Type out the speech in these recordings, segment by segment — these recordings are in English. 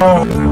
Forever.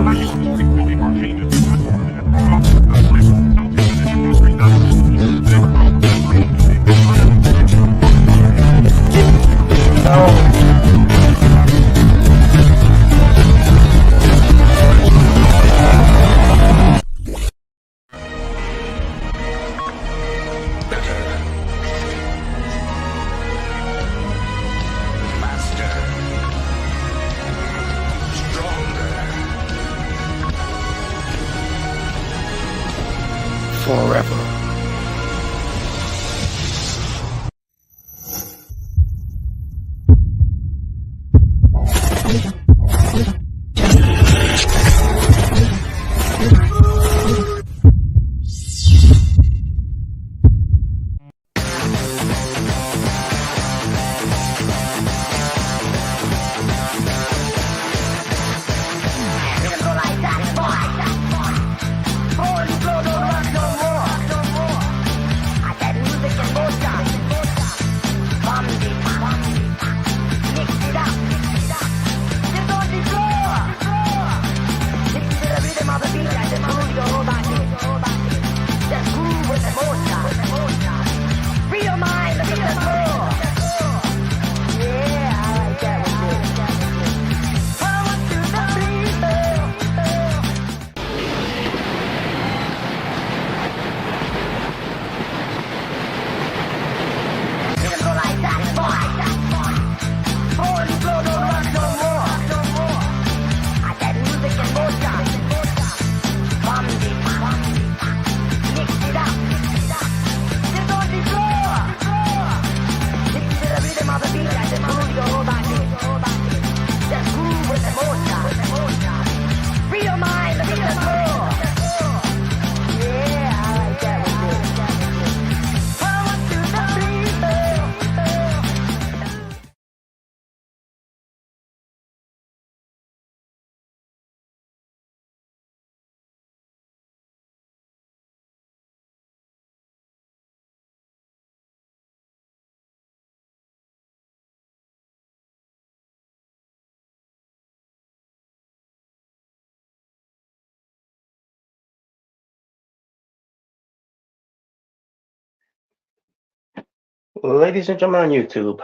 Ladies and gentlemen on YouTube,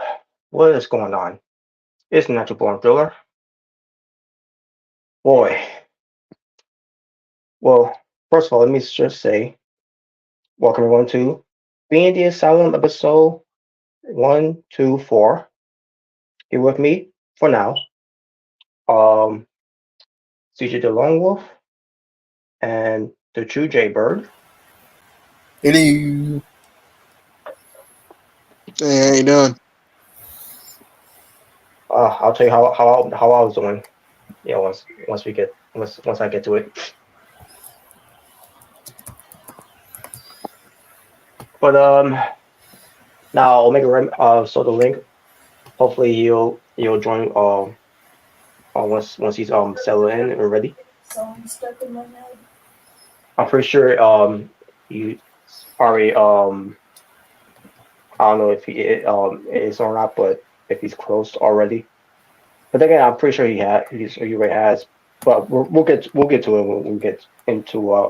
what is going on? It's Natural Born Thriller. Boy, well, first of all, let me just say, welcome everyone to Being the Asylum episode 124. Here with me for now, CJ the Lone Wolf and the True Jaybird. Hello. Hey, how you doing? I'll tell you how I was doing. Yeah, once I get to it. But now I'll make so the link. Hopefully he'll join once he's settled in and ready. Song stuck in my head. I'm pretty sure you already I don't know if he is or not, but if he's close already. But again, I'm pretty sure he already has. But we'll get to it when we get into one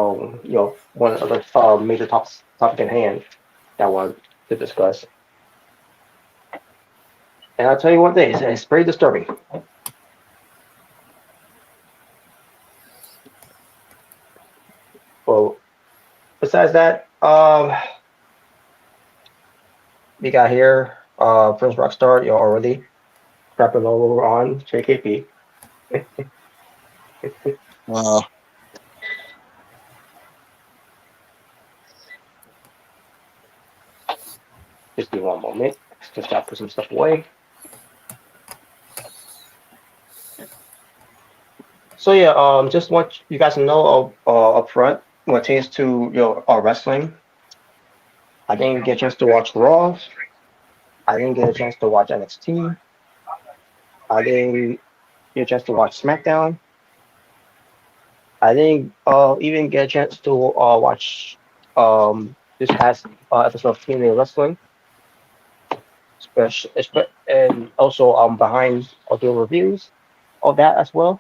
of the major topic in hand that I want to discuss. And I'll tell you one thing, it's very disturbing. Well, besides that, we got here Prince Rockstar, you already crapping all over on JKP. Wow. Just give me one moment. Just gotta put some stuff away. So yeah, just want you guys to know up front when it comes to wrestling. I didn't get a chance to watch Raw. I didn't get a chance to watch NXT. I didn't get a chance to watch SmackDown. I didn't even get a chance to watch this past episode of TNA Wrestling. And also behind audio reviews of that as well.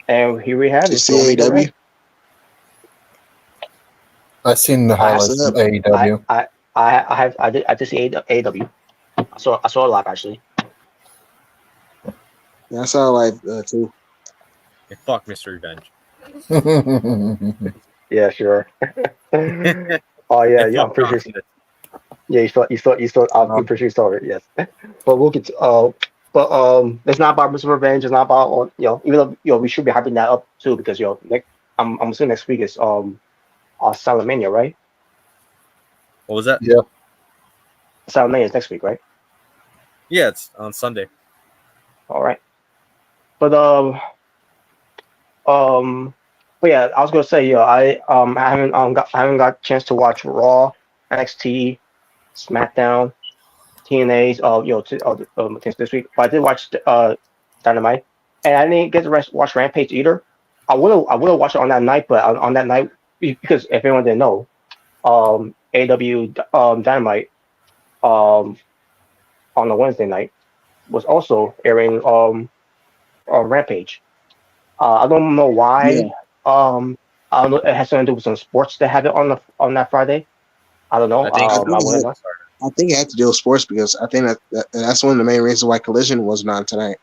And here we have You it. see Show me the AEW? rest. I seen the I have, highlights from AEW. I did see AW. I saw a lot actually. Yeah, I saw live too. And fuck Mr. Revenge. Yeah, sure. Oh yeah, And yeah. I'm fuck pretty John sure. Cena. Yeah, you saw. I'm pretty sure you saw it. Yes. But we'll get to. It's not about Mr. Revenge. It's not about even though we should be hyping that up too because next I'm assuming next week is Salamania, right? What was that? Yeah. Salamania is next week, right? Yeah, it's on Sunday. All right. But but yeah, I was gonna say, I haven't got a chance to watch Raw, NXT, SmackDown, TNA's things this week. But I did watch Dynamite, and I didn't get to watch Rampage either. I would have watched it on that night, but on that night because if anyone didn't know, AW Dynamite on the Wednesday night was also airing Rampage. I don't know Yeah, why. I don't know. It has something to do with some sports that have it on that Friday. I don't know. I think I so. think I wouldn't know. I think it had to deal with sports because I think that's one of the main reasons why Collision wasn't on tonight.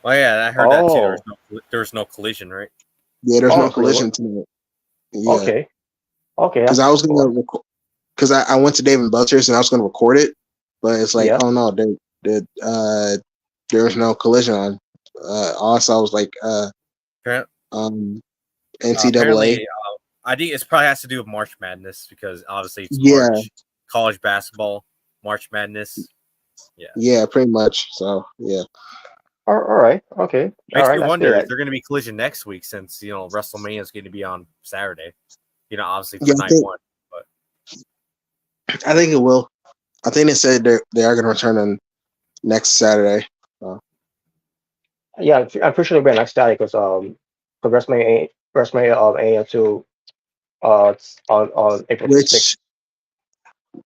Oh yeah, I heard that too. There was no collision, right? Yeah, there's no So they Collision were tonight. Yeah, okay. because That's I was cool. gonna because I went to Dave and Buster's and I was gonna record it, but it's like, Yeah. oh no, there was no Collision on. All I saw was like Apparently, NCAA. I think it probably has to do with March Madness because obviously it's Yeah, March, college basketball, March Madness. yeah, pretty much. So yeah, All right. Okay. All Makes right. me That's wonder good. if they're going to be collision next week since WrestleMania is going to be on Saturday. Obviously for yeah, night one. But I think it will. I think they said they are gonna return on next Saturday. Yeah, I'm pretty sure they'll be next Saturday because WrestleMania AM2 on April 6th.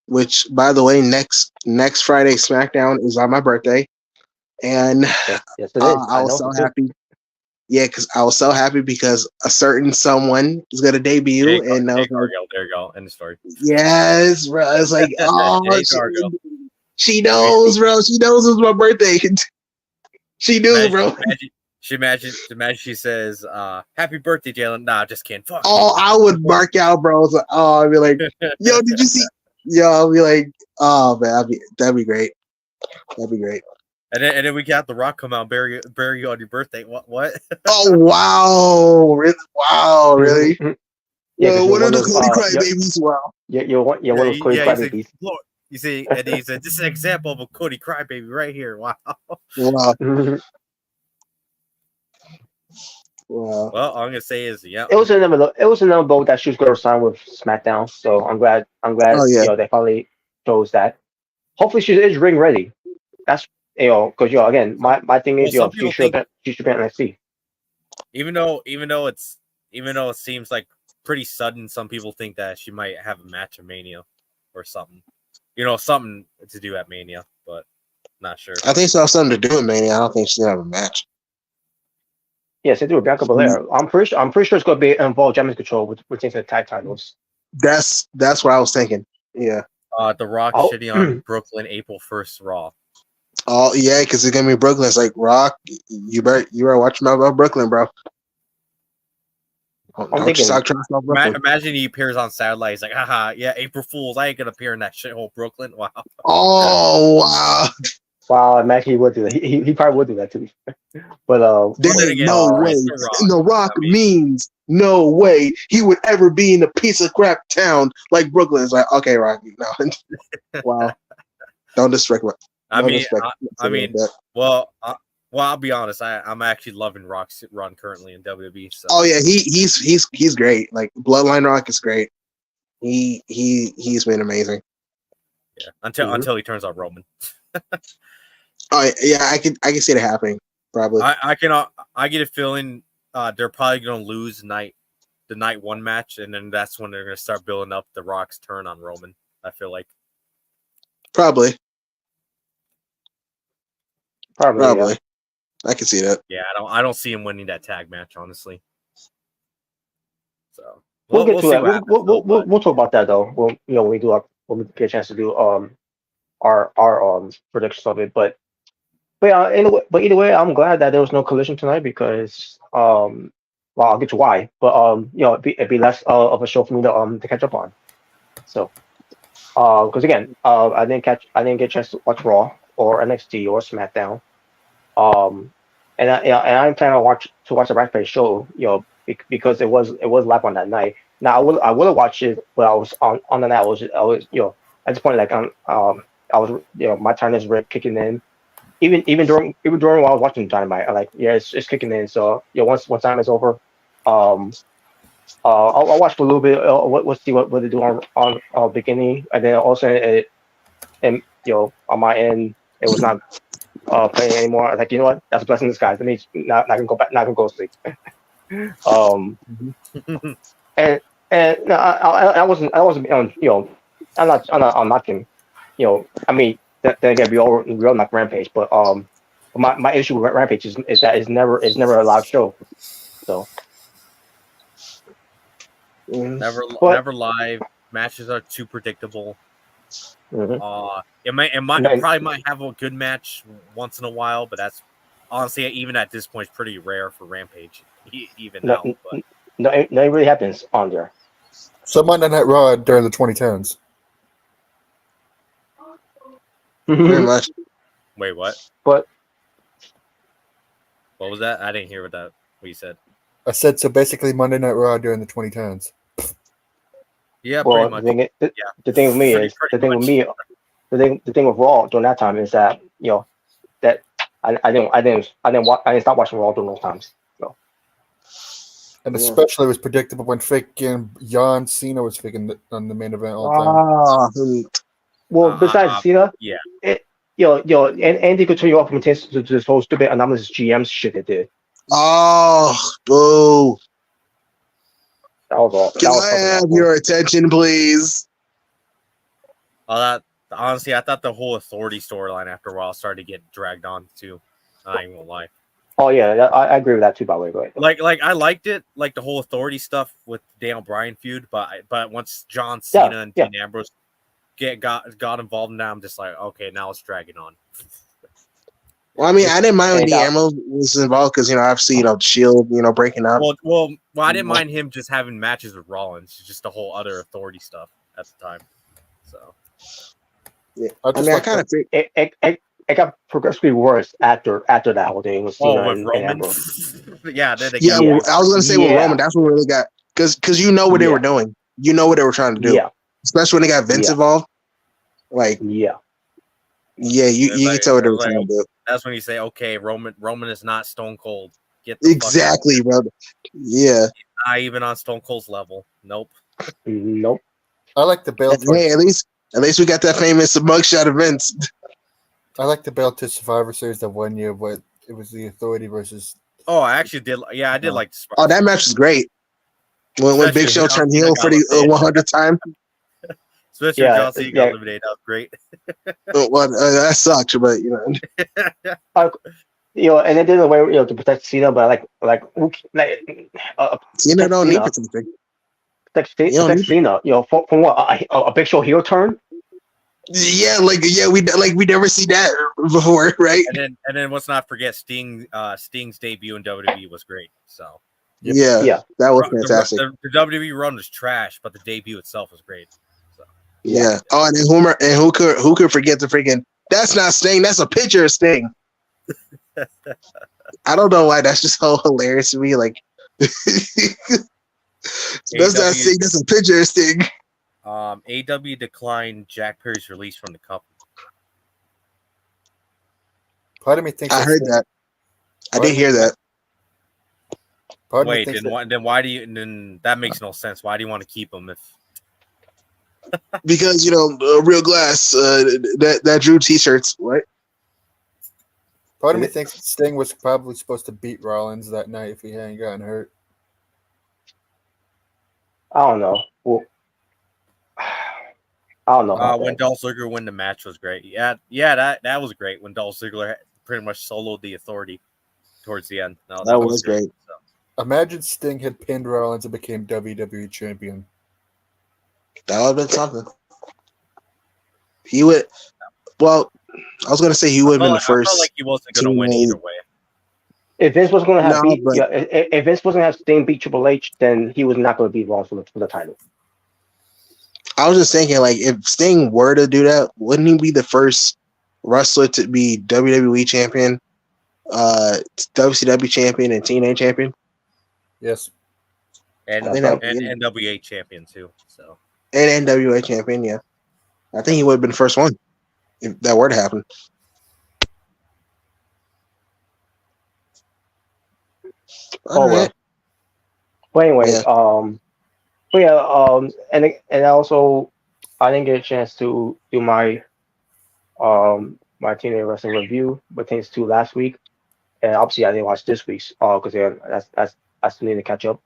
Which by the way, next Friday SmackDown is on my birthday, and Yes, it is. I I was know so it too. happy. Yeah, because I was so happy because a certain someone is gonna debut, and I was like, Cargill, there you go. End of story. yes, bro. It's like, oh, Jay Cargill. she knows, bro. She knows it was my birthday. She knew, bro. Imagine she says, "Happy birthday, Jalen." Nah, just kidding. Fuck. Oh, I would mark out, bro. It's like, oh, I'd be like, yo, did you see? Yo, I'll be like, oh man, that'd be great. That'd be great. And then we got The Rock come out and bury you on your birthday. What? Oh wow, really? Wow, really? Yeah, because What are the Cody crybabies? Wow. you're one of those Cody crybabies. You see, and he said, "This is an example of a Cody crybaby right here." Wow. Wow. Wow. Well, all I'm gonna say is, yeah, It was another boat that she was going to sign with SmackDown. So I'm glad Oh yeah. they finally chose that. Hopefully she is ring ready. That's because again my thing is Well, she should be NXT. even though it seems like pretty sudden, some people think that she might have a match at Mania or something. Something to do at Mania, but not sure. I think she has something to do with Mania. I don't think she's gonna have a match. Yes, they do with Bianca Belair. I'm pretty sure it's going to be involved Gemini Control with taking the tag titles. That's what I was thinking. Yeah. The Rock shitting on Brooklyn April 1st Raw. Oh yeah, because it's gonna be Brooklyn. It's like Rock. You better watch about Brooklyn, bro. I'm thinking. Imagine he appears on Satellite. He's like, haha, yeah, April Fools. I ain't gonna appear in that shithole Brooklyn. Wow. Oh wow. Wow, imagine he would do that. He probably would do that too. But there ain't no way. The Rock means no way he would ever be in a piece of crap town like Brooklyn. It's like, okay, Rocky, no. Wow. Don't disrespect me. Well, I'll be honest. I'm actually loving Rock's run currently in WWE. So. Oh yeah, he's great. Like Bloodline Rock is great. He's been amazing. Yeah, until he turns on Roman. Oh yeah, I can see it happening. Probably. I get a feeling they're probably gonna lose the night one match, and then that's when they're gonna start building up the Rock's turn on Roman. I feel like probably. Probably. I can see that. Yeah, I don't see him winning that tag match, honestly. So We'll get to see that. what happens, We'll talk about that though. When we get a chance to do our predictions of it. But yeah, anyway, but either way, I'm glad that there was no collision tonight because well, I'll get to why. But it'd be less of a show for me to catch up on. So because again, I didn't get a chance to watch Raw or NXT or SmackDown. And I didn't plan on watch the Rampage show, because it was live on that night. Now I would have watched it, but I was on the night. I was at this point like I was my time is really kicking in. Even during while I was watching Dynamite, I'm like, yeah, it's kicking in. So once time is over, I'll watch for a little bit. We'll see what they do on beginning, and then also and on my end, it was not playing anymore. I was like, you know what? That's a blessing in disguise. Let me not gonna go back. Not gonna go to sleep. And no, I wasn't I'm knocking. I mean, then again, we all knock Rampage, but my issue with Rampage is that it's never a live show. So never live. Matches are too predictable. It probably might have a good match once in a while, but that's honestly, even at this point, it's pretty rare for Rampage. Even now, but no, it really happens on there. So Monday Night Raw during the 2010s. Very much. Wait, what? But what was that? I didn't hear what you said. I said so. Basically, Monday Night Raw during the 2010s. Yeah, well, pretty much. The thing with me is the thing with Raw during that time is that that I didn't stop watching Raw during those times. So. And especially it was predictable when freaking John Cena was freaking on the main event all the time. Well, besides Cena, yeah, and Andy could turn you off from to this whole stupid anonymous GM shit they did. Oh, boo! That was all. Can I have your attention, please? Oh, honestly, I thought the whole Authority storyline after a while started to get dragged on too. I ain't gonna lie. Oh yeah, I agree with that too. By the way, go ahead. Like I liked it, like the whole Authority stuff with Daniel Bryan feud, but once John Cena and Dean Ambrose got involved in that, I'm just like, okay, now it's dragging on. Well, I mean, I didn't mind when Dean Ambrose was involved because obviously Shield breaking up. Well, I didn't mind him just having matches with Rollins, just the whole other Authority stuff at the time. So yeah, I kind of it got progressively worse after that whole thing with Cena and Ambrose. I was gonna say with Roman, that's what really got because what they were doing, what they were trying to do, especially when they got Vince involved. Like you can tell what they were trying to do. That's when you say, okay, Roman is not Stone Cold. Get the exactly, bro. Yeah, he's not even on Stone Cold's level. Nope. I like the belt. Hey, at least we got that famous mugshot of Vince. I like the belt to Survivor Series that 1 year, but it was the Authority versus. Oh, I actually did. Yeah, I did like. Oh, that match was great. When Big Show turned heel for the 100th time. Especially John Cena got eliminated. That was great. That sucks, but and they did it away to protect Cena, but Cena don't need protecting. Protect Cena, from what a Big Show heel turn. Yeah, we never see that before, right? And then let's not forget Sting's debut in WWE was great. So yeah, that was fantastic. The WWE run was trash, but the debut itself was great. So. Yeah. Oh, and then who could forget the freaking? That's not Sting. That's a picture of Sting. I don't know why. That's just so hilarious to me. Like, that's not Sting. That's a picture of Sting. AW declined Jack Perry's release from the company. Part of me thinks I heard that. I did hear that. Wait, then why do you? Then that makes no sense. Why do you want to keep him if? Because Real Glass that drew T-shirts, right? Part of me thinks Sting was probably supposed to beat Rollins that night if he hadn't gotten hurt. I don't know. Well, I don't know. When Dolph Ziggler won the match was great. Yeah, that was great when Dolph Ziggler pretty much soloed the Authority towards the end. No, That was great. So. Imagine Sting had pinned Rollins and became WWE champion. That would have been something. He would. Well, I was gonna say he would have been the first. I felt like he wasn't gonna win either way. If Vince was going to have No, but- if Vince wasn't have Sting beat Triple H, then he was not going to beat Rollins for the title. I was just thinking, like, if Sting were to do that, wouldn't he be the first wrestler to be WWE champion, WCW champion, and TNA champion? Yes. And I think that- NWA champion too. So And NWA champion, yeah. I think he would have been the first one if that were to happen. Oh well. But anyway, and also I didn't get a chance to do my my TNA wrestling review, but thanks to last week, and obviously I didn't watch this week's because I still need to catch up.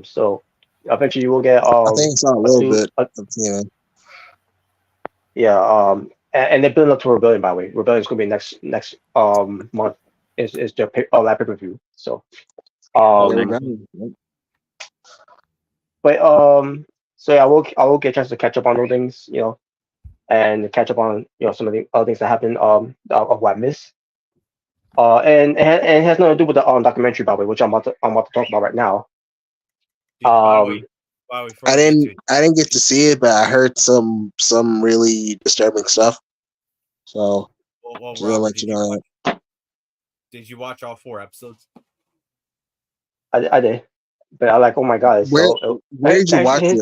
So eventually you will get I think it's a little bit of TNA. Yeah, and they're building up to Rebellion, by the way. Rebellion's gonna be next month is their that pay-per-view. So but so yeah, I will get a chance to catch up on those things, and catch up on some of the other things that happened of what I missed. And it has nothing to do with the documentary, by the way, which I'm about to talk about right now. Dude, I didn't get to see it, but I heard some really disturbing stuff. So well, just gonna let you know that. Did you watch all 4 episodes? I did, but I like, oh my god! Where did you watch it?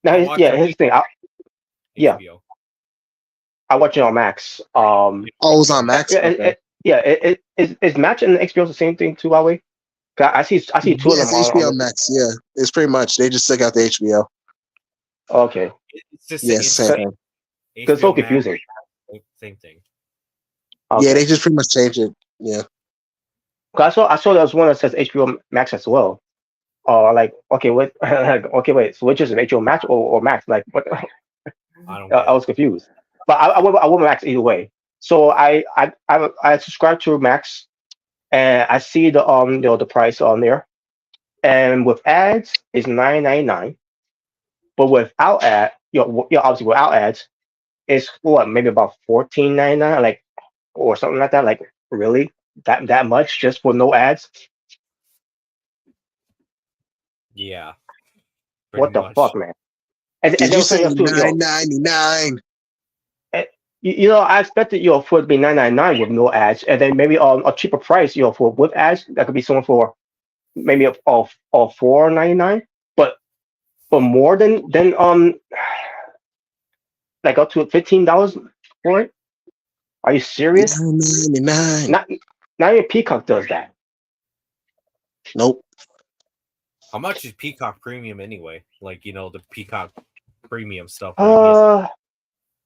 Here's the thing. HBO. I watch it on Max. Oh, it was on Max. Is Match and HBO the same thing too, Huawei? I see two of them it's HBO Max. Yeah, it's pretty much they just took out the HBO. Okay. It's just same thing. It's so confusing. Same thing. Okay. Yeah, they just pretty much changed it. Yeah. I saw there was one that says HBO Max as well. Like okay, wait, okay, wait. So which is it, HBO Max or Max? Like what? I was confused, but I went Max either way. So I subscribe to Max, and I see the the price on there, and with ads is $9.99, but without obviously without ads, it's what, maybe about $14.99, like, or something like that. Like, really, that much just for no ads? Yeah. What the fuck, man? And Did you say $9.99? I expected for it to be $9.99 with no ads, and then maybe a cheaper price for with ads that could be someone for maybe of $4.99, but more than like up to $15 for it. Are you serious? $9.99. Not even Peacock does that. Nope. How much is Peacock Premium anyway? Like, the Peacock Premium stuff. Well,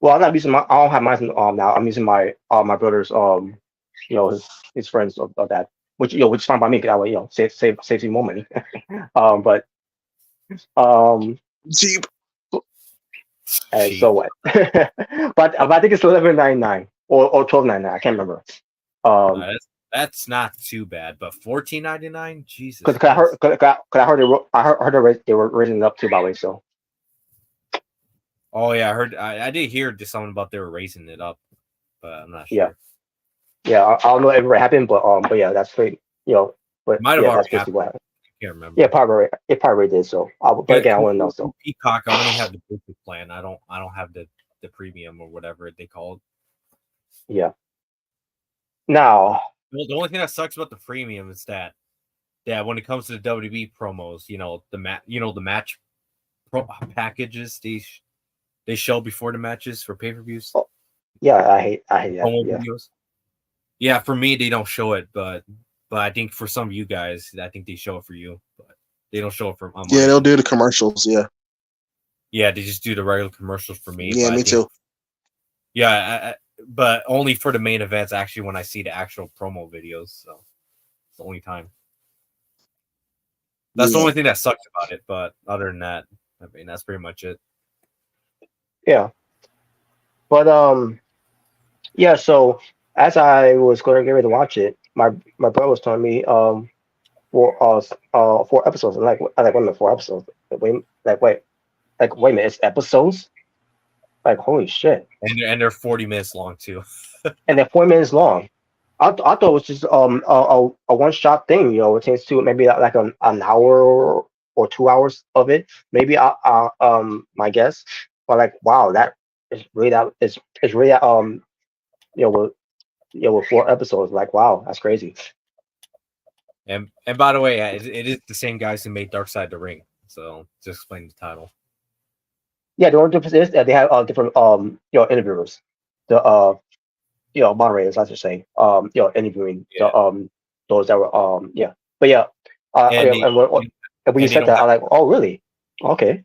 I'm not using I don't have mine now. I'm using my brother's his friends of that, which is fine by me, because that way saves you more money. But cheap. And so what? but I think it's $11.99 or $12.99. I can't remember. That's not too bad, but $14.99, Jesus. Because I heard they were raising it up too, by the way. So. Oh yeah, I did hear something about they were raising it up, but I'm not sure. Yeah. I don't know if it ever happened, but yeah, that's pretty. But might have that's already happened. what happened. I can't remember. Yeah, it probably did. So, but again, I want to know. So Peacock, I only have the basic plan. I don't have the premium or whatever they call it. Yeah. Now, the only thing that sucks about the premium is that when it comes to the WWE promos, the match packages they show before the matches for pay-per-views. Oh, yeah, I hate that. Yeah. Videos. Yeah, for me they don't show it, but I think for some of you guys, I think they show it for you, but they don't show it for. Yeah, they'll do the commercials. Yeah. Yeah, they just do the regular commercials for me. Yeah, me too. Yeah, but only for the main events. Actually, when I see the actual promo videos, so it's the only time. That's the only thing that sucks about it. But other than that, I mean, that's pretty much it. Yeah. But yeah. So as I was going to get ready to watch it, my brother was telling me for 4 episodes. I'm like, wait a minute, 4 episodes. Wait a minute, it's episodes? Like, holy shit. And they're 40 minutes long too. And they're 4 minutes long. I thought it was just a one shot thing, it takes to maybe like an hour or 2 hours of it. Maybe my guess. But like, wow, that is really it's really you know with, with 4 episodes. Like, wow, that's crazy. And by the way, it is the same guys who made Dark Side of the Ring. So just explain the title. Yeah, the only difference is that they have different interviewers. The moderators, I should say, interviewing the those that were yeah. But yeah, and when you said that, I'm like, oh really? Okay.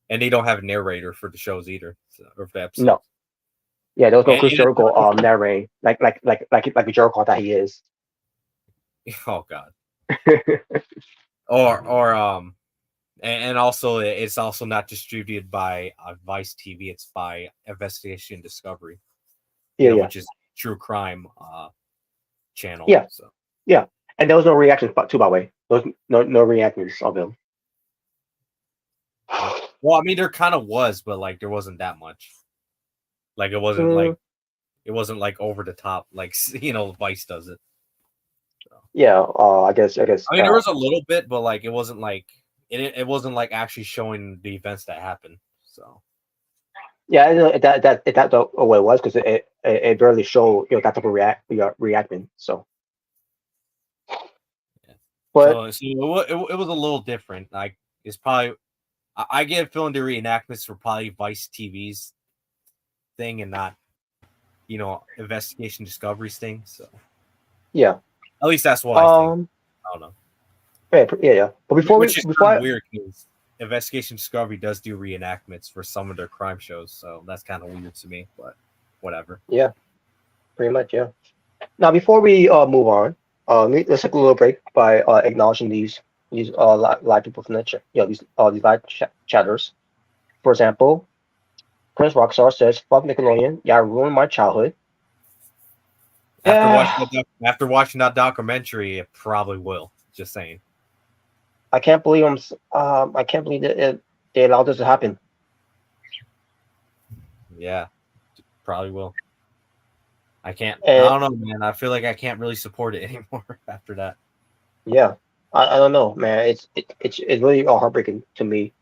And they don't have a narrator for the shows either, or for the episodes. No. Yeah, there was no Chris Jericho narrating like a Jericho that he is. Oh God. or and also it's also not distributed by Vice TV. It's by Investigation Discovery. Which is true crime channel. Yeah. So. Yeah. And there was no reactions too, by the way. There was no reactions of him. Well, I mean, there kind of was, but like there wasn't that much. Like it wasn't like over the top, like Vice does it. So. Yeah, I guess. I mean, there was a little bit, but like it wasn't like it wasn't like actually showing the events that happened. So. Yeah, that's the way it was because it barely showed that type of reacting. So. Yeah. But so it was a little different. Like it's probably. I get a feeling the reenactments were probably Vice TV's thing and not, Investigation Discovery's thing. So, yeah, at least that's what I think. I don't know. Yeah. But before weird because Investigation Discovery does do reenactments for some of their crime shows, so that's kind of weird to me. But whatever. Yeah, pretty much. Yeah. Now, before we move on, let's take a little break by acknowledging these live people from the chat. These live chatters. For example, Prince Rockstar says, "Fuck Nickelodeon, y'all ruined my childhood." After watching that documentary, it probably will. Just saying. I can't believe I can't believe that they allowed this to happen. Yeah, probably will. I can't. I don't know, man. I feel like I can't really support it anymore after that. Yeah. I don't know, man. It's really heartbreaking to me,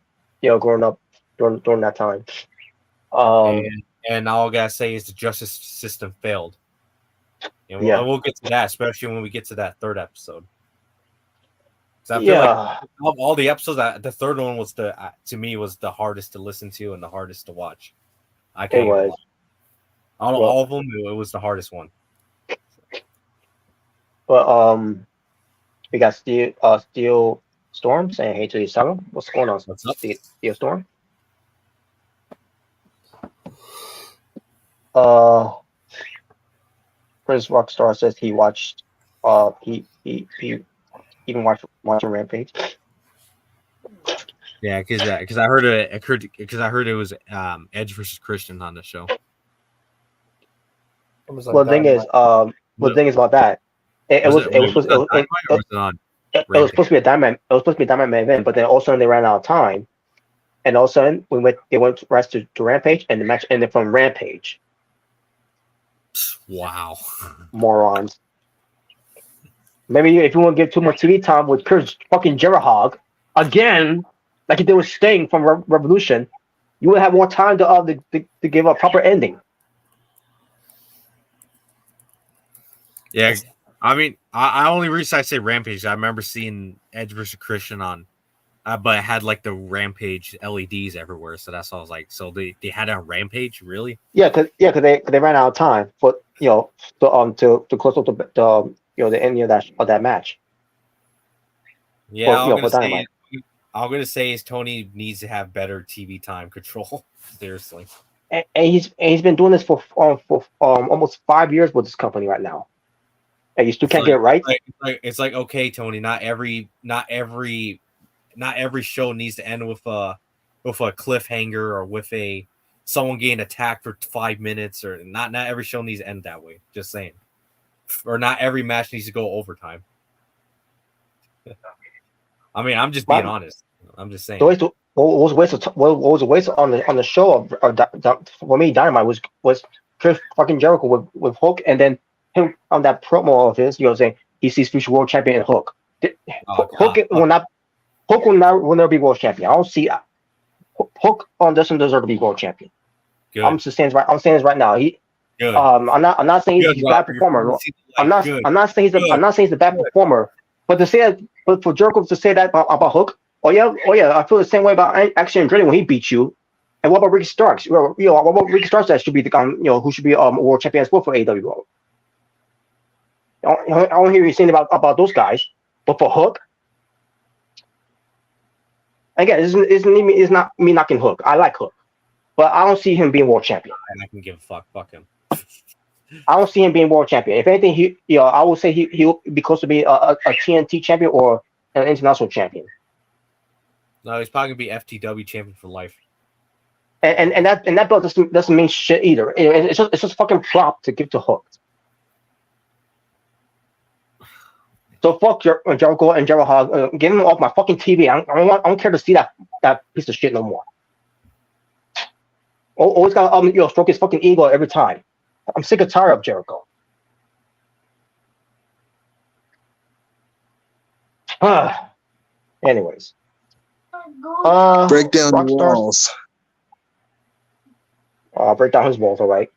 growing up during that time. And all I gotta say is the justice system failed. And we'll get to that, especially when we get to that third episode. I feel like of all the episodes, the third one was to me was the hardest to listen to and the hardest to watch. I can't. All of them, it was the hardest one. But we got Steel Storm saying hey to the Asylum. What's going on? What's up? Steel Storm? Prince Rockstar says he watched he even watching Rampage. Yeah, because I heard it was Edge versus Christian on the show. Well, the thing is about that, it was supposed to be a Diamond. It was supposed to be a Diamond main event, but then all of a sudden they ran out of time, and all of a sudden they went right to Rampage, and the match ended from Rampage. Wow, morons. Maybe if you want to give too much TV time with Chris fucking Jericho again, like if they were Sting from Revolution, you would have more time to give a proper ending. Yeah, I mean, I only reason I say Rampage. I remember seeing Edge versus Christian on, but it had like the Rampage LEDs everywhere. So that's all I was like. So they had it on Rampage, really? Yeah, because they ran out of time for to close up the ending of that match. Yeah, I'm gonna say is Tony needs to have better TV time control. Seriously, and he's been doing this for almost 5 years with this company right now. And you still can't get it right. It's like okay, Tony. Not every show needs to end with a cliffhanger or with someone getting attacked for 5 minutes, or not every show needs to end that way. Just saying. or not every match needs to go overtime. I mean, I'm just being honest. I'm just saying. What was a waste on the show for me? Dynamite was Chris fucking Jericho with Hook, and then him on that promo of his, saying he sees future world champion in Hook. Hook will never be world champion. I don't see Hook doesn't deserve to be world champion. Good. I'm saying this right now. Good. I'm not saying he's a bad performer. I'm not saying he's a bad performer. But for Jericho to say that about Hook, oh yeah, I feel the same way about Action Andretti when he beat you. And what about Ricky Starks? What about Ricky Starks that should be the who should be world champion as well for AEW? I don't hear you saying about those guys. But for Hook, again, it's not me knocking Hook. I like Hook, but I don't see him being world champion. I can give a fuck. Fuck him. I don't see him being world champion. If anything, I would say he'll be close to be a TNT champion or an international champion. No, he's probably gonna be FTW champion for life. And that belt doesn't mean shit either. It's just fucking prop to give to Hook. So fuck Jericho and Jericho Hog. Get him off my fucking TV. I don't care to see that piece of shit no more. Always got stroke his fucking ego every time. I'm sick and tired of Jericho. Anyways. Break down the walls. Break down his walls, all right.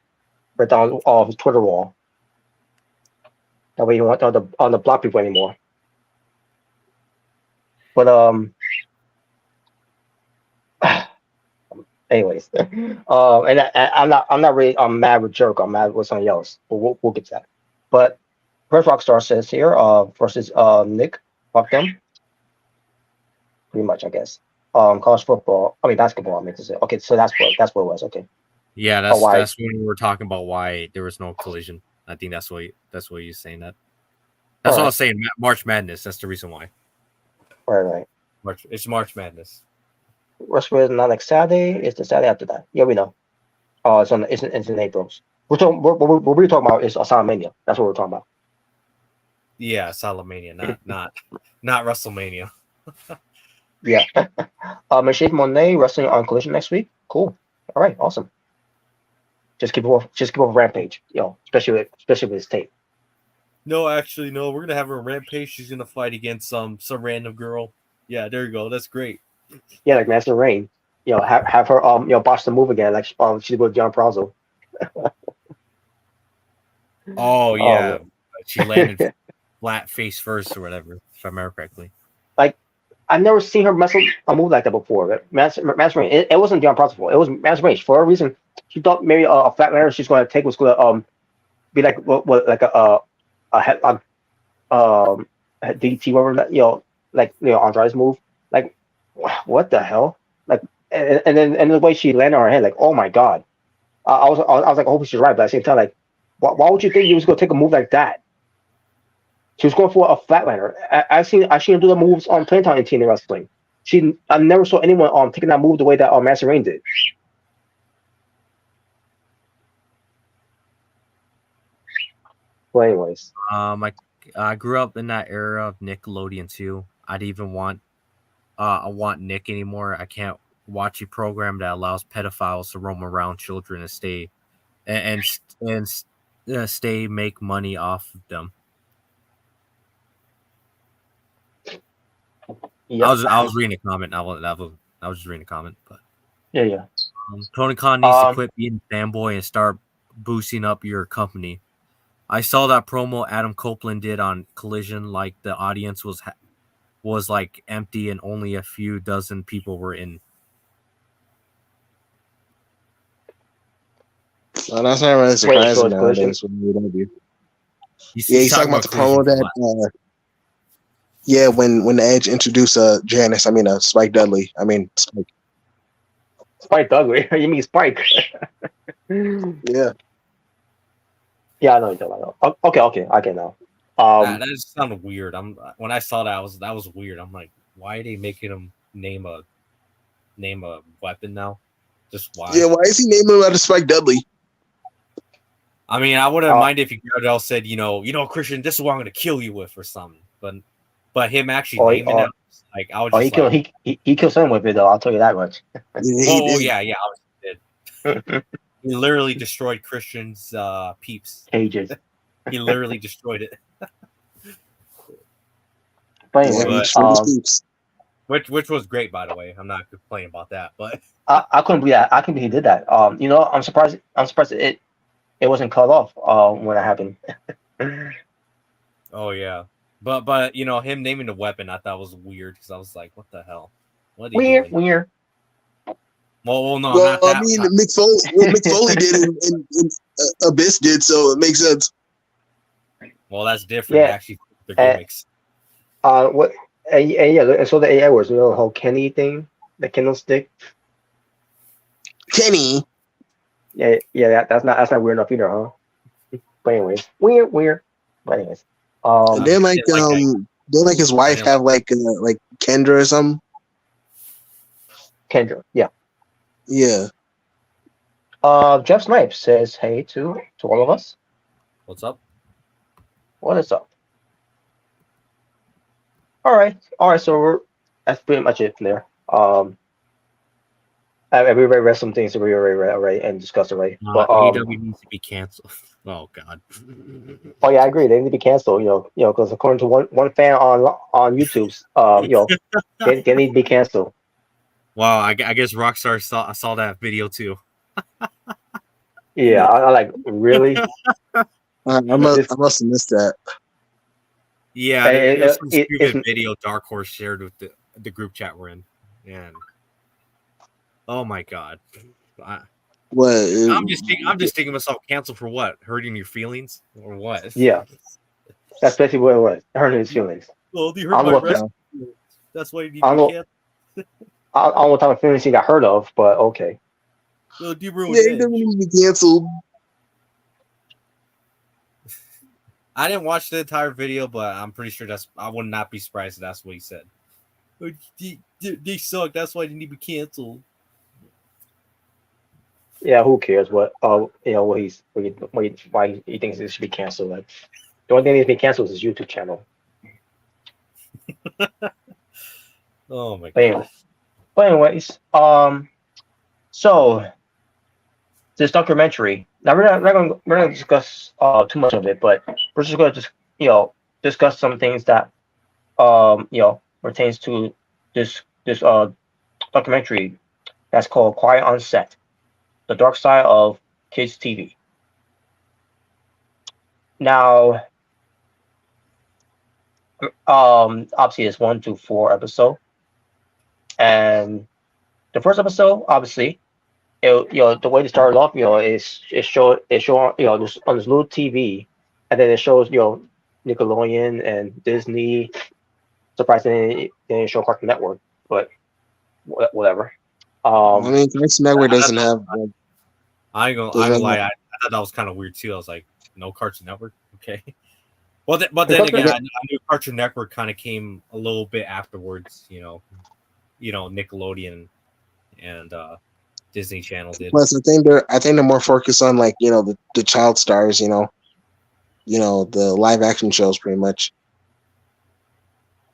Break down his Twitter wall. That way you don't want on the block people anymore. But anyways, and I'm not really mad with Jericho. I'm mad with something else. But we'll get to that. But first Rockstar says here versus Nick, fuck them. Pretty much, I guess. College football. I mean basketball. I meant to say. Okay, so that's what it was. Okay. Yeah, that's when we were talking about why there was no collision. I think that's what you're saying. That's what I was saying. March Madness. That's the reason why. Right. It's March Madness. WrestleMania not next Saturday. It's the Saturday after that. Yeah, we know. It's in April. What we're talking about is Asylum. That's what we're talking about. Yeah, Asylum, not WrestleMania. Yeah. Machine Monet wrestling on Collision next week. Cool. All right. Awesome. Just keep off Rampage. Especially with his tape. No, actually, no. We're gonna have her on Rampage. She's gonna fight against some random girl. Yeah, there you go. That's great. Yeah, like Master Rain. Have her botch the move again, like she did with John Prazo. Oh yeah, she landed flat face first or whatever, if I remember correctly. Like I've never seen her mess up a move like that before. Master Rain. It wasn't John Prazo fault. It was Master Rain. For a reason, she thought maybe a flatliner she's going to take was going to be like like a DT, whatever that like Andrade's move. Like what the hell? Like and then the way she landed on her head, like oh my god. I was like, I hope she's right, but at the same time, like why would you think you was going to take a move like that? She was going for a flatliner. I seen her do the moves on Playtime in TNA wrestling. I never saw anyone taking that move the way that Master Rain did. Well, anyways, I grew up in that era of Nickelodeon too. I want Nick anymore. I can't watch a program that allows pedophiles to roam around children and stay make money off of them. Yep. I was reading a comment. I was just reading a comment, but yeah. Tony Khan needs to quit being a fanboy and start boosting up your company. I saw that promo Adam Copeland did on Collision. Like the audience was like empty and only a few dozen people were in. Well, that's not really surprising nowadays with AEW. He's talking about the promo that. Yeah, when the Edge introduced Spike Dudley. Spike Dudley. You mean Spike? Yeah. Yeah, I know you're talking about. Okay, I get now. That just sounded weird. When I saw that was weird. I'm like, why are they making him name a weapon now? Just why? Yeah, why is he naming him out of Spike Dudley? I mean, I wouldn't mind if Gardell said, Christian, this is what I'm going to kill you with or something. But him actually naming it, like I would just he killed someone with it though. I'll tell you that much. Yeah, obviously did. He literally destroyed Christian's peeps. Cages. He literally destroyed it. But anyway, which was great, by the way. I'm not complaining about that, but I couldn't believe that. I couldn't believe he did that. I'm surprised. It wasn't cut off when that happened. Oh yeah, but him naming the weapon, I thought was weird because I was like, what the hell? What weird. Well, no. Well, I mean, McFoley did and Abyss did, so it makes sense. Well, that's different. Yeah. Actually, the gimmicks. What? And so the AI words, the whole Kenny thing, the Kindle stick. Kenny. Yeah. That's not weird enough either, huh? But anyways, weird. But anyways, and then then his wife have like Kendra or something. Kendra, yeah. Yeah. Jeff Snipes says hey to all of us. What's up? What is up? All right. So that's pretty much it there. Everybody read some things that we already read already and discussed already. But AEW needs to be canceled. Oh God. Oh yeah, I agree. They need to be canceled. Because according to one fan on YouTube's, they need to be canceled. Wow, I guess Rockstar saw that video too. Yeah, I like really. I must have missed that. Yeah, it was some stupid video Dark Horse shared with the group chat we're in, and oh my God, I'm just thinking myself canceled for what? Hurting your feelings or what? Yeah, that's basically what it was. Hurting his feelings. Well, you hurt my breast. That's why you need to be canceled. I don't know what type of feelings he got hurt of, but okay. Well, he doesn't need to be canceled. I didn't watch the entire video, but I'm pretty sure I would not be surprised if that's what he said. They suck. That's why they need to be canceled. Yeah, who cares what why he thinks it should be canceled? Like, the only thing that needs to be canceled is his YouTube channel. Oh my God. But anyways, so this documentary. Now we're not going to discuss too much of it, but we're just going to discuss some things that pertains to this documentary that's called Quiet on Set: The Dark Side of Kids TV. Now, obviously it's 1 to 4 episodes, and the first episode, obviously, the way to start it off, is it show this on this little TV, and then it shows Nickelodeon and Disney. Surprisingly, they didn't show Cartoon Network, but whatever. I mean, Cartoon Network doesn't have. I ain't gonna lie. I thought that was kind of weird too. I was like, no Cartoon Network, okay. Well, but then again, I knew Cartoon Network kind of came a little bit afterwards. Nickelodeon and Disney Channel did. Plus, I think they're more focused on the child stars. The live action shows, pretty much.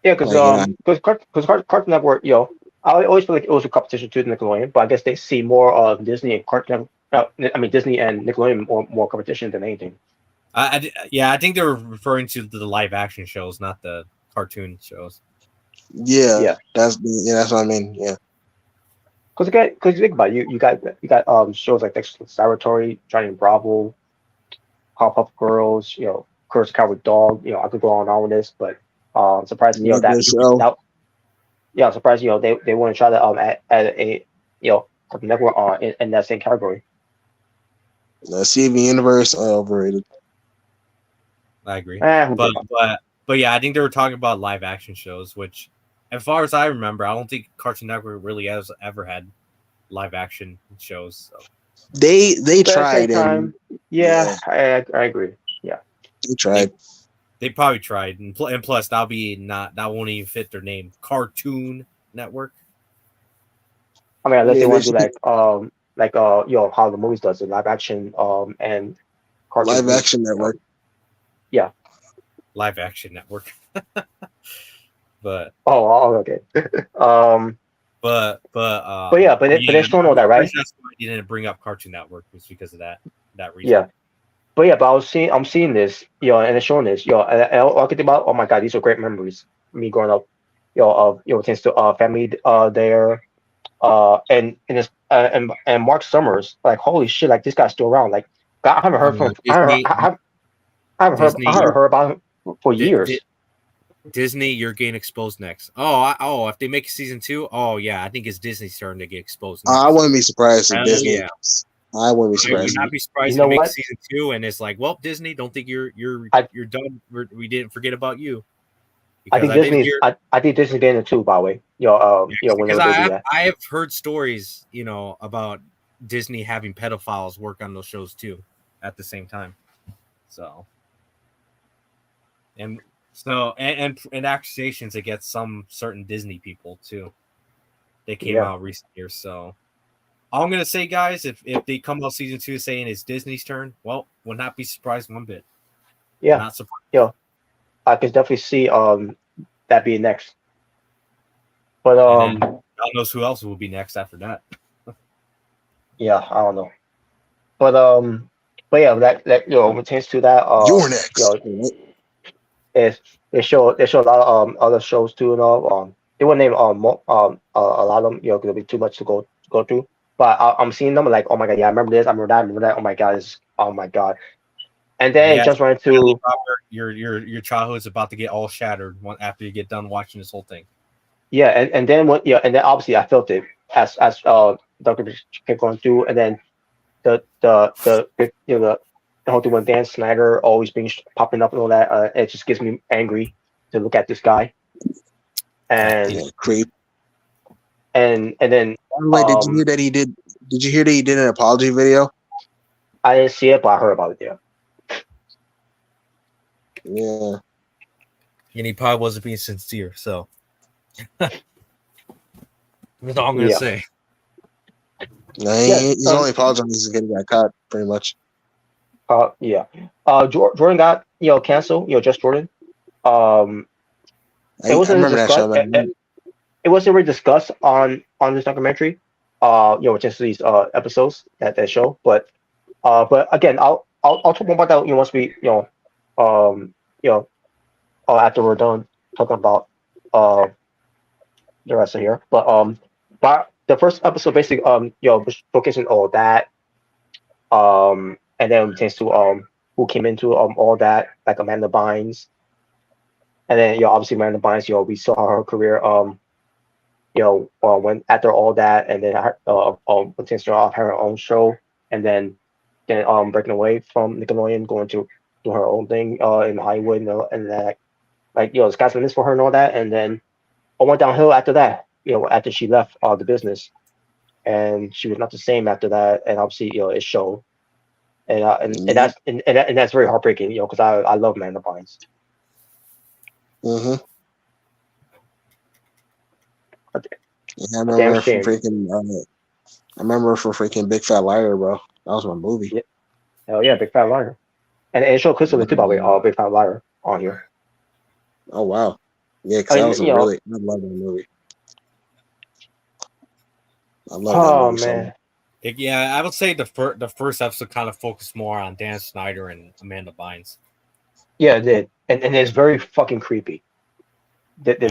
Yeah, because Cartoon Network, I always feel like it was a competition to Nickelodeon, but I guess they see more of Disney and Cartoon. Disney and Nickelodeon more competition than anything. I think they were referring to the live action shows, not the cartoon shows. Yeah. That's what I mean. Yeah. Because you think about it, you got shows like Dexter's Laboratory, Johnny and Bravo, Powerpuff Girls, Courage the Cowardly Dog. I could go on with this, but surprisingly, surprised they want to try to add a Cartoon Network in that same category. Steven Universe overrated. I agree, but yeah, I think they were talking about live action shows, which, as far as I remember, I don't think Cartoon Network really has ever had live action shows. So. They tried. I agree. Yeah, they tried. They probably tried, and plus that won't even fit their name, Cartoon Network. I mean, unless they want to do how the movies does it, live action, and cartoon. Live Action Network. Yeah. Live Action Network. But Okay. but yeah, but they're showing all that, right? That's why you didn't bring up Cartoon Network was because of that reason. Yeah. But yeah, but I'm seeing this, and it's showing this, and all I could think about, oh my god, these are great memories. Me growing up, thanks to family there, and this and Mark Summers, like holy shit, like this guy's still around. Like I haven't heard from Disney, I haven't heard about him for years. Disney, you're getting exposed next. If they make season 2, I think it's Disney's turn to get exposed next. I wouldn't be surprised if Disney. Yeah. I wouldn't be surprised. I would not be surprised if they make season 2 and it's like, well, Disney, don't think you're done. We didn't forget about you. I think Disney's getting it too, by the way. Because I have heard stories, about Disney having pedophiles work on those shows too at the same time. So and accusations against some certain Disney people too. They came out recent years. So all I'm gonna say, guys, if they come out season 2 saying it's Disney's turn, well, would not be surprised one bit. Yeah. Not surprised. I could definitely see that being next. But God knows who else will be next after that. Yeah, I don't know. But yeah, that pertains to that. You're next. They show a lot of other shows too, and all. They won't name a lot of them, because it'll be too much to go through. But I'm seeing them like, oh my god, yeah, I remember this, I remember that, I remember that. Oh my god. And then it just went into your childhood's about to get all shattered after you get done watching this whole thing. Yeah, and then obviously I felt it as Dr. kept going through, and then the whole thing with Dan Snyder always being popping up and all that. It just gives me angry to look at this guy. And creep. And then did you hear that he did? Did you hear that he did an apology video? I didn't see it, but I heard about it. Yeah. And he probably wasn't being sincere, so that's all I'm gonna say. No, he's only apologizing because he got caught, pretty much. Jordan got canceled. Just Jordan. It wasn't discussed. It wasn't really discussed on this documentary. Just these episodes that they show. But again, I'll talk more about that. Once we after we're done talking about the rest of here. But the first episode basically focusing all that, and then it tends to who came into all that, like Amanda Bynes, and then obviously Amanda Bynes, we saw her career when after all that, and then tends to have her own show, and then breaking away from Nickelodeon, going to do her own thing in Hollywood, and that the sky's the limit for her and all that, and then I went downhill after that. After she left the business, and she was not the same after that, and obviously it showed, and that's very heartbreaking, because I love Amanda Bynes. Yeah, I remember from freaking Big Fat Liar, bro. That was my movie. Yeah. Hell yeah, Big Fat Liar, and it showed Crystal too, by the way. Big Fat Liar on here. Oh wow, yeah, because that was I love that movie. I love that movie. Man. Yeah, I would say the first episode kind of focused more on Dan Snyder and Amanda Bynes. Yeah, it did, and it's very fucking creepy. Did they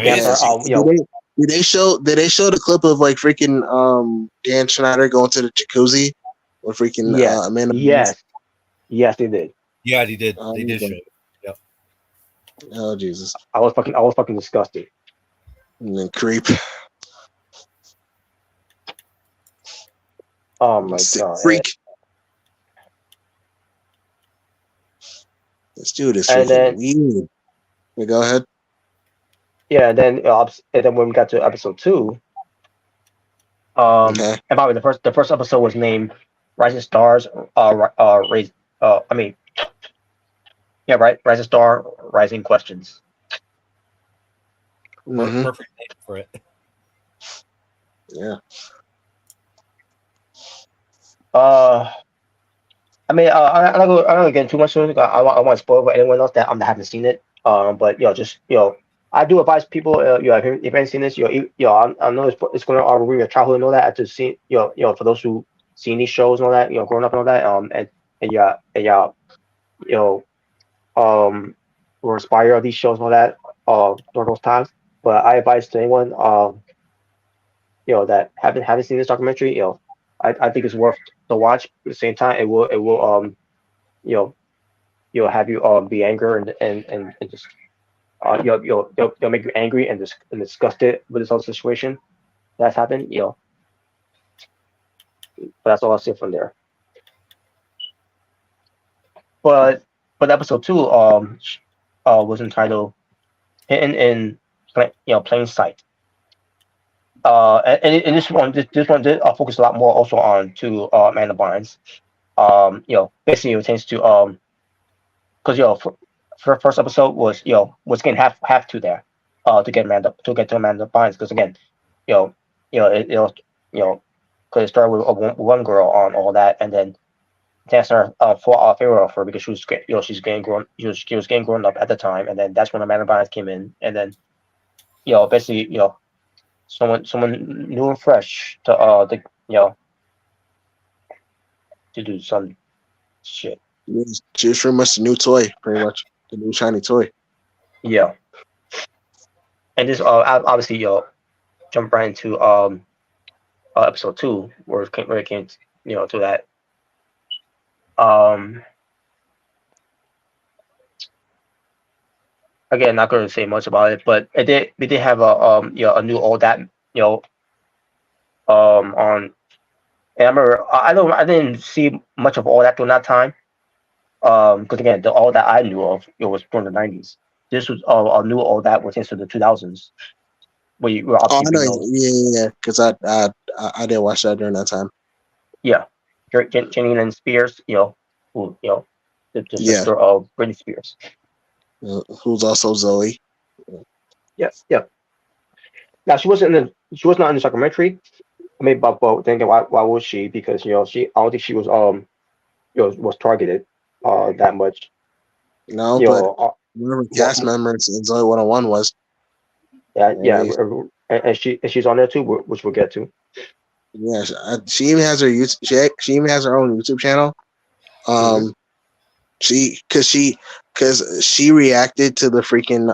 show the clip of like freaking Dan Schneider going to the jacuzzi with freaking Amanda Bynes? Yes, they did. Yeah, they did. They did show it. Yep. Oh Jesus! I was fucking disgusted. And then creep. Oh my god! Freak. This dude is freaking weird. We go ahead. Yeah, and then when we got to episode 2, and by the way, the first episode was named Rising Stars. Rising Star, Rising Questions. Perfect name for it. Yeah. I mean, I'm not gonna get too much into it. I want to spoil for anyone else that haven't seen it. But just I do advise people. If you haven't seen this, I know it's going to ruin your childhood and all that. To see, for those who seen these shows and all that, growing up and all that, you know, were inspired of these shows and all that, during those times. But I advise to anyone, that haven't seen this documentary, I think it's worth the watch. At the same time, it will you know, have you be angry and just you'll make you angry and disgusted with this whole situation that's happened. But that's all I'll say from there. But episode 2 was entitled "Hidden in Plain Sight." And this one did focus a lot more also on to Amanda Bynes. Basically it pertains to because for first episode was getting half to there to get to Amanda Bynes, because again because it started with one girl on all that, and then Dancer fought favor of her because she was she's getting grown, she was getting grown up at the time, and then that's when Amanda Bynes came in, and then basically someone new and fresh to to do some shit. She was pretty much the new toy, pretty much the new shiny toy. Yeah, and this obviously jump right into episode 2 where it came to that. Again, not going to say much about it, but we did have a new all that on. And I remember I didn't see much of all that during that time, because again all that I knew of was during the 90s. This was a new all that was into the 2000s. Where you were obviously yeah, because I did watch that during that time. Yeah, Janine Spears, who the sister of Britney Spears, who's also Zoe. Yes, yeah. Now she was not in the documentary. I mean, but then again, why was she? Because I don't think she was was targeted that much. No, but one of the cast members in Zoe 101 was. Yeah, and she's on there too, which we'll get to. Yeah, she even has her YouTube. She even has her own YouTube channel. Because she reacted to the freaking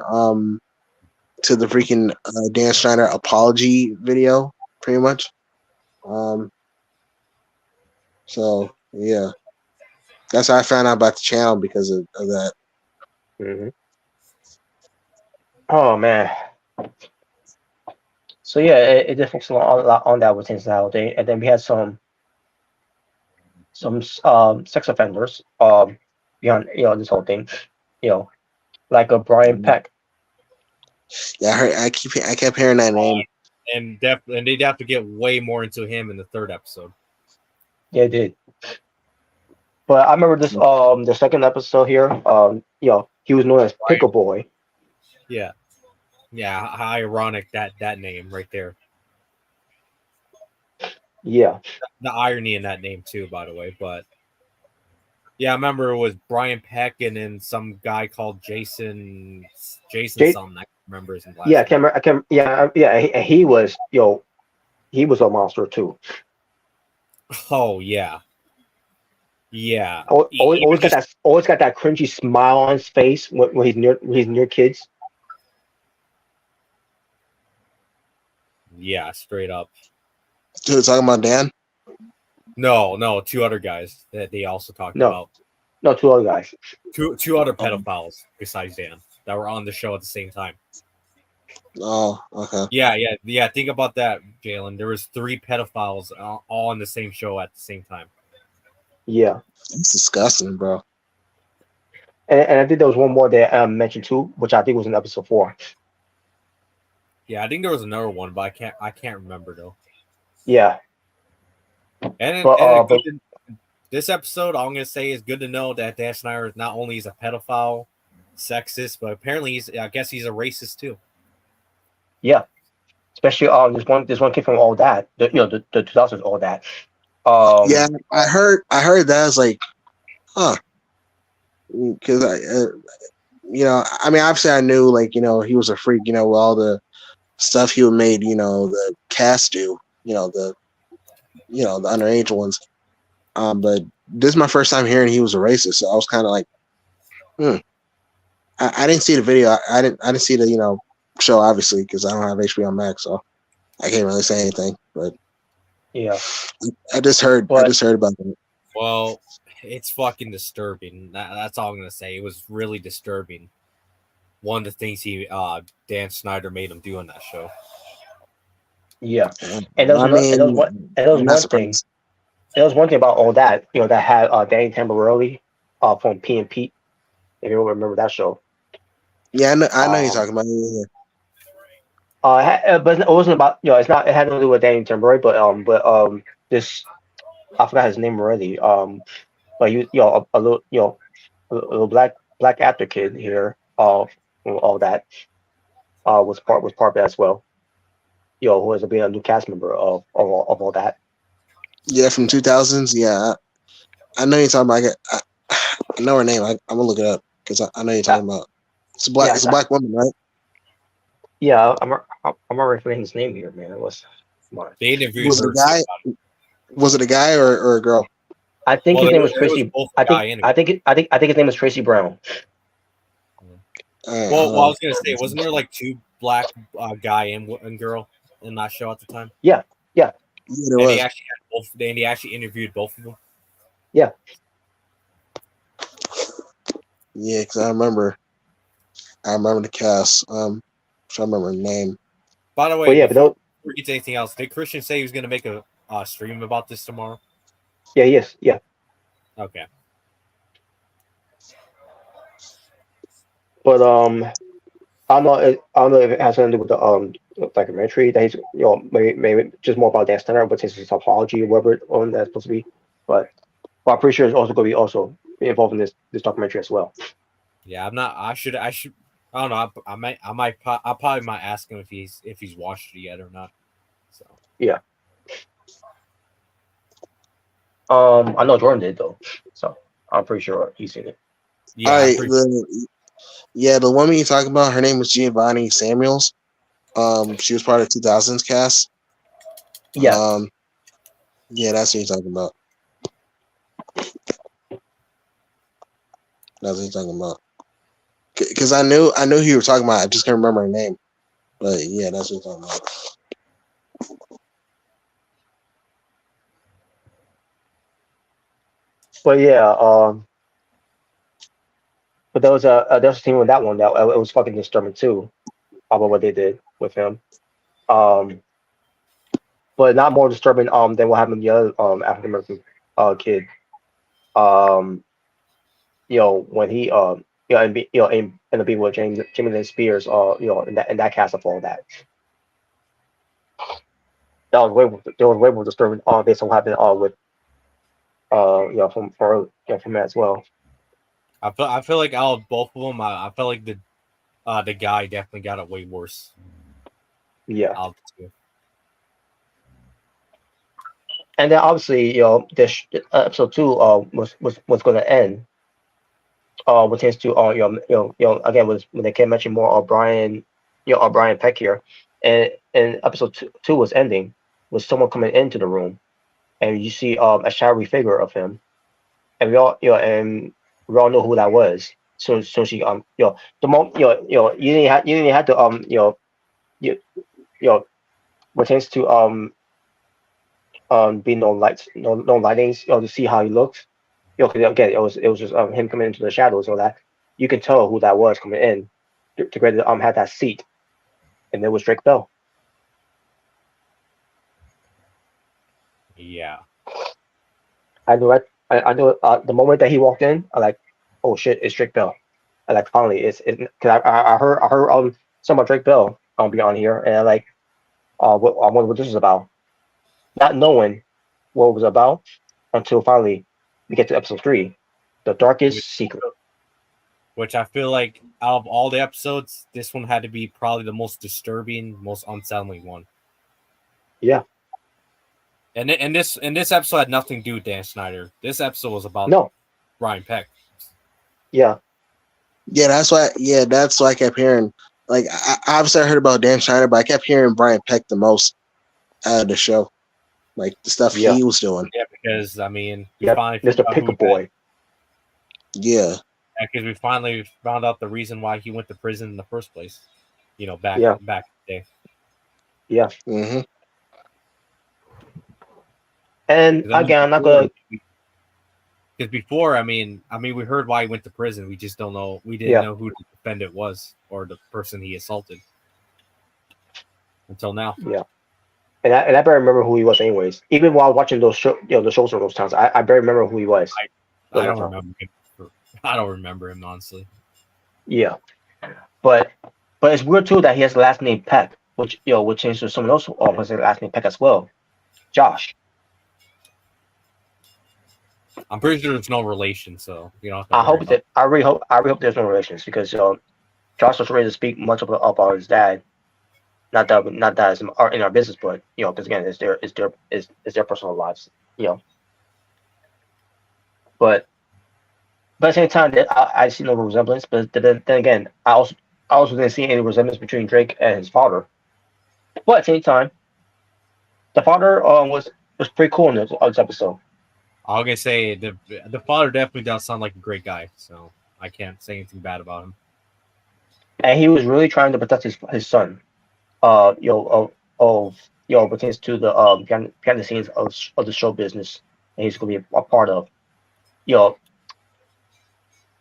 Dan Schneider apology video, pretty much. So yeah, that's how I found out about the channel, because of that. Oh man. So yeah, it did focus a lot on that with nowadays, and then we had some sex offenders beyond this whole thing, like a Brian Peck. Yeah, I kept hearing that name. And they'd have to get way more into him in the 3rd episode. Yeah, it did. But I remember this the 2nd episode here. He was known as Pickle Boy. Yeah. Yeah, how ironic that name right there. Yeah. The irony in that name too, by the way. But yeah, I remember it was Brian Peck and then some guy called Jason something. I can't remember his last name. Yeah, he was he was a monster too. Oh yeah. Yeah. Always got that cringy smile on his face when he's near kids. Yeah, straight up. Dude, talking about Dan? No, 2 other guys that they also talked about. No, 2 other guys. Two other pedophiles besides Dan that were on the show at the same time. Oh, okay. Yeah. Think about that, Jalen. There was 3 pedophiles all on the same show at the same time. Yeah, it's disgusting, bro. And I think there was one more that I mentioned too, which I think was in episode 4. Yeah, I think there was another one, but I can't remember though. Yeah. And this episode, all I'm gonna say is good to know that Dan Schneider is not only is a pedophile, sexist, but apparently I guess he's a racist too. Yeah, especially this one kid from All That, the 2000s All That. Yeah, I heard that was like Because I mean, obviously I knew, like, he was a freak, with all the stuff he would made, the cast do, the underage ones. But this is my first time hearing he was a racist, so I was kind of like, I didn't see the video. I didn't see the show, obviously, because I don't have HBO Max, so I can't really say anything. But yeah, I just heard about it. Well, it's fucking disturbing. That's all I'm gonna say. It was really disturbing. One of the things Dan Snyder made him do on that show. yeah. And And there was I another, and mean, there was I'm not one thing. surprised. There was one thing about all that, that had Danny Tamborelli from P and Pete. If you remember that show. Yeah, I know you're talking about it. But it wasn't about, it's not. It had nothing to do with Danny Tamborelli, but this, I forgot his name already. But a little, a little black actor kid here. All that was part of that as well. Who was being a new cast member of all that. Yeah, from 2000s. Yeah, I know you're talking about. I know her name. I'm gonna look it up because I know you're talking about. It's a black. Yeah, It's a black woman, right? Yeah, I'm already forgetting his name here, man. It was. They interviewed Was it her. a guy? Was it a guy or a girl? I think his name was Tracy. I think his name was Tracy Brown. Well, I was gonna say, wasn't there like two black guy and girl in that show at the time? Yeah. Yeah, there was. He actually had both. And he actually interviewed both of them. Yeah. Yeah, because I remember the cast. I'm trying to remember her name. By the way, before we get to anything else, did Christian say he was going to make a stream about this tomorrow? Yeah, yes, yeah. Okay. But I don't know. I don't know if it has something to do with the documentary that he's maybe just more about Dan Snyder, but his psychology or whatever on that's supposed to be. But I'm pretty sure it's also going to be involved in this documentary as well. Yeah, I'm not. I should. I don't know. I probably might ask him if he's watched it yet or not. So yeah. I know Jordan did though, so I'm pretty sure he's seen it. Yeah, the woman you're talking about, her name was Giovanni Samuels. She was part of 2000s cast. Yeah. Yeah, that's what you're talking about. That's what you're talking about. Because I knew who you were talking about. I just can't remember her name. But yeah, that's what you're talking about. But yeah, but there was a scene with that one that it was fucking disturbing too, about what they did with him. But not more disturbing than what happened to the other African American kid. When he in the people with Jamie Spears, in that cast of all that. That was way more disturbing based on what happened with from him as well. I feel like out of both of them, I feel like the guy definitely got it way worse. Yeah. Out of the two. And then obviously, this episode 2 was going to end. Which is to again was when they came mention more of Brian Peck here, and episode two was ending with someone coming into the room, and you see a shadowy figure of him, and we all know who that was. So she the moment you didn't have to pertains to be no lights, no lightings, to see how he looks. Again, it was just him coming into the shadows, so that you can tell who that was coming in to get had that seat, and it was Drake Bell. Yeah, I knew it. I knew the moment that he walked in. I like, oh shit, it's Drake Bell. I like finally it's because I heard some of Drake Bell be on here, and I like I wonder what this is about, not knowing what it was about until finally we get to episode 3, the darkest secret. Which I feel like out of all the episodes, this one had to be probably the most disturbing, most unsettling one. Yeah. And this episode had nothing to do with Dan Snyder. This episode was about Brian Peck. Yeah. Yeah, that's why. Yeah, that's why I kept hearing. Like, obviously, I heard about Dan Schneider, but I kept hearing Brian Peck the most out of the show. Like the stuff Yeah. he was doing. Yeah, because I mean, we Yep. finally Mr. figured out who Picker Boy. Yeah. because we finally found out the reason why he went to prison in the first place. You know, back Yeah. in the day. Yeah. Mm-hmm. And again, I'm not gonna. Because before, I mean, we heard why he went to prison. We just don't know. We didn't Yeah. know who the defendant was or the person he assaulted until now. Yeah. And I barely remember who he was, anyways. Even while watching those the shows of those times, I barely remember who he was. I don't remember him. I don't remember him honestly. Yeah, but it's weird too that he has the last name Peck, which would change to someone else who has the last name Peck as well, Josh. I'm pretty sure there's no relation, so you don't have to I worry hope about that I really hope there's no relations because Josh was ready to speak much about his dad. Not that it's in our business, but because again, it's their personal lives, But at the same time, that I see no resemblance. But then again, I also didn't see any resemblance between Drake and his father. But at the same time, the father was pretty cool in this episode. I'm gonna say the father definitely does sound like a great guy, so I can't say anything bad about him. And he was really trying to protect his son. Pertains to the behind the scenes of the show business, and he's gonna be a part of.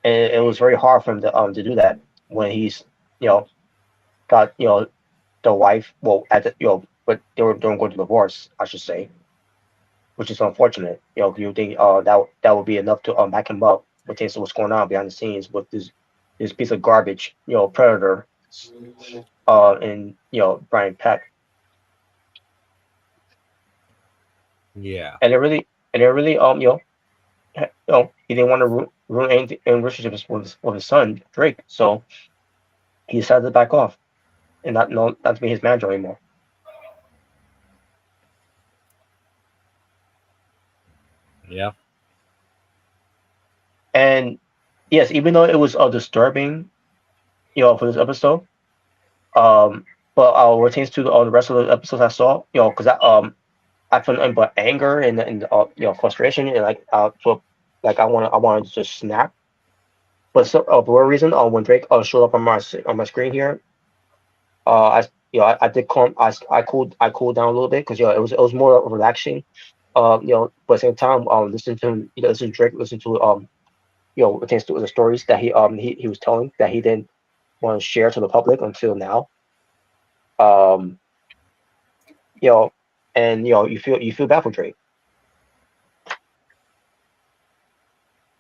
And it was very hard for him to do that when he's got the wife. Well, at the, but they were going to divorce, I should say, which is unfortunate. You think that would be enough to back him up pertains to what's going on behind the scenes with this piece of garbage, Predator, and Brian Peck. Yeah. And it really he didn't want to ruin any relationships with his son Drake, so he decided to back off and not to be his manager anymore. Yeah. And yes, even though it was disturbing, for this episode, but what pertains to the rest of the episodes I saw, because I felt nothing but anger and frustration and like I want to just snap. But for whatever reason, when Drake showed up on my screen here, I did calm. I cooled down a little bit because it was more relaxing. But at the same time, listen to him, listen to Drake, listen to it tends to the stories that he was telling that he didn't want to share to the public until now. Um, and you feel bad for Drake.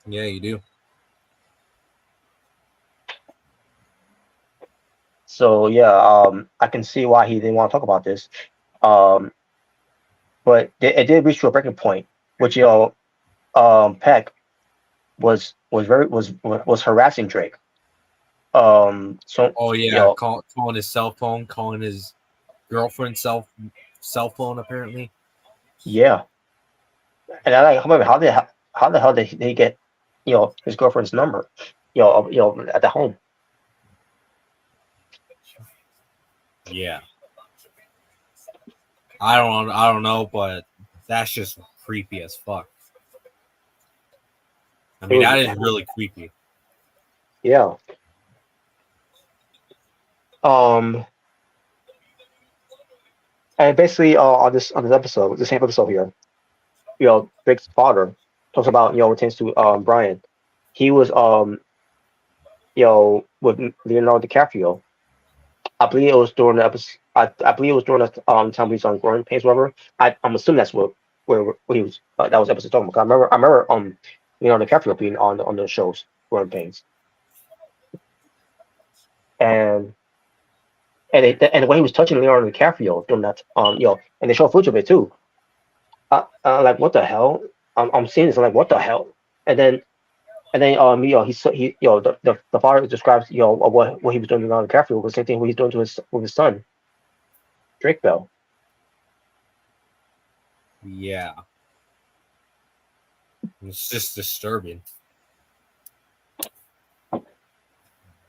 Yeah, you do. So yeah, I can see why he didn't want to talk about this. But it did reach to a breaking point, which Peck was harassing Drake. So Oh yeah, calling his cell phone, calling his girlfriend's cell phone apparently. yeah, and I like, however, how the hell did he get his girlfriend's number, at the home? Yeah. I don't know, but that's just creepy as fuck. I mean, that is really creepy. Yeah. And basically, on this episode, the same episode here, Drake's father talks about what tends to Brian. He was with Leonardo DiCaprio. I believe it was during the episode. I believe it was during the time he was on Growing Pains, whatever. I'm assuming that's where he was. That was episode talking about. I remember Leonardo DiCaprio being on the shows Growing Pains, and and when he was touching Leonardo DiCaprio during that and they show footage of it too. Like what the hell? I'm seeing this. I'm like what the hell? And then the father describes what he was doing to Leonardo DiCaprio was the same thing what he's doing to his son Drake Bell. Yeah. It's just disturbing.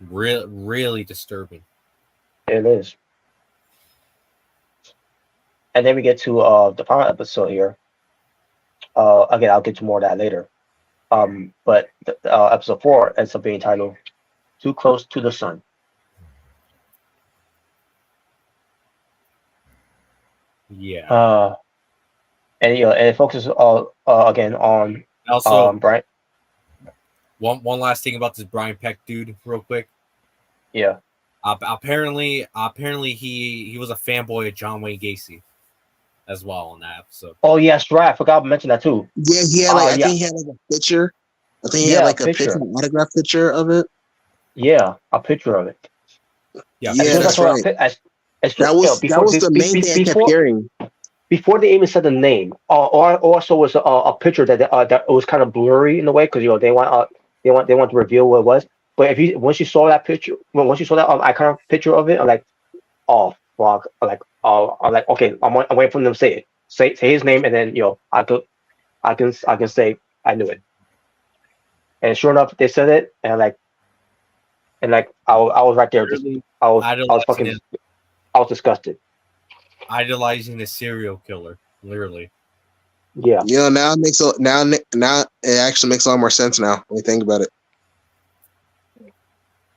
Really disturbing. It is. And then we get to the final episode here. Again, I'll get to more of that later. But episode 4 ends up being titled "Too Close to the Sun." Yeah. And and it focuses again on Also, Brian. one last thing about this Brian Peck dude, real quick. Yeah. Apparently he was a fanboy of John Wayne Gacy as well in that episode. Oh yes, right. I forgot to mention that too. Yeah, he had I think he had like a picture. I think he had like a picture, an autograph picture of it. Yeah, a picture of it. Yeah, that's right. That was the main thing I kept hearing. Before they even said the name, or also was a picture that was kind of blurry in a way because they want to reveal what it was. But once you saw that picture, once you saw that iconic picture of it, I'm like, oh fuck, I'm like, okay, I'm waiting for them to say it, say his name, and then I can say I knew it. And sure enough, they said it, and I was right there, I was disgusted. Idolizing a serial killer, literally. Yeah. Now it actually makes a lot more sense now when you think about it.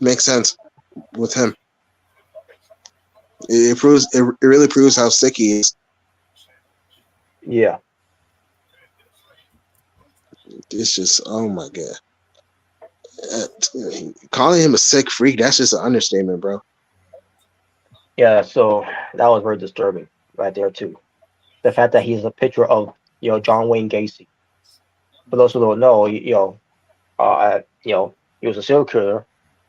Makes sense with him. It really proves how sick he is. Yeah. It's just, oh my god. Calling him a sick freak, that's just an understatement, bro. Yeah, so that was very disturbing right there too. The fact that he's a picture of John Wayne Gacy. For those who don't know, he was a serial killer.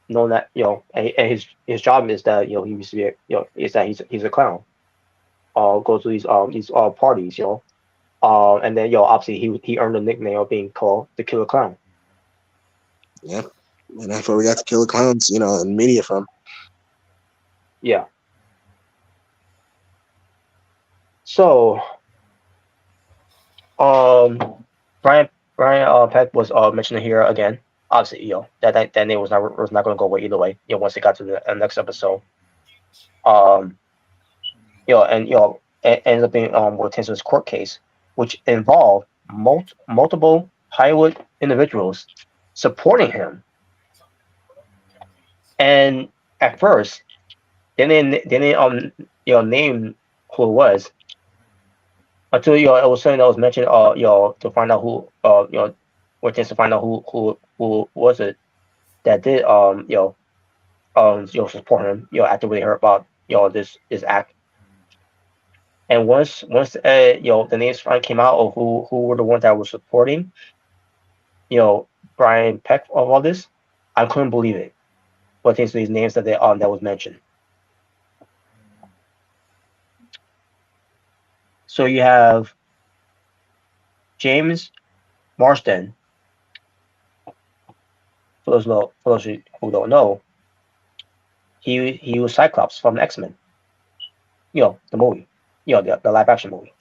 Known that and his job is that he used to be is that he's a clown. Goes to these parties, and then obviously he earned the nickname of being called the Killer Clown. Yep, and that's where we got the Killer Clowns, in media from. Yeah. So, Brian Peck was mentioned here again. Obviously, that name was not going to go away either way. Once it got to the next episode, and it ends up being Will Tenson's court case, which involved multiple Hollywood individuals supporting him. And at first, they didn't name who it was until it was something that was mentioned to find out who Will Tenson to find out who was it that did support him after we heard about this act. And once the names finally came out of who were the ones that were supporting Brian Peck of all this, I couldn't believe it. But these names that that was mentioned. So you have James Marsden. For those who don't know, he was Cyclops from X-Men. The movie. The live action movie.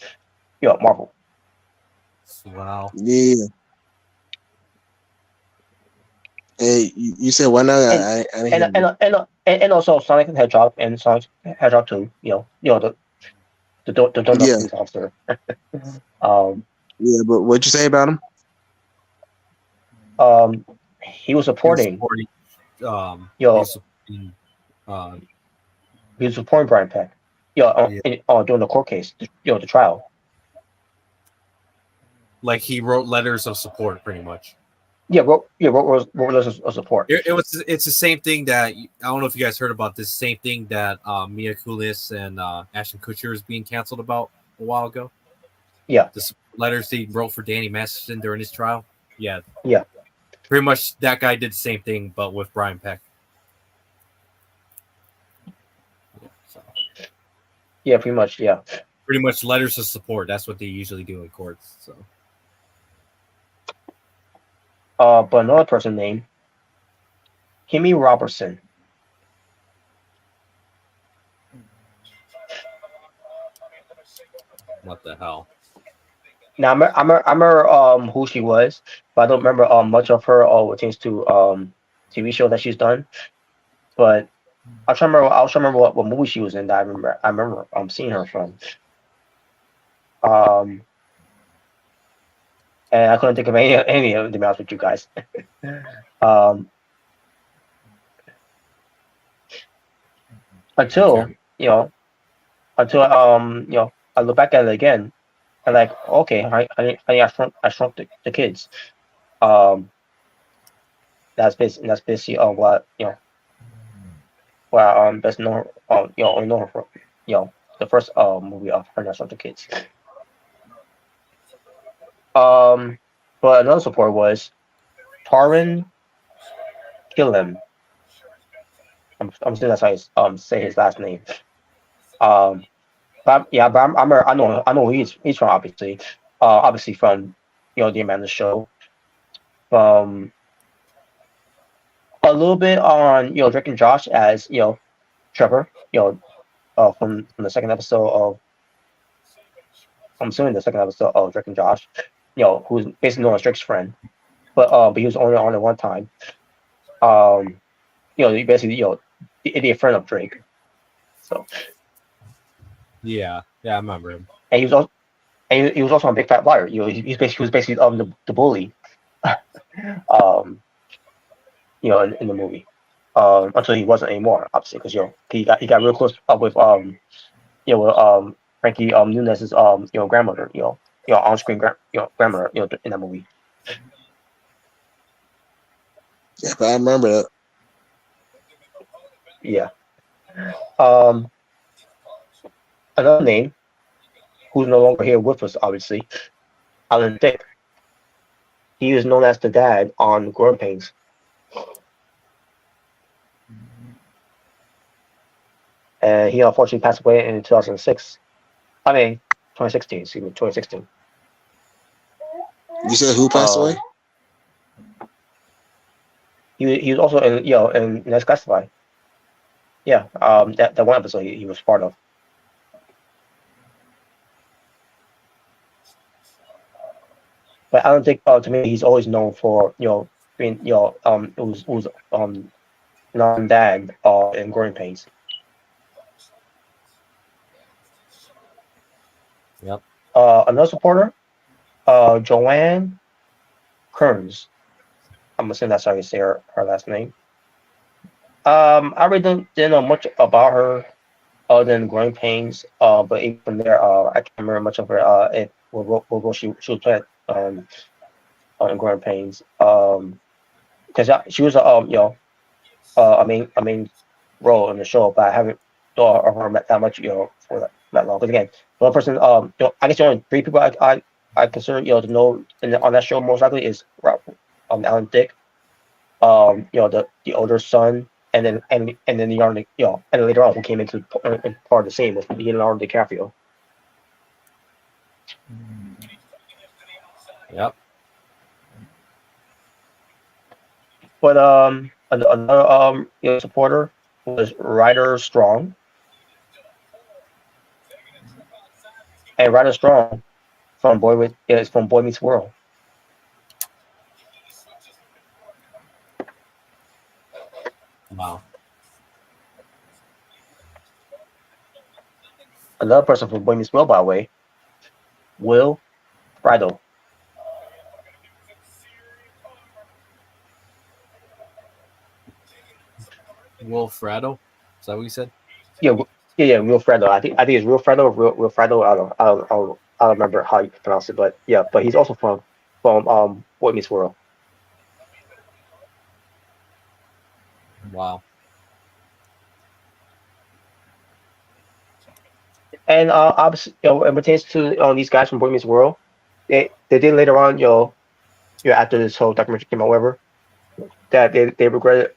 Marvel. Wow. Yeah. Hey, you said why not? And also Sonic the Hedgehog and Sonic the Hedgehog 2. The police officer. Yeah, but what'd you say about him? He was supporting. He was supporting Brian Peck. During the court case, the trial. Like he wrote letters of support, pretty much. Wrote letters of support. It's the same thing that I don't know if you guys heard about this. Same thing that Mia Kunis and Ashton Kutcher is being canceled about a while ago. Yeah, the letters he wrote for Danny Masterson during his trial. Yeah. Pretty much that guy did the same thing, but with Brian Peck. Yeah, pretty much. Yeah. Pretty much letters of support. That's what they usually do in courts. So. But another person named Kimmy Robertson. What the hell? Now I remember who she was, but I don't remember much of her or what pertains to TV show that she's done. but I'll try to remember. I'll try to remember what movie she was in. That I remember seeing her from. Um, and I couldn't think of any of them, to be honest with you guys. um, until you know, until I look back at it again, and like, okay, I shrunk the kids. That's basically what best known only know her for the first movie of her, that shrunk the kids. But another support was Taran Killam. I'm assuming that's how you say his last name. I know who he's from, obviously. Obviously from the Amanda Show. From a little bit on Drake and Josh as Trevor. From the second episode of, I'm assuming the second episode of Drake and Josh. Who's basically known as Drake's friend, but he was only on it one time. He basically the idiot friend of Drake. So Yeah, I remember him. and he was also a big fat liar. He was basically the bully. In the movie, until he wasn't anymore, obviously, because he got real close up with Frankie Nunez's grandmother, on screen grandmother, in that movie. Yeah, but I remember that. Yeah. Another name who's no longer here with us, obviously, Alan Thicke. He was known as the dad on Growing Pains. And he unfortunately passed away in 2006. I mean, 2016. Excuse me, 2016. You said who passed away? He was also in Next Classified. Yeah, that one episode he was part of. But I don't think to me he's always known for being who's non-dad in Growing Pains. Yep. Another supporter, Joanne Kearns. I'm assuming that's how you say her last name. I really didn't know much about her other than Growing Pains. But even from there, I can't remember much of her. What she was playing in Growing Pains. Because she was a main role in the show, but I haven't thought of her that much for that long. Because again, the one person I guess the only three people I consider to know on that show most likely is Alan Thicke, the older son, and then the younger, and then later on who came into part of the scene was Leonardo DiCaprio. Yep. But another supporter was Ryder Strong, and Ryder Strong from Boy Meets World. Wow. Another person from Boy Meets World, by the way, Will Friedle. Will Friedle? Is that what you said? Yeah, Will Friedle. I think it's Will Friedle or Will Friedle. I don't remember how you pronounce it, but yeah, but he's also from Boy Meets World. Wow. And obviously, it pertains to these guys from Boy Meets World. They did later on, after this whole documentary came out, whatever, that they regret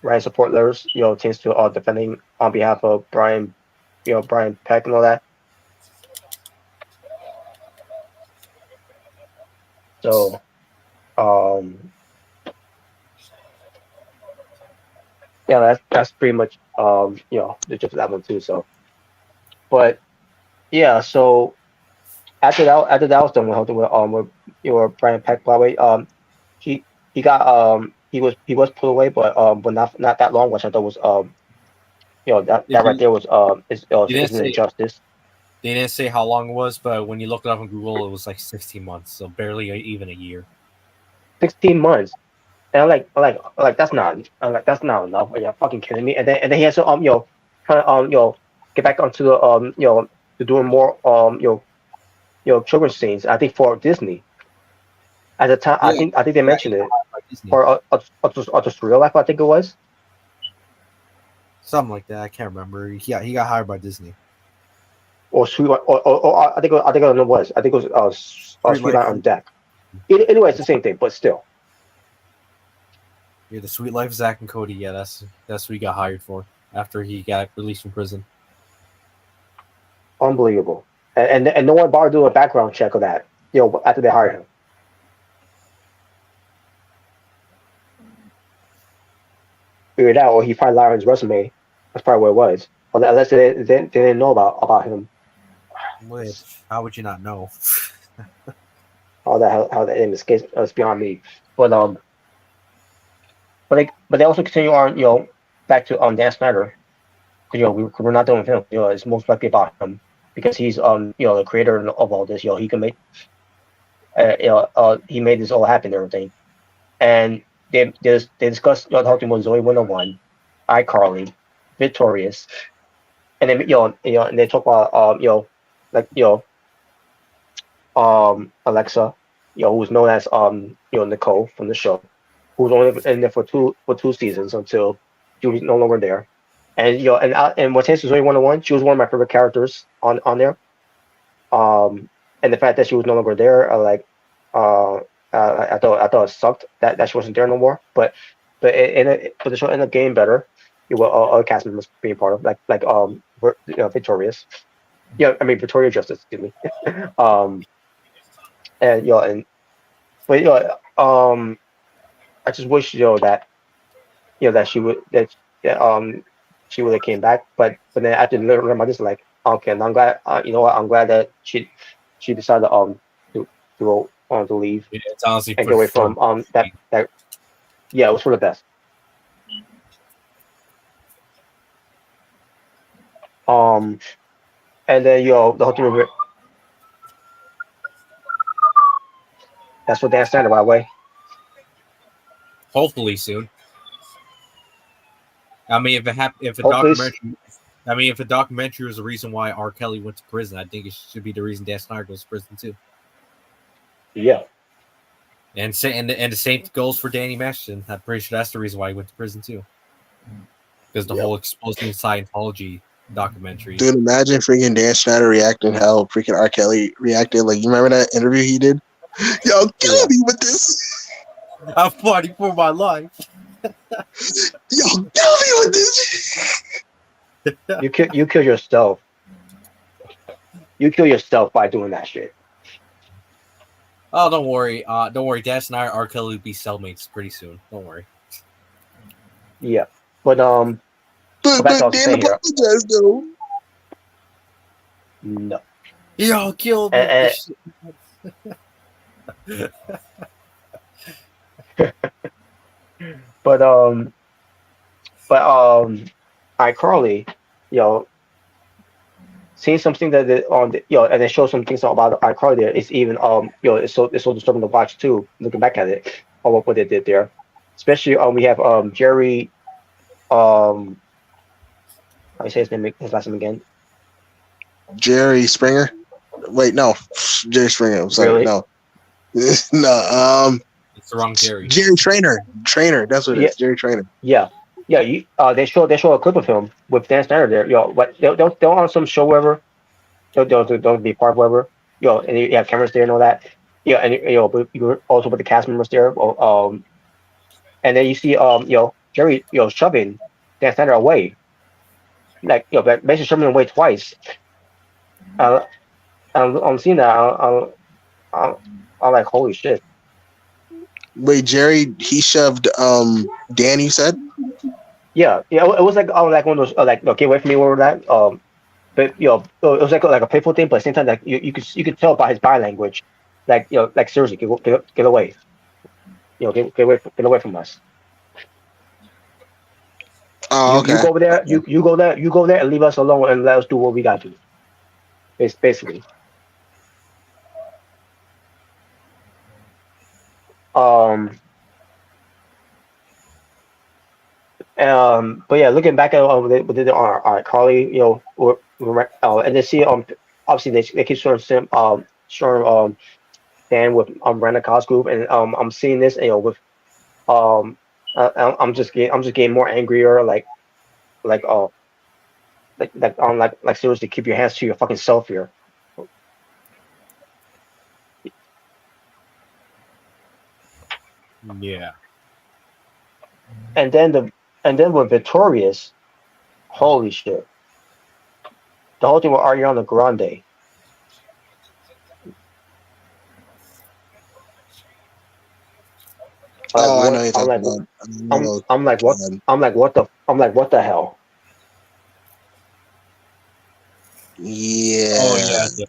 writing support letters, tends to defending on behalf of Brian Peck and all that. So, yeah, that's pretty much the gist of that one too. So, but yeah, so after that was done with Brian Peck, by the way, he got he was put away, but not that long, which I thought was that right there was is an injustice. They didn't say how long it was, but when you look it up on Google, it was like 16 months, so barely even a year. 16 months. And I'm like that's not that's not enough. Are you fucking kidding me? And then he has to trying to get back onto the to doing more children's scenes. I think for Disney at the time. Yeah, I think they mentioned it or just real life. I think it was something like that. I can't remember. He got hired by Disney. or Sweet or I think it was. I think it was Sweet Life on Deck. Anyway, it's the same thing, but still. Yeah, the Sweet Life of Zach and Cody. Yeah, that's what he got hired for after he got released from prison. Unbelievable, and no one bothered to do a background check of that. After they hired him. Figured out, or he probably lied on his resume. That's probably what it was. Unless they didn't know about him. Wait, how would you not know? How that name escapes us beyond me. But they also continue on back to Dan Snyder, because we're not done with him. It's most likely about him because he's the creator of all this. He can make he made this all happen and everything. And they discussed the whole thing with Zoe 101, iCarly, Victorious, and then and they talk about Alexa, who was known as Nicole from the show, who was only in there for two seasons until she was no longer there. And and what's Zoe 101, she was one of my favorite characters on there. And the fact that she was no longer there, I thought it sucked that she wasn't there no more. But the show ended up getting better. Other cast members being part of Victorious. Yeah, I mean Victoria Justice, excuse me. I just wish that she would have came back. But then after learning about this, okay, and I'm glad. I'm glad that she decided to leave. Yeah, it's honestly and get away from that. Yeah, it was for the best. And then the whole thing. That's what Dan Snyder, by the way. Hopefully soon. I mean, if a documentary was the reason why R. Kelly went to prison, I think it should be the reason Dan Snyder goes to prison too. Yeah. And the same goes for Danny Masterson. I'm pretty sure that's the reason why he went to prison too. Because the whole exposing Scientology documentary. Dude, imagine freaking Dan Snyder reacting how freaking R. Kelly reacted. You remember that interview he did? Yo, kill me with this. I'm fighting for my life. Yo, kill me with this. You kill yourself. You kill yourself by doing that shit. Oh, don't worry. Don't worry. Dan Snyder, R. Kelly will be cellmates pretty soon. Don't worry. Yeah, but Dan apologized though. No. Yo, kill me. But iCarly, seeing something that and they show some things about iCarly there. It's even it's so disturbing to watch too. Looking back at it, what they did there, especially we have Jerry, how do you say his last name again? Jerry Springer. Wait, no, Jerry Springer. I'm sorry, really? No, no. It's the wrong Jerry. Jerry Trainer. That's what it is. Jerry Trainer. Yeah. They show a clip of him with Dan Snyder there. But they're on some show wherever. Don't be part of wherever. And you have cameras there and all that. And you also put the cast members there. And then you see Jerry shoving Dan Snyder away. Basically shoving him away twice. I'm seeing that. I'm like, holy shit. Wait, Jerry, he shoved Dan, you said? Yeah, it was like one of those get away from me or that. But it was like a playful thing, but at the same time, you could tell by his body language, seriously, get away, get away from us. Oh, okay. You go over there. You go there. You go there and leave us alone and let us do what we got to do. It's basically. Um. But yeah, looking back at what they did on Carly, and they see obviously they keep showing Dan with Brandon Cosgrove, and I'm seeing this, with I'm just getting more angrier, like like seriously, keep your hands to your fucking self here. Yeah. And then with Victorious, holy shit, the whole thing with Ariana Grande. Oh, I know you're talking about. I'm like what I'm like what the hell. Yeah. Oh yeah.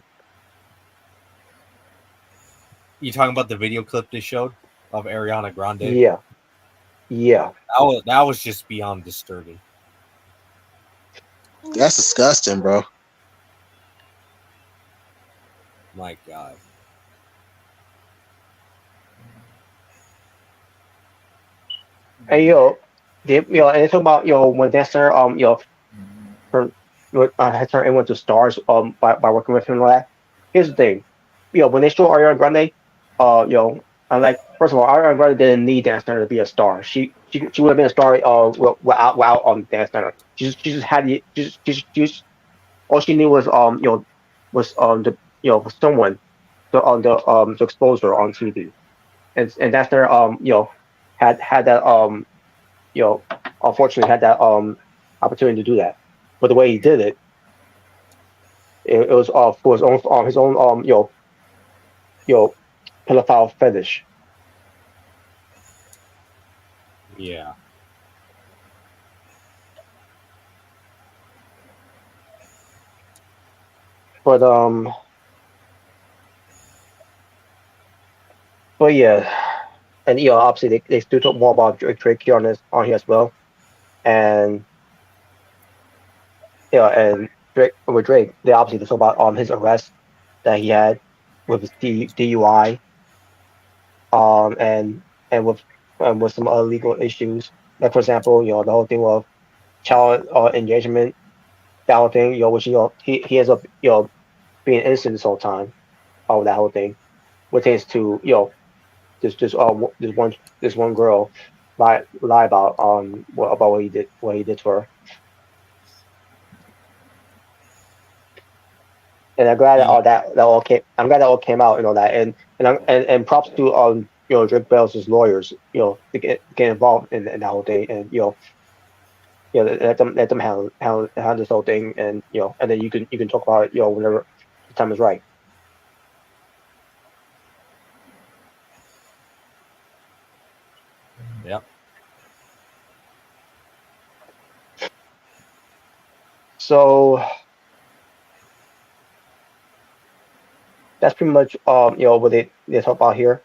You talking about the video clip they showed of Ariana Grande? Yeah. That was just beyond disturbing. That's disgusting, bro. My God. And and they talk about when Dexter her had turned everyone to stars by working with him and all that. Here's the thing, when they show Ariana Grande, I'm like, first of all, Ariana Grande didn't need Dance Center to be a star. She would have been a star without on Dance Center. She just had the just all she knew was was the someone to expose her on TV, and Dance Center had that you know unfortunately had that opportunity to do that, but the way he did it, it was for his own you know pedophile fetish. Yeah. But yeah, and obviously they still talk more about Drake here on here as well, and and Drake they obviously talk about his arrest that he had with his DUI, and with some other legal issues, like for example the whole thing of child engagement, that whole thing, which he ends up being innocent this whole time of that whole thing, which is to this one girl lie about about what he did to her. And I'm glad that I'm glad that all came out and all that, and props to Drake Bell's lawyers, to get involved in that whole thing, and let them handle this whole thing, and and then you can talk about it whenever the time is right. Yep. So that's pretty much what they talk about here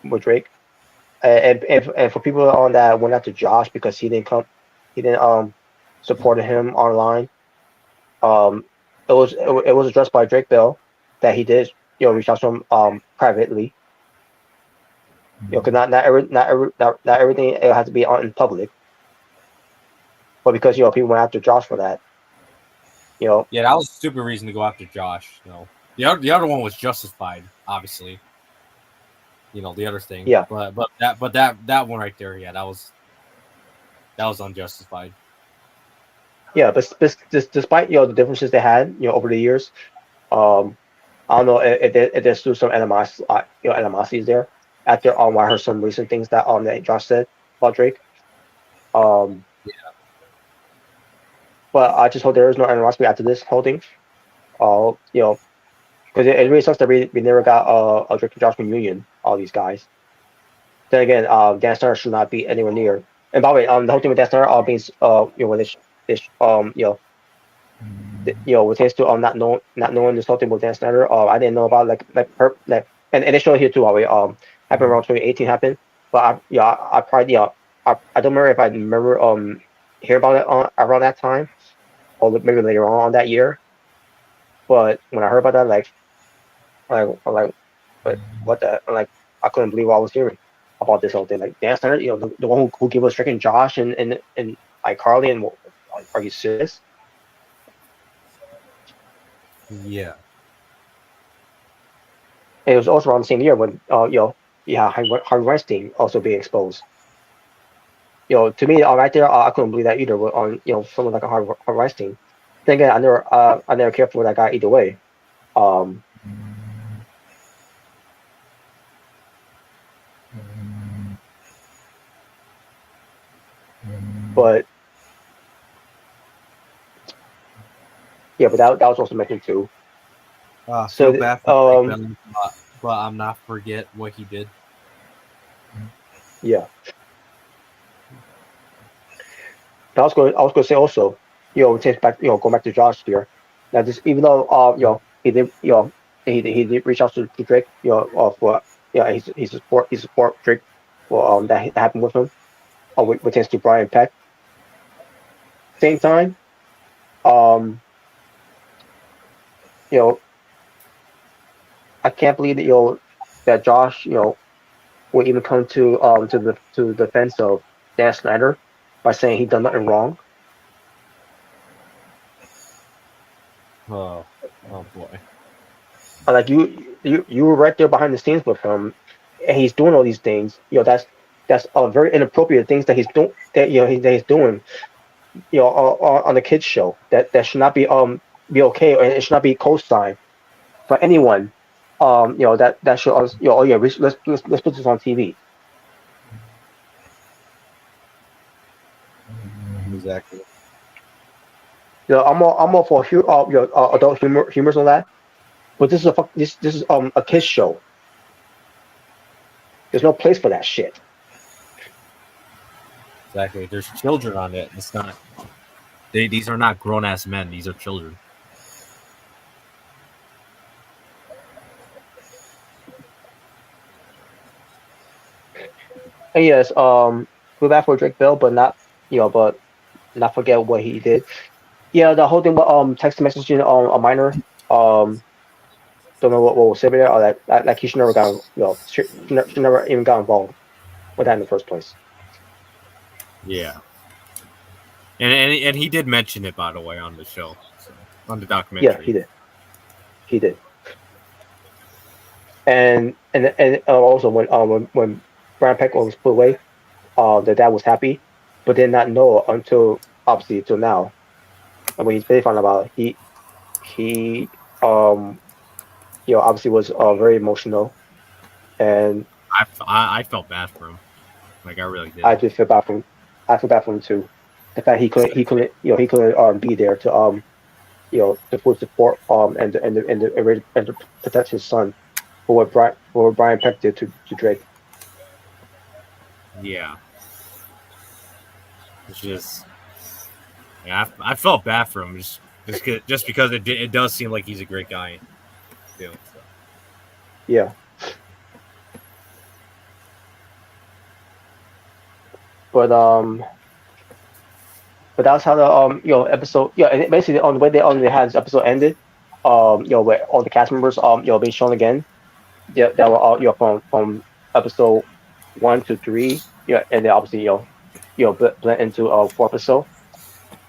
with Drake, and for people on that went after Josh because he didn't supported him online. um it was addressed by Drake Bell that he did reach out to him privately, because not everything it has to be on in public, but because people went after Josh for that. Yeah, that was a stupid reason to go after Josh. The other one was justified, obviously. The other thing. Yeah. But that one right there, yeah, that was unjustified. Yeah, but despite the differences they had over the years, I don't know if there's still some animosities there after I heard some recent things that Josh said about Drake. Um, but I just hope there is no animosity after this whole thing. Because it really sucks that we never got a Drake and Josh reunion. All these guys. Then again, Dan Snyder should not be anywhere near. And by the way, the whole thing with Dan Snyder being when this with his to not knowing this whole thing with Dan Snyder, I didn't know about and they show it here too. Happened around 2018 happened, but I probably I don't remember if I remember hear about it around that time, or maybe later on that year. But when I heard about that, but what the, I couldn't believe what I was hearing about this whole thing. Like Dan Snyder, the one who gave us freaking Josh and like Carly, and are you serious? Yeah. And it was also around the same year when Harvey Weinstein also being exposed. To me, right there, I couldn't believe that either. On someone like a Harvey Weinstein. Then again, I never cared for that guy either way. Um, but yeah, but that was also mentioned too. Feel bad for Drake, but I'm not forget what he did. Yeah. But I was going to say also, take back, going back to Josh here. Now, just even though he did, he did reach out to Drake, for he support Drake for that happened with him, with his to Brian Peck. Same time, um, you know, I can't believe that that Josh, would even come to the defense of Dan Snyder by saying he done nothing wrong. Oh boy. Like you were right there behind the scenes with him, and he's doing all these things. That's very inappropriate things that he's doing. That he's doing. On the kids show that should not be okay, or it should not be co-signed for anyone. That should oh yeah, let's put this on TV. Exactly. I'm all for adult humors and that, but this is this is a kids show. There's no place for that shit. Exactly. There's children on it. It's not. These are not grown ass men. These are children. And yes, feel bad for Drake Bell, but but not forget what he did. Yeah, the whole thing with text messaging a minor, don't know what was said there, or that he should never got she never even got involved with that in the first place. Yeah. And he did mention it, by the way, on the show, on the documentary. Yeah, he did. And also when Brian Peck was put away, the dad was happy, but did not know until obviously till now. And when he's really found about it, he obviously was very emotional, and I felt bad for him. Like I really did. I did feel bad for him. I feel bad for him too. The fact he couldn't be there to to full support and to protect his son for what Brian Peck did to Drake. Yeah. It's just, yeah, I felt bad for him just because it does seem like he's a great guy. Too, so. Yeah. But that's how the episode, and basically on the way they had this episode ended, where all the cast members being shown again, that were all from episode 1 to 3, and then obviously blend into fourth episode.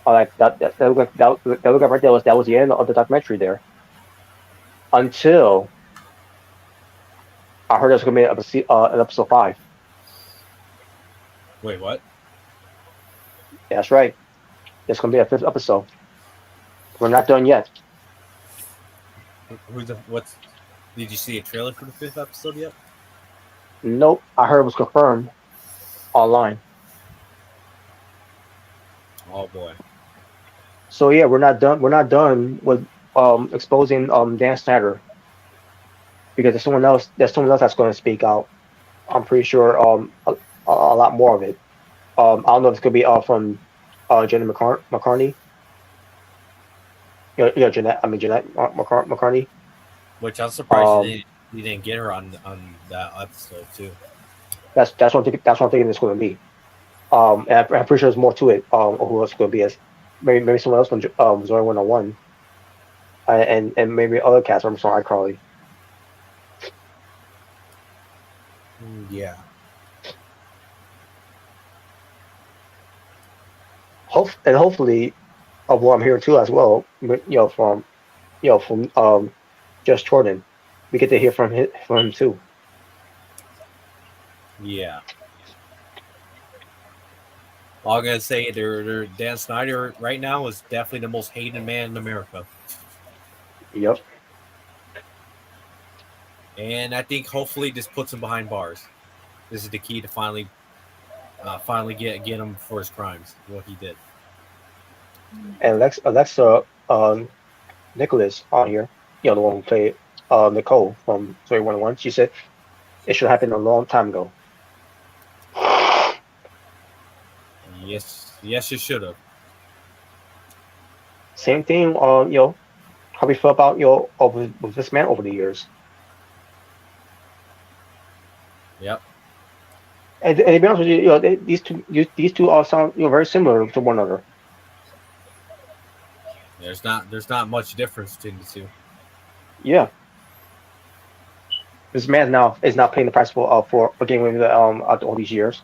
Like that look like right there that was the end of the documentary there. Until I heard there's gonna be an episode 5. Wait, what? Yeah, that's right. There's gonna be a 5th episode. We're not done yet. Did you see a trailer for the 5th episode yet? Nope. I heard it was confirmed online. Oh boy. So yeah, we're not done. We're not done with exposing Dan Snyder, because there's someone else. There's someone else that's going to speak out. I'm pretty sure a lot more of it. I don't know if it's going to be from Jenny McCartney. Jeanette McCartney. Which I'm surprised you didn't get her on that episode too. That's what I'm thinking it's going to be. And I'm pretty sure there's more to it. Who else could be as maybe someone else from Zoe 101, and maybe other cast members from iCarly. Yeah. Hopefully, of what I'm hearing too as well. From Just Jordan, we get to hear from him too. Yeah. All I'm gonna say, Dan Snyder right now is definitely the most hated man in America, Yep. and I think hopefully this puts him behind bars. This is the key to finally get him for his crimes, what he did. And Alexa Nicholas on here, the one who played Nicole from Zoe 101, she said it should happen a long time ago. Yes, it should have. Same thing, how we feel about with this man over the years. Yep. And to be honest with you, these two all sound very similar to one another. There's not much difference between the two. Yeah. This man now is not paying the price for getting away with it after all these years.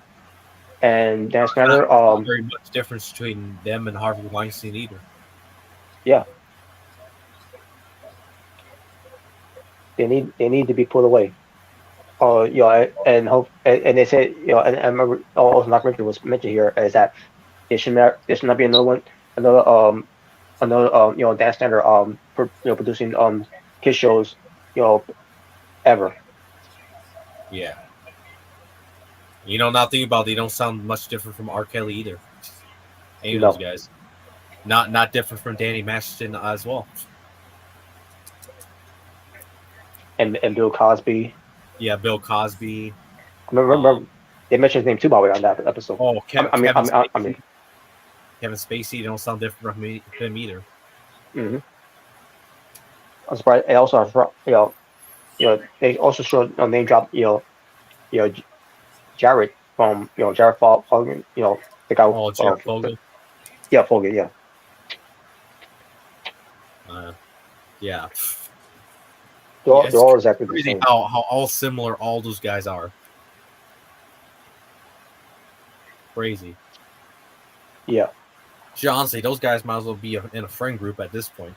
And Dan Snyder, not very much difference between them and Harvey Weinstein either. Yeah. They need to be put away. And they said, and I remember also not was mentioned here is that there should not be another Dan Snyder producing kid shows ever. Yeah. Not thinking about it, they don't sound much different from R. Kelly either. Any of those guys. Not different from Danny Masterson as well. And Bill Cosby. Yeah, Bill Cosby. Remember they mentioned his name too, by the way, on that episode. Oh, Kevin Spacey. Kevin Spacey, they don't sound different from him either. Mm-hmm. I'm surprised. They also, they also showed name drop, Jared from, Jared Fogle, the guy. Oh, Jared Fogle. Yeah, Fogle. Yeah. Yeah. They're all exactly the same. How all similar all those guys are. Crazy. Yeah. Honestly, those guys might as well be in a friend group at this point.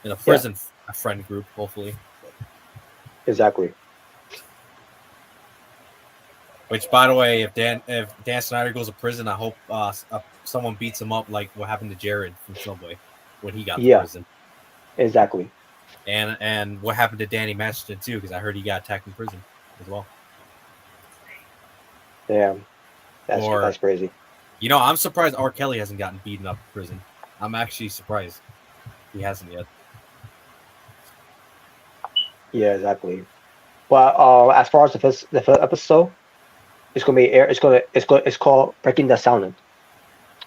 In a prison friend group, hopefully. Exactly. Which, by the way, if Dan Snyder goes to prison, I hope someone beats him up like what happened to Jared from Subway when he got to prison. Exactly. And what happened to Danny Masterson too, because I heard he got attacked in prison as well. Damn, that's crazy. I'm surprised R. Kelly hasn't gotten beaten up in prison. I'm actually surprised he hasn't yet. Yeah, exactly. But as far as the first episode, it's gonna be it's called Breaking the Asylum,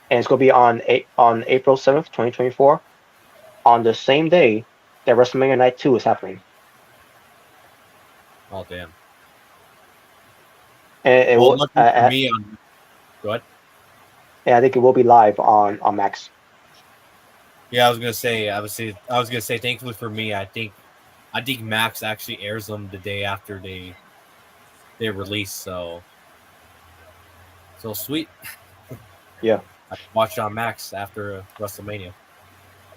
and it's gonna be on April 7th, 2024, on the same day that WrestleMania Night 2 is happening. Oh damn! And it will for me on. Go ahead. And I think it will be live on Max. Yeah, I was gonna say. Thankfully for me, I think Max actually airs them the day after they release. So sweet. Yeah. I watched on Max after WrestleMania.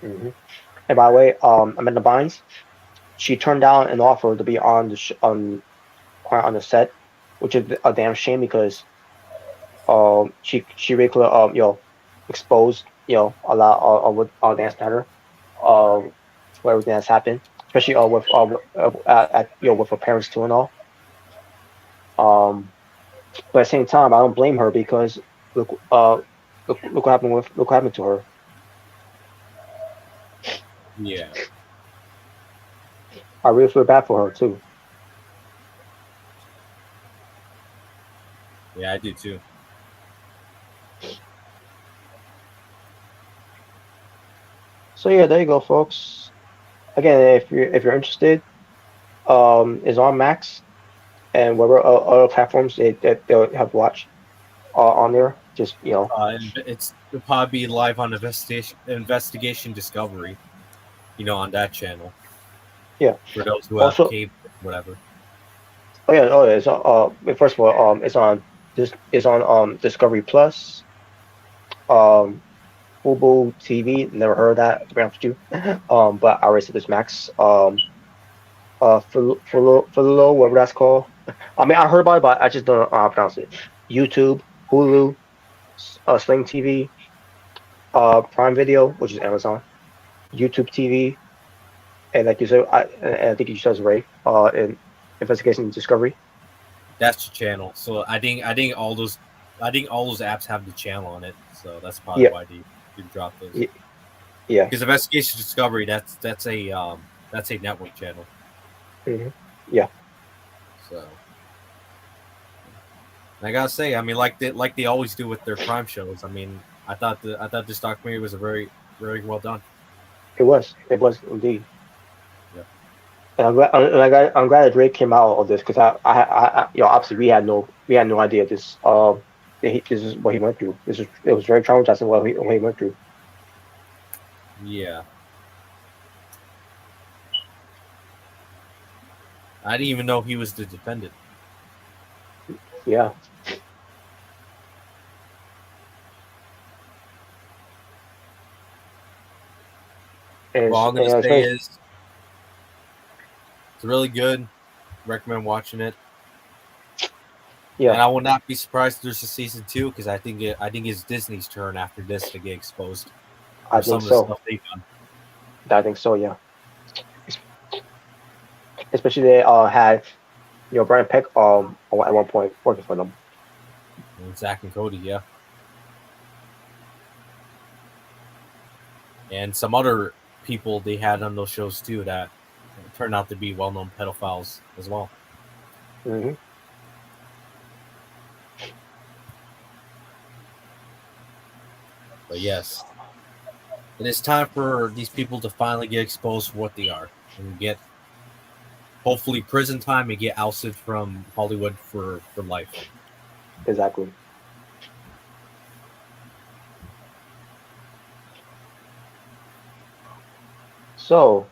Mm-hmm. And by the way, Amanda Bynes, she turned down an offer to be on the set, which is a damn shame because she really could exposed a lot of Dan Snyder for everything that's happened, especially with her parents too and all. But at the same time, I don't blame her because look what happened to her. Yeah. I really feel bad for her too. Yeah, I do too. So yeah, there you go, folks. Again, if you're interested, it's on Max and whatever other platforms they'll have watched. on there. Just It'll probably be live on Investigation Discovery, on that channel. Yeah. For those who have Also, cable, whatever. oh yeah. First of all, it's on Discovery Plus, Fubo TV. Never heard of that, to be honest with you. But I already said this Max. Fulo, whatever that's called. I mean, I heard about it, but I just don't know how to pronounce it. YouTube, Hulu, Sling TV, Prime Video, which is Amazon, YouTube TV, and like you said, I think you said Ray, in Investigation Discovery. That's the channel. So I think all those apps have the channel on it. So that's probably Yeah, why they dropped those. yeah. Because Investigation Discovery, that's a network channel. Yeah. So and I gotta say, I mean, like they always do with their crime shows. I mean, I thought this documentary was a very, very well done. It was indeed. Yeah. And I'm glad that Drake came out of this because obviously we had no idea this this is what he went through. It was very traumatizing what he went through. Yeah. I didn't even know he was the defendant. Yeah. And All I'm gonna and say is it's really good. Recommend watching it. yeah, And I will not be surprised if there's a season 2 because I think it's Disney's turn after this to get exposed I for some think of the so. stuff they've done. I think so. Yeah. Especially they had Brian Peck at one point working for them. And Zach and Cody, yeah. And some other people they had on those shows too that turned out to be well-known pedophiles as well. Mm-hmm. But yes, it is time for these people to finally get exposed for what they are and get hopefully prison time and get ousted from Hollywood for life. Exactly. So,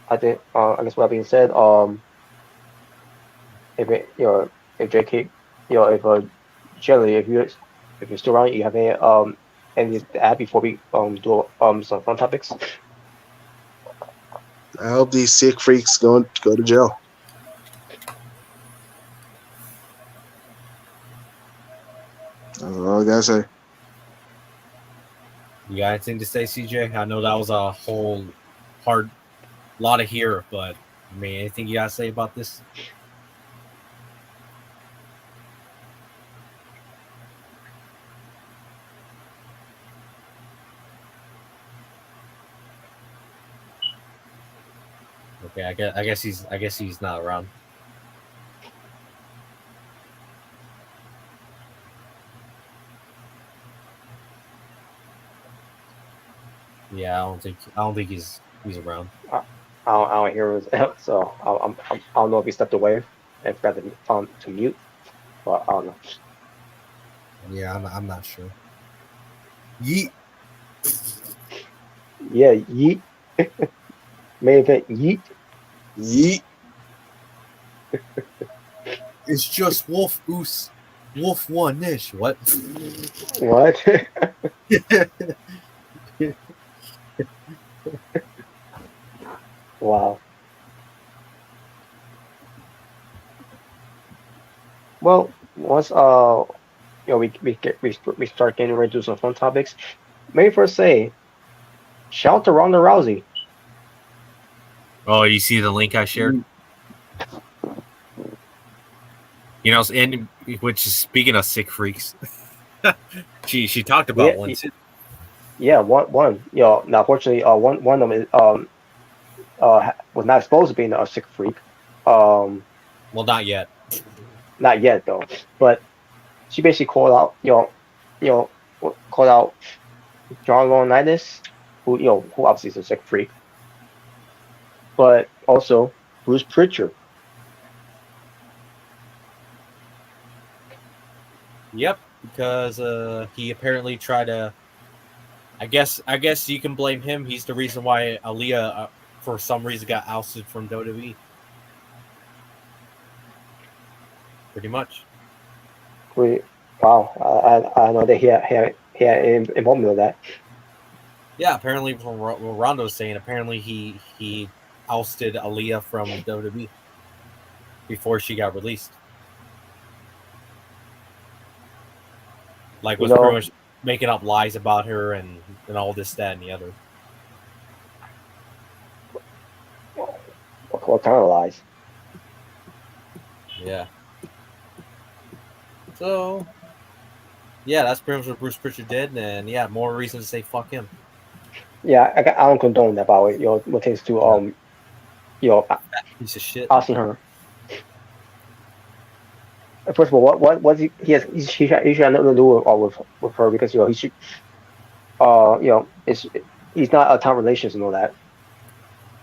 I think I guess with that being said, if JK, if generally if you're still around, you have any to add before we do some fun topics. I hope these sick freaks go to jail. That's all I gotta say. You got anything to say, CJ? I know that was a whole hard lot to hear, but I mean, anything you gotta say about this? Okay, I guess he's not around. Yeah, I don't think he's around. I don't hear his so I don't know if he stepped away and forgot to mute, but I don't know. Yeah, I'm not sure. Yeet. Yeah, yeet. Main event, yeet. Yeet. It's just Wolf Goose. Wolf One Nish. What? What? Wow. Well, once we start getting ready to do some fun topics. Maybe first say, shout out to Ronda Rousey. Oh, you see the link I shared? And which is speaking of sick freaks, she talked about Yeah, one too. yeah, one. Now fortunately, one of them is was not exposed to being a sick freak. Well, not yet. Not yet though. But she basically called out, called out John Laurinaitis, who obviously is a sick freak, but also Bruce Pritchard. Yep. because he apparently tried to. I guess you can blame him. He's the reason why Aaliyah, for some reason, got ousted from WWE. Pretty much. Wow, I know that he had involvement with that. Yeah, apparently from what Rondo's saying, apparently he ousted Aaliyah from WWE before she got released. Like, You was pretty know, much making up lies about her and all this, that, and the other. what kind of lies? Yeah. So, yeah, that's pretty much what Bruce Pritchard did, and yeah, more reason to say fuck him. Yeah, I don't condone that, by the way. You know, when it takes to you know, Piece of shit. asking her. First of all, what was he should have nothing to do with her because he should he's not a town relations and all that.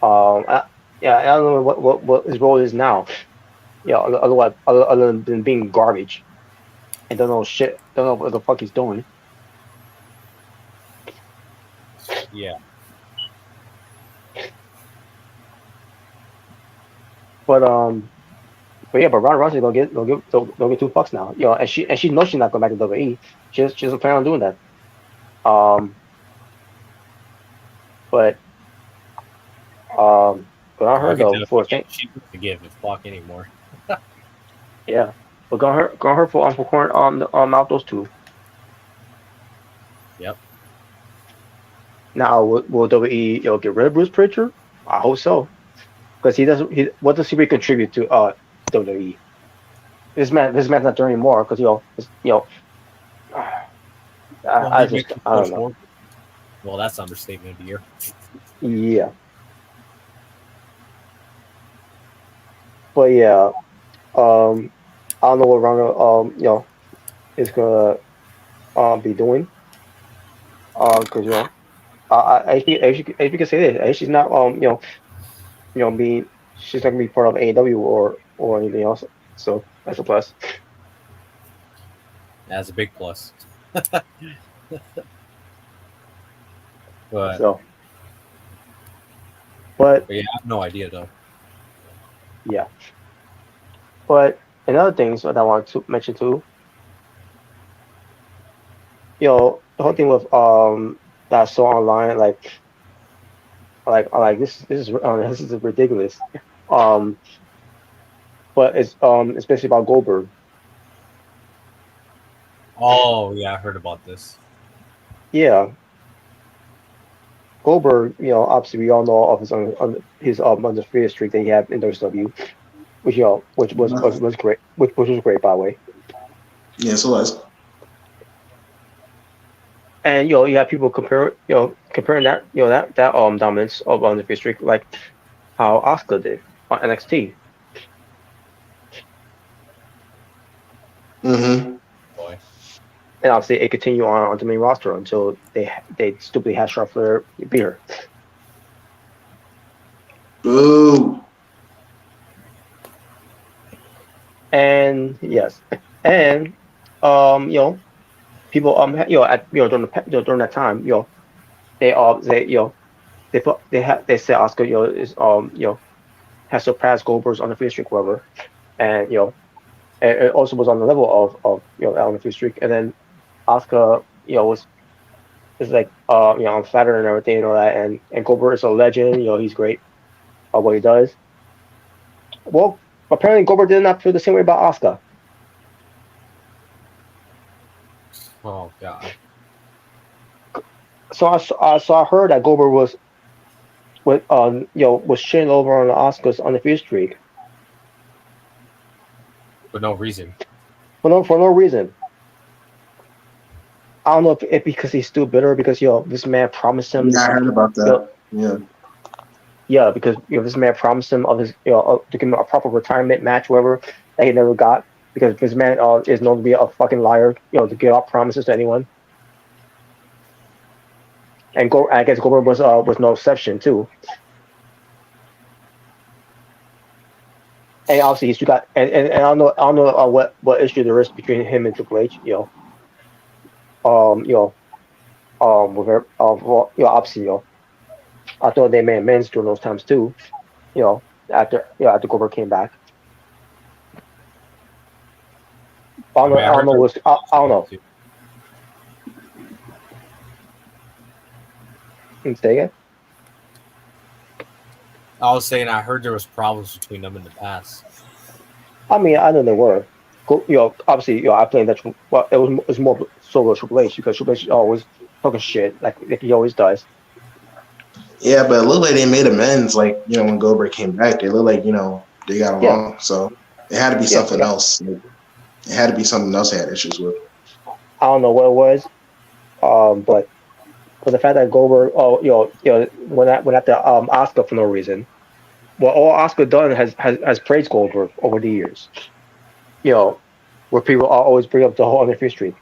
I don't know what his role is now. Other than being garbage and don't know what the fuck he's doing. Yeah. But Ronda Rousey don't get 2 fucks now. And she knows she's not going back to WWE. She doesn't plan on doing that. But on her though, she doesn't give a fuck anymore. Yeah, but go on her for corn out those two. Yep. Now will WWE get rid of Bruce Pritchard? I hope so, because he doesn't. What does he really contribute to WWE? This man's not there anymore because I don't know. Well, that's understatement of the year. Yeah, but yeah, I don't know what Ronda is gonna be doing because I think you can say this. She's not she's not gonna be part of AEW or anything else. So that's a plus. That's a big plus. But yeah, I have no idea though. Yeah. But another thing that I want to mention too, the whole thing with that I saw online, like this is ridiculous. But it's especially about Goldberg. Oh yeah, I heard about this. Yeah. Goldberg, obviously we all know of his undefeated streak that he had in WWE, which was great, which was great by the way. Yes, it was. And you have people comparing that that dominance of undefeated streak like how Asuka did on NXT. Mm-hmm. Boy. And obviously it continued on the main roster until they stupidly had Charlotte Flair beat her. Boo. And yes, and people during that time they said Asuka is has surpassed Goldberg's undefeated streak, whatever, and it also was on the level of undefeated streak, and then Asuka is like I'm flattered and everything and all that, and Goldberg is a legend, he's great at what he does. Well, apparently Goldberg did not feel the same way about Asuka. Oh god. So I heard that Goldberg was shitting over on Asuka's undefeated streak For no reason. for no reason. I don't know if because he's still bitter because this man promised him. Yeah, I heard about that. Yeah, because this man promised him of his to give him a proper retirement match, whatever, that he never got because this man is known to be a fucking liar, to give out promises to anyone. And I guess Goldberg was no exception too. And obviously he's got and I don't know what issue there is between him and Triple H, with her, obviously, I thought they made amends during those times too. After Goldberg came back. I I don't heard know there what's I don't know. too. Say again. I was saying I heard there was problems between them in the past. I mean, I know there were. Obviously, I played that. Well, it was more solo Triple H because Triple H is always talking shit like he always does. Yeah, but it looked like they made amends. Like when Goldberg came back, they looked like they got Yeah, along. So it had to be yeah. something else. It had to be something else they had issues with. I don't know what it was, but the fact that Goldberg, went after Oscar for no reason. Well, all Oscar done has praised Goldberg over the years. Where people always bring up the whole undefeated streak.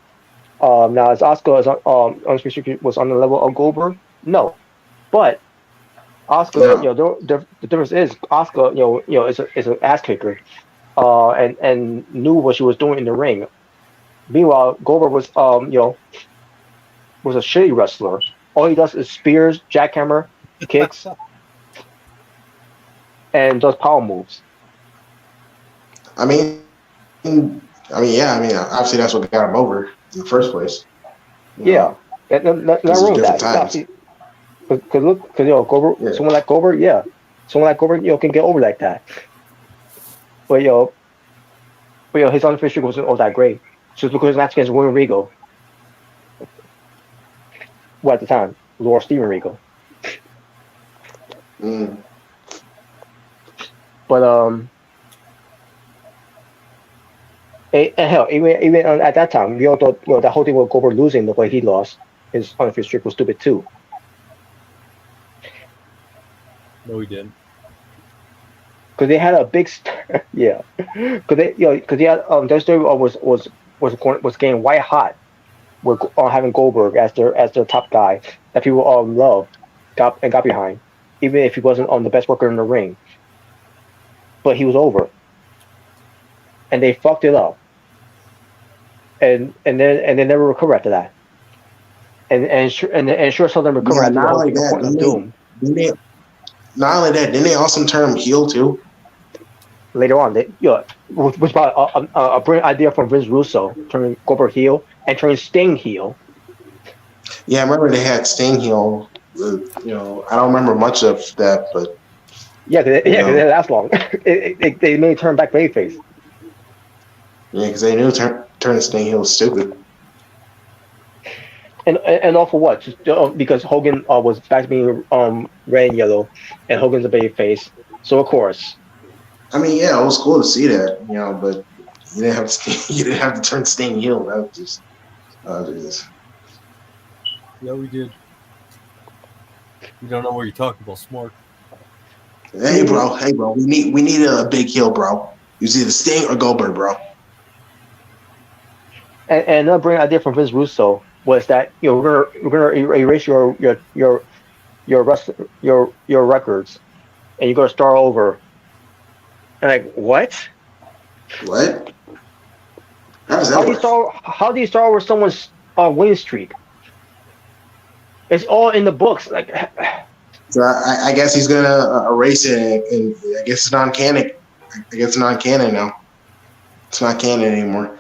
Now, as Oscar undefeated streak was on the level of Goldberg, no, but Oscar, No. the difference is Oscar, is an ass kicker, and knew what she was doing in the ring. Meanwhile, Goldberg was a shitty wrestler. All he does is spears, jackhammer, kicks, and does power moves. I mean, yeah. I mean, obviously that's what got him over in the first place. Yeah, not Because wrong there's with different that. times. Obviously, because Goldberg, Yeah. someone like Goldberg, can get over like that. But his unofficial streak wasn't all that great. Just because his match against William Regal, well, at the time, Lord Steven Regal. Mm. But and hell, even at that time, we all thought that whole thing with Goldberg losing the way he lost his unofficial streak was stupid too. No, he didn't. Because they had a big yeah, because they had their story was getting white hot with having Goldberg as their top guy that people loved got behind, even if he wasn't on the best worker in the ring, but he was over, and they fucked it up, and they never recovered after that, and sure saw them recover Yeah, after the not whole like thing that. Appointment of Doom. Not only that, didn't they also term heel too? Later on, which brought a brilliant idea from Vince Russo, turning Goldberg heel and turning Sting heel. Yeah, I remember they had Sting heel. I don't remember much of that, but Yeah, because you it know, didn't last long. They made turn back babyface. yeah, because they knew turning Sting heel was stupid. And all for what? Just because Hogan was back to being red and yellow, and Hogan's a babyface. So of course, I mean, yeah, it was cool to see that, but you didn't have to you didn't have to turn Sting heel. That was just. Yeah, we did. You don't know what you're talking about, smart. Hey, bro. We need a big heel, bro. You see the Sting or Goldberg, bro. and another brilliant idea from Vince Russo was that we're gonna erase your records, and you're gonna start over. And like what? What? How does that work? How do you start over someone's winning streak? It's all in the books. Like So I guess he's gonna erase it, and I guess it's non-canon. I guess it's non-canon now. It's not canon anymore.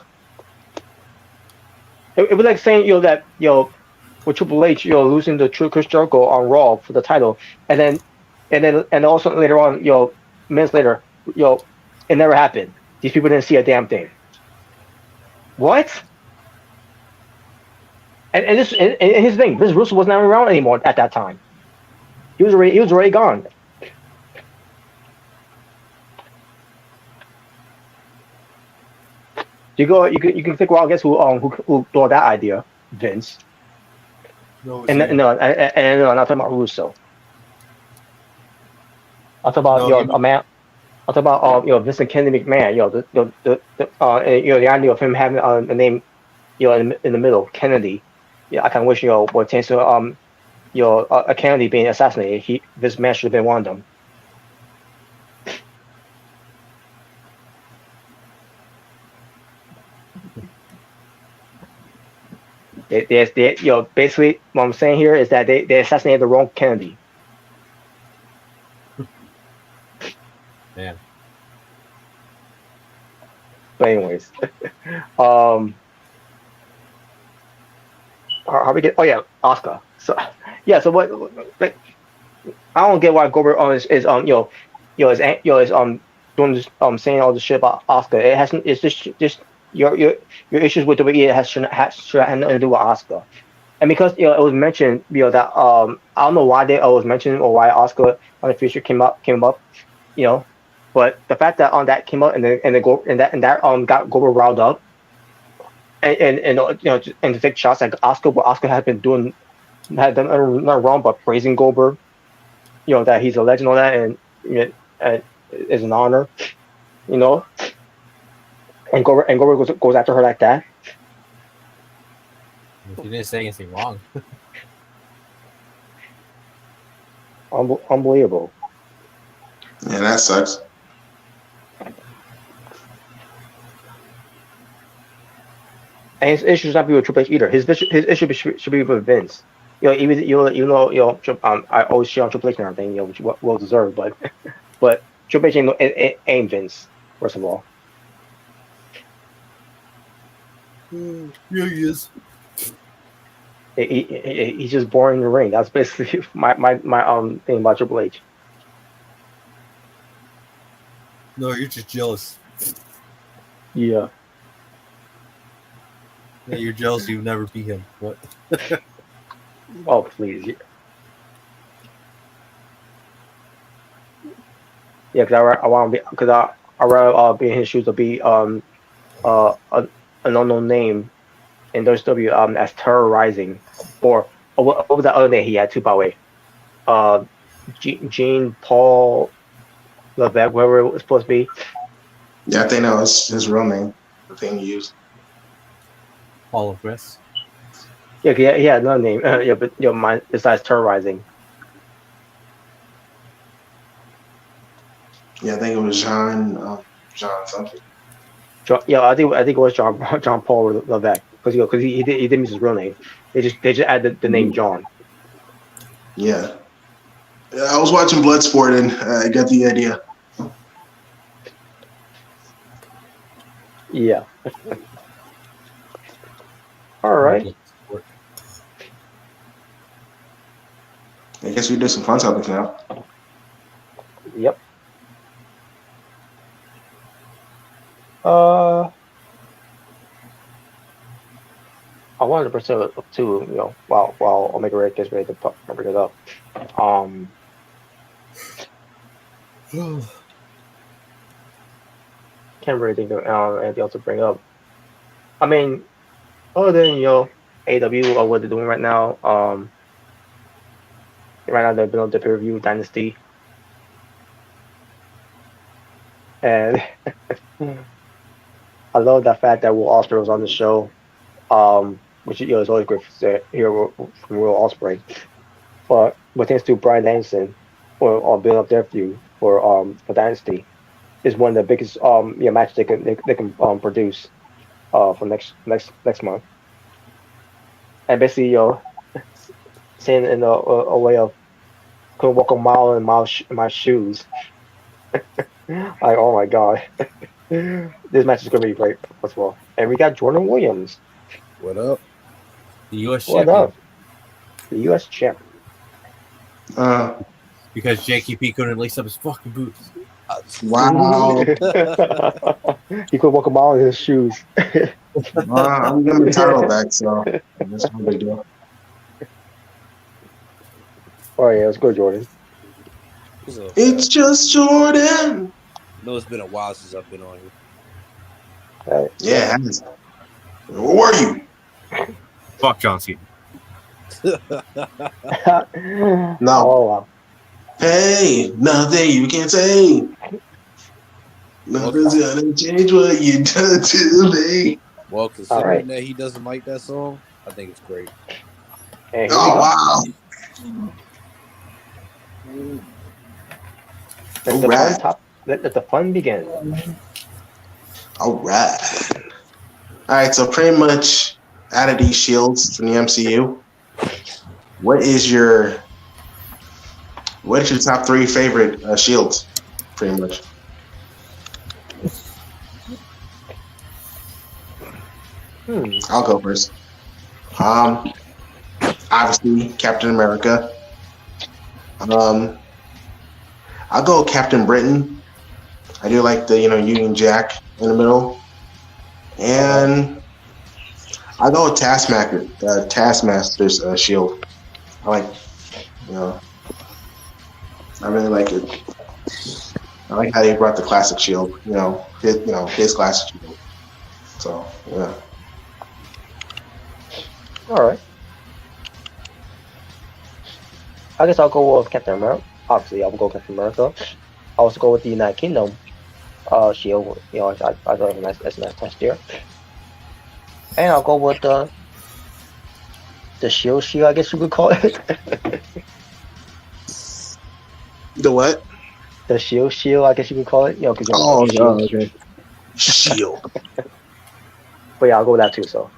it was like saying that with Triple H losing the True Chris Jericho on Raw for the title, and also later on minutes later it never happened. These people didn't see a damn thing. What? And this and his thing, Vince Russo was not around anymore at that time. He was already gone. You can think, well, I guess who thought that idea, Vince. No, And no, I'm not talking about Russo. I'm talking about no, a man. I'm talking about Vincent Kennedy McMahon. The idea of him having a name in the middle, Kennedy. Yeah, I kind of wish what chance to a Kennedy being assassinated. This man should have been one of them. Basically, what I'm saying here is that they assassinated the wrong Kennedy. Man. But anyways, how we get? Oh yeah, Oscar. So yeah, so what? Like, I don't get why Goldberg is doing this saying all this shit about Oscar. It hasn't. It's just your issues with the way it should have nothing to do with Oscar. And because it was mentioned, that I don't know why it was mentioned or why Oscar on the future came up, but the fact that that came up and that got Goldberg riled up, and and to take shots at Oscar, what Oscar had been doing had done nothing wrong but praising Goldberg, that he's a legend, all that, and is an honor, and Goldberg goes after her like that. He didn't say anything wrong. Unbelievable. Yeah, that sucks. And his issue should not be with Triple H either. His issue should be with Vince. Even I always shit on Triple H and everything, which well deserved, but Triple H ain't Vince, first of all. Yeah, he is. He's just boring in the ring. That's basically my thing about Triple H. No, you're just jealous. Yeah. Yeah, you're jealous you've never beat him. What? Oh please. Yeah, because I want to be, because I rather be in his shoes to be an unknown name in WCW as terrorizing, or what was that other name he had too, by the way? Jean Paul Levesque, whatever it was supposed to be. Yeah, I think that was his real name. The thing he used. Paul of Chris. Yeah, he had another name. Yeah, but mine besides terrorizing. Yeah, I think it was John something. Yeah, I think it was John Paul Levesque, because he didn't use his real name. They just added the name John. Yeah. I was watching Bloodsport and I got the idea. Yeah. All right. I guess we do some fun topics now. Yep. I wanted to pursue it too, while Omega Red gets ready to bring it up. Can't really think of anything else to bring up. I mean, other than AW or what they're doing right now. Right now they're building the pay-per-view Dynasty, and I love the fact that Will Ospreay was on the show, which is always great to hear from Will Ospreay. But when it comes to Bryan Danielson, or build up their feud for Dynasty, is one of the biggest matches they can produce for next month. And basically, saying in a way of couldn't walk a mile in my shoes. Like, oh my god, this match is gonna be great. First of all, and we got Jordan Williams. What up? The U.S. What champion. up? The U.S. champ. Because JKP couldn't lace up his fucking boots. Wow. He could walk a mile in his shoes. I'm getting the title back, so that's no big deal. Oh yeah, let's go, Jordan. It's just Jordan. I know it's been a while since I've been on here. Yeah. Where were you? Fuck John Cena. No. Oh wow. Hey, nothing you can say. Nothing's gonna change what you done to me. Well, considering that he doesn't like that song, I think it's great. Hey, wow. Let the fun begin. All right. So pretty much out of these shields from the MCU, what is your top 3 favorite shields? Pretty much. I'll go first. Obviously Captain America. I'll go with Captain Britain. I do like the Union Jack in the middle, and I'll go with Taskmaster's shield. I like, I really like it. I like how they brought the classic shield. His classic shield. So yeah. All right. I guess I'll go with Captain America. Obviously, I'll go with Captain America. I'll also go with the United Kingdom shield. I thought it was nice touch there. And I'll go with the shield, I guess you could call it. The what? The shield, I guess you could call it. Because okay. Shield. But yeah, I'll go with that too. So.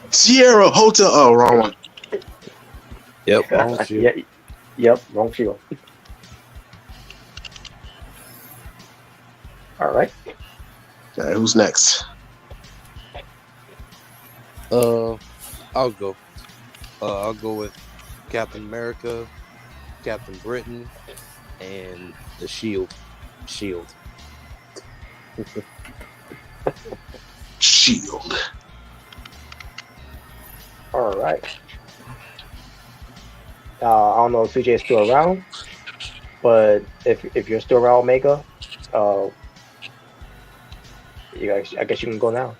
Sierra Hotel. Oh, wrong one. Yep, wrong shield. Yep, wrong shield. All right. Okay, who's next? I'll go. I'll go with Captain America, Captain Britain, and the Shield. Shield. All right. I don't know if CJ is still around, but if you're still around, Omega, I guess you can go now.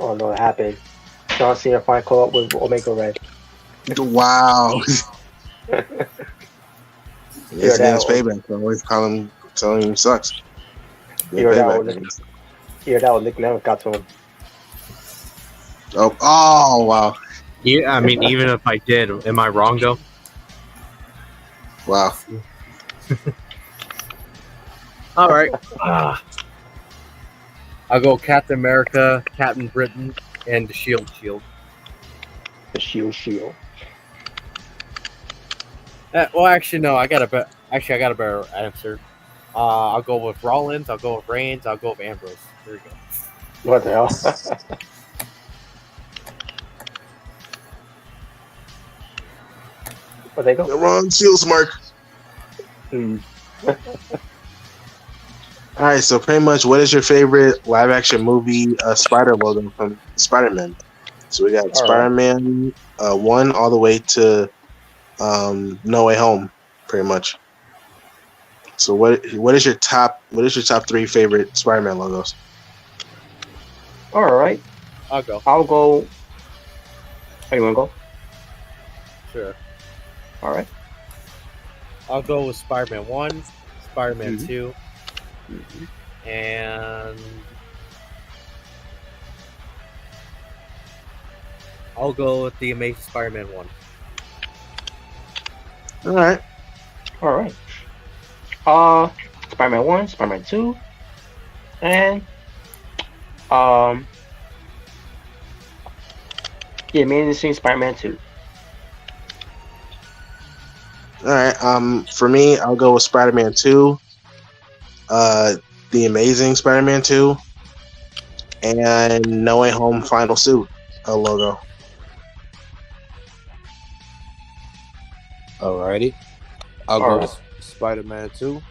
Oh no, it happened. John Cena finally caught up with Omega Red. Wow. It's that payback. I always telling him he sucks. That was Nick never got to him. Oh, wow. Yeah, I mean, even if I did, am I wrong though? Wow. All right. I'll go Captain America, Captain Britain, and the Shield. The Shield. Well, actually, no. I got a better answer. I'll go with Rollins. I'll go with Reigns. I'll go with Ambrose. There we go. What the hell? Where'd they go? The wrong shield mark. All right, so pretty much, what is your favorite live-action movie Spider logo from Spider-Man? So we got Spider-Man 1 all the way to No Way Home, pretty much. So what is your top 3 favorite Spider-Man logos? All right, I'll go. Oh, you wanna go? Sure. All right. I'll go with Spider-Man 1, Spider-Man 2, and I'll go with the Amazing Spider-Man 1. All right. Spider-Man 1, Spider-Man 2, and the Amazing Spider-Man 2. All right. For me, I'll go with Spider-Man 2, the Amazing Spider-Man 2, and No Way Home Final Suit logo. Alrighty. I'll go with Spider-Man 2,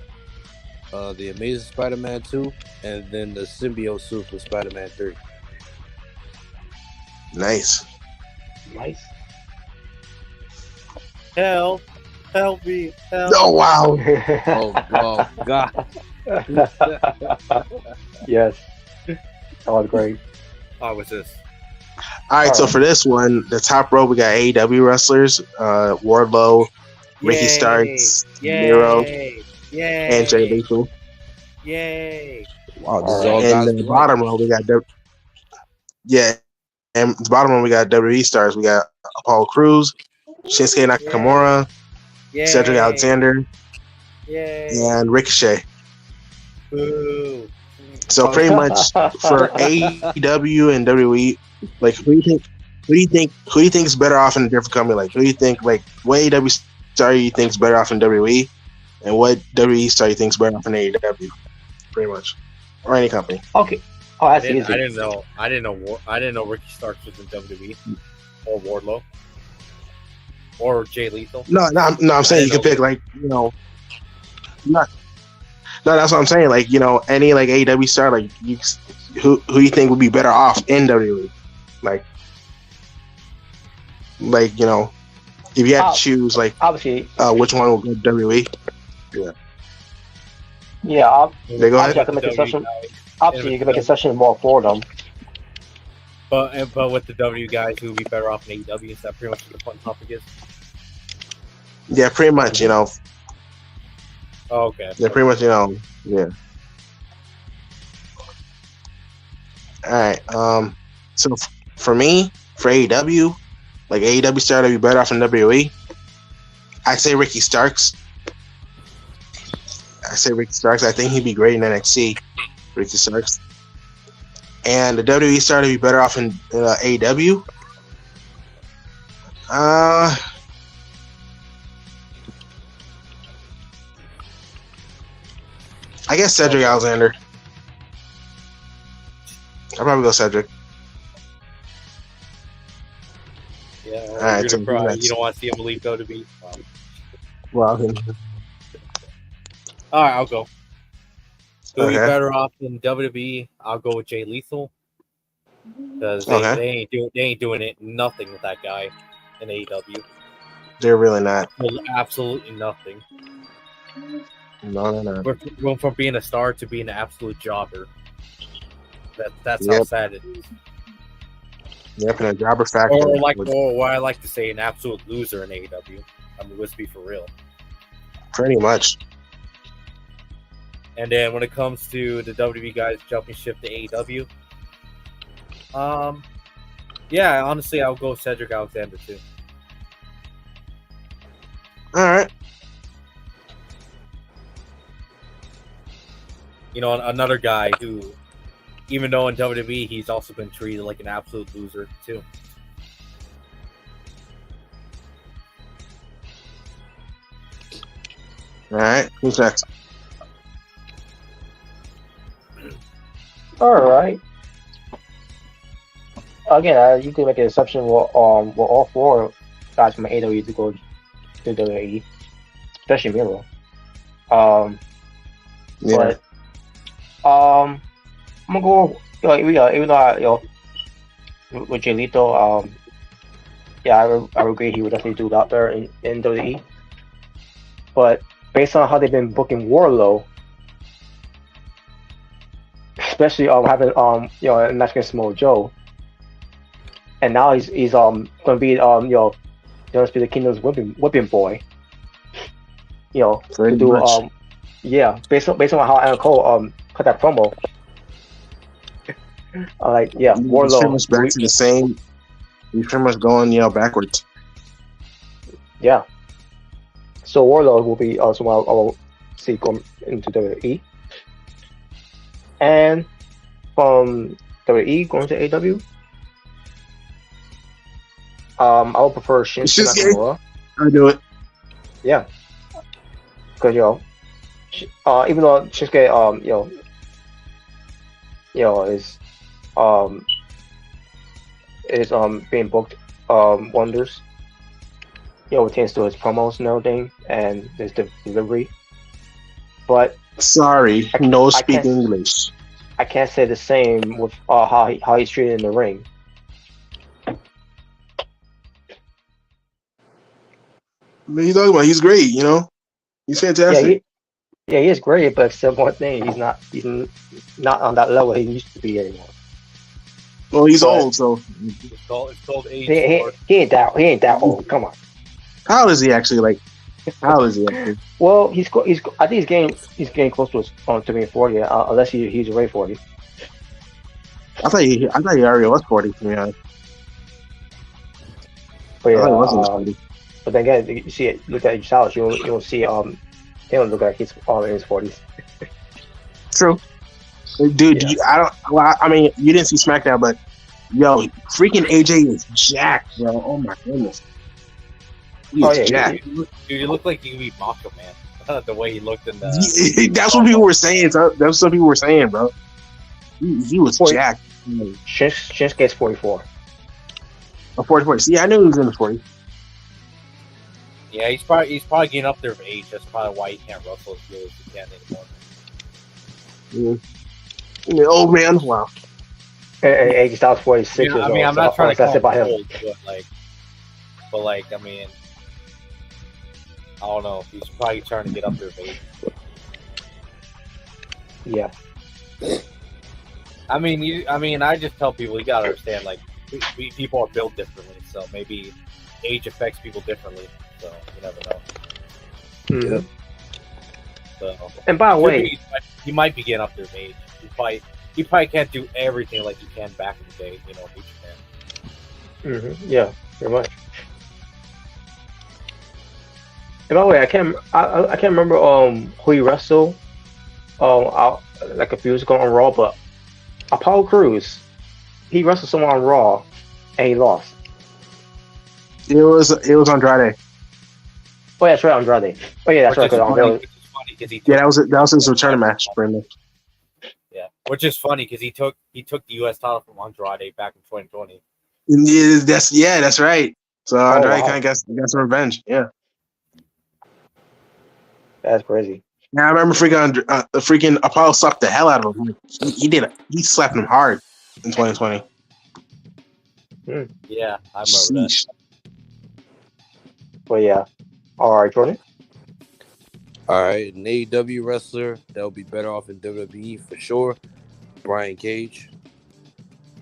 the Amazing Spider-Man 2, and then the symbiote suit for Spider-Man 3. Nice. Help me. Help. Oh, wow. Oh, God. Yes. That was great. Oh, what's this? All right, so for this one, the top row, we got AEW wrestlers, Wardlow, Ricky Starks, Miro, and Jay Lethal. Yay! Wow, this is all And guys. the bottom row, we got and the bottom row, we got WWE stars. We got Apollo Crews, Shinsuke Nakamura, Cedric Alexander, and Ricochet. Boo. So pretty much for AEW and WWE, like who do you think is better off in a different company? Like who do you think what AEW star you think is better off in WWE, and what WWE star you think is better off in AEW? Pretty much, or any company. Okay. Oh, that's I easy. didn't know Ricky Starks was in WWE or Wardlow or Jay Lethal. No, I'm saying you can pick No, that's what I'm saying. Like, any AEW star, who you think would be better off in WWE? If you had to choose, obviously, which one will go to WWE? Yeah. They go ahead. I can make a session. Obviously, you can make a session more for them. But with the W guys, who would be better off in AEW? Is that pretty much what the fun topic is? Yeah, pretty much. Oh, okay. Yeah, pretty much. Yeah. All right. So for me, for AEW, AEW star to be better off in WWE, I say Ricky Starks. I think he'd be great in NXT. Ricky Starks. And the WWE star to be better off in AEW. I guess Cedric Alexander. I'll probably go Cedric. Yeah, all right, you don't want to see him leave WWE. Well, all right, I'll go. Who would be Okay. better off in WWE? I'll go with Jay Lethal because they ain't doing it nothing with that guy in AEW. They're really not. Absolutely nothing. No. We're going from being a star to being an absolute jobber. That's how sad it is. Yep, and a jobber factor. Or what I like to say, an absolute loser in AEW. I mean, let's be for real. Pretty much. And then when it comes to the WWE guys jumping ship to AEW, yeah, honestly, I'll go Cedric Alexander too. All right. Another guy who, even though in WWE, he's also been treated like an absolute loser too. All right. Who's next? All right. Again, you can make an exception with all four guys from AEW to go to WWE, especially Miro. Yeah. But I'm gonna go. Even though with Jay Lethal, yeah, I would agree he would definitely do that there in WWE. But based on how they've been booking Wardlow, especially having a match against Samoa Joe, and now he's gonna be gonna be the Kingdom's whipping boy. Pretty to do much. based on how Adam Cole cut that promo. Wardlow. He's pretty much back to the same. He's pretty much going backwards. Yeah. So Wardlow will be also I will see going into WWE. And from WWE going to AEW, I would prefer Shinsuke Nakamura. I do it. Yeah, because even though Shinsuke is being booked wonders, pertains to his promos and everything and his delivery, but Sorry, no speak English. I can't say the same with how he's treated in the ring. What are you talking about? He's great, He's fantastic. Yeah, he is great, but except one thing, he's not on that level he used to be anymore. Well, he's old, so It's called age. He ain't that old. Come on. how old is he actually? How old is he actually? Well, I think he's getting close to being 40, unless he's already 40. I thought he already was 40. To be honest. But I thought he wasn't 40. But then again, you see it. Look at each Styles. You'll see they don't look like he's all in his 40s. True, dude. Yeah. I mean, you didn't see SmackDown, but yo, freaking AJ is jacked, bro. Oh my goodness. He is jacked. Dude, he looked like he beat Macho Man. The way he looked in the. That's what people were saying. That's what people were saying, bro. He was jacked. Shinsuke's 44. 40. See, I knew he was in the 40s. Yeah, he's probably getting up there of age. That's probably why he can't wrestle as good as he can anymore. Yeah. Old man, wow. And AJ Styles 46 years old. I mean, I'm not trying to call him him. old, but like, I mean, I don't know. He's probably trying to get up there of age. Yeah. I mean, I just tell people you gotta understand, like, people are built differently, so maybe age affects people differently. So you never know. Mm-hmm. So, and by the way, he might be getting up there in age. He probably can't do everything like he can back in the day, you know, Japan. Yeah, very much. And by the way, I can't remember who he wrestled like a few years ago on Raw, but Apollo Crews, he wrestled someone on Raw and he lost. It was Andrade. Oh yeah, that's right, Andrade. Oh yeah, that's right. That was his return match, Brandon. Yeah, which is funny because he took the U.S. title from Andrade back in 2020. That's right. So Andrade kind of got some revenge. Yeah, that's crazy. Yeah, I remember freaking Apollo slapped the hell out of him. He slapped him hard in 2020. Yeah, I remember that. Well, yeah. All right, Jordan. All right, an AEW wrestler that'll be better off in WWE for sure. Brian Cage.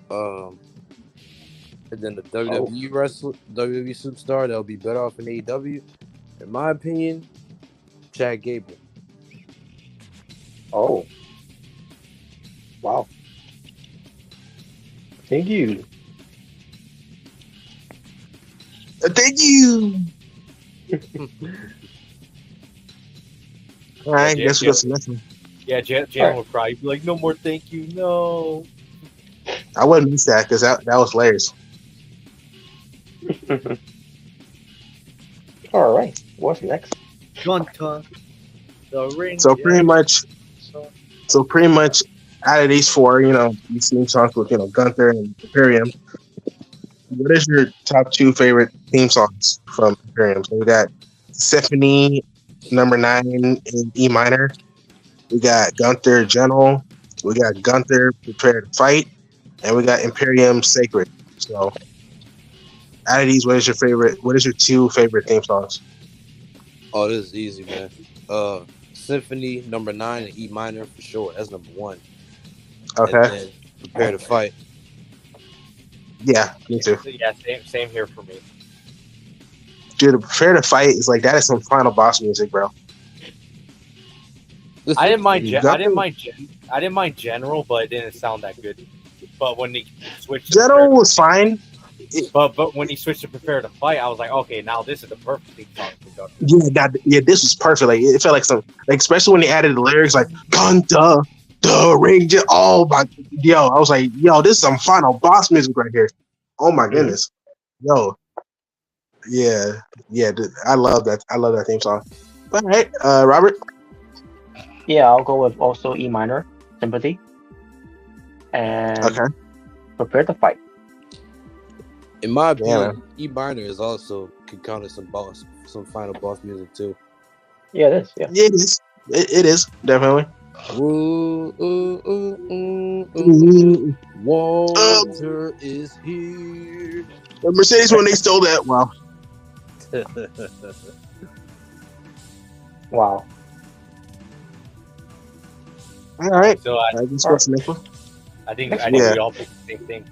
And then the WWE wrestler, WWE superstar that'll be better off in AEW, in my opinion, Chad Gable. Oh. Wow. Thank you. Thank you. All right, guess we got some next one. Yeah, Jan will cry. He'd be like, "No more, thank you, no." I wouldn't miss that because that was hilarious. All right, what's next? Gunta, the ring. So pretty much, out of these four, these theme songs with Gunther and Imperium. What is your top two favorite theme songs from Imperium? So we got Symphony number 9 in E minor. We got Gunther General. We got Gunther Prepare to Fight, and we got Imperium Sacred. So, out of these, what is your two favorite theme songs? Oh, this is easy, man. Symphony number 9 in E minor for sure. That's number 1. Okay. And then Prepare to Fight. Yeah, me too. Yeah, same here for me. Dude, Prepare to Fight is like, that is some final boss music, bro. I didn't mind General, but it didn't sound that good. But when he switched, General was fine. But when he switched to Prepare to Fight, I was like, okay, now this is the perfect theme song for Gunther. Yeah, this was perfect. Like, it felt like especially when he added the lyrics like Gunther, the ring. Oh my, I was like, this is some final boss music right here. Oh my goodness, yeah, dude, I love that. I love that theme song. All right, Robert. Yeah, I'll go with also E minor, Sympathy, and Prepare to Fight. In my opinion, E minor is also could count as some final boss music too. Yeah, it is. Yeah, it is. It is definitely. Walter is here. The Mercedes when they stole that. Wow. Wow. All right. So I think we all picked the same thing.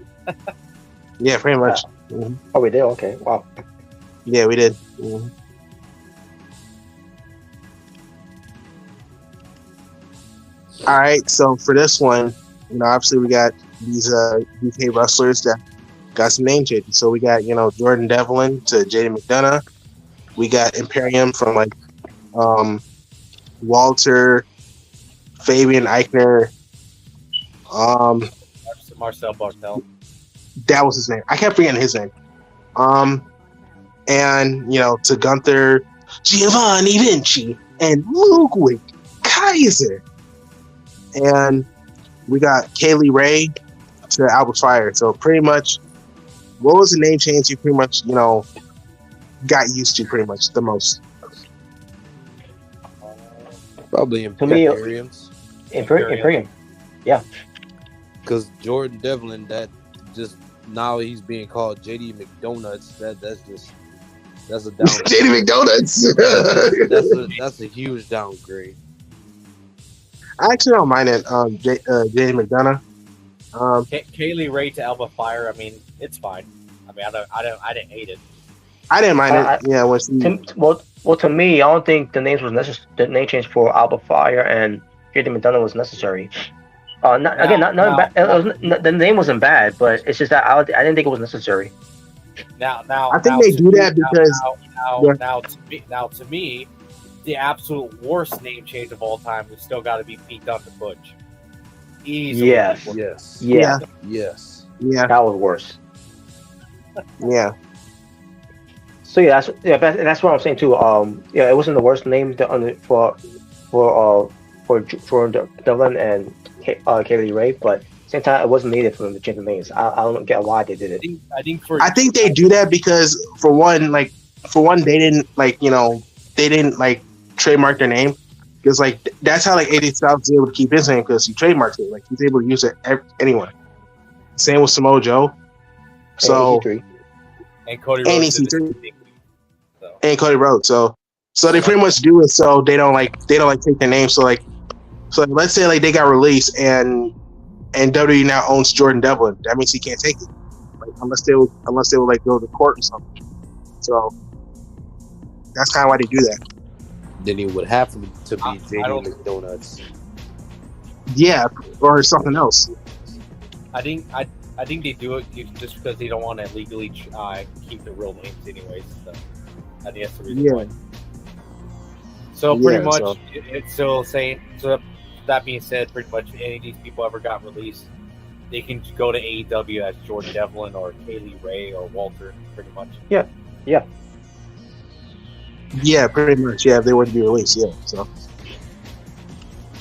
Yeah, pretty much. Mm-hmm. Oh, we did. Okay. Wow. Yeah, we did. Mm-hmm. All right. So for this one, obviously we got these UK wrestlers that got some name changes. So we got Jordan Devlin to Jaden McDonough. We got Imperium from like Walter, Fabian Eichner. Marcel Bartel. That was his name. I kept forgetting his name. And to Gunther, Giovanni Vinci, and Ludwig Kaiser. And we got Kaylee Ray to Albert Fire. So pretty much, what was the name change you pretty much, got used to pretty much the most? Probably To me, Imperiums. Imperium. Yeah. Because Jordan Devlin, that just now he's being called JD McDonuts. That's a downgrade. JD McDonuts. that's a huge downgrade. I actually don't mind it. JD McDonough. Kaylee Ray to Alba Fire. I mean, it's fine. I mean, I didn't hate it. I didn't mind it. Well, to me, I don't think the names was necessary. The name change for Alba Fire and JD McDonough was necessary. The name wasn't bad, but it's just that I didn't think it was necessary. Now, I think they do that because to me, the absolute worst name change of all time was still got to be Pete Dunne to Butch. Easily. Yes. Yeah. That was worse. Yeah. So that's what I'm saying too. It wasn't the worst name for Devlin and Kaylee Ray, but at the same time, it wasn't needed for them to change the names. I don't get why they did it. I think they do that because for one, they didn't trademark their name, because that's how AJ Styles was able to keep his name, because he trademarked it. He's able to use it anywhere. Same with Samoa Joe. So and Cody Rhodes. And Cody Rhodes. So they pretty much do it so they don't take their name. So let's say they got released and WWE now owns Jordan Devlin. That means he can't take it, unless they would go to court or something. So that's kind of why they do that. Then he would have to be JD McDonuts. Yeah, or something else. I think they do it just because they don't want to legally keep the real names anyways. So I think that's the reason why. So pretty much, it's still saying. So that being said, pretty much any of these people ever got released, they can go to AEW as Jordan Devlin or Kaylee Ray or Walter, pretty much. Yeah. Yeah, pretty much. Yeah, if they were to be released. Yeah. So.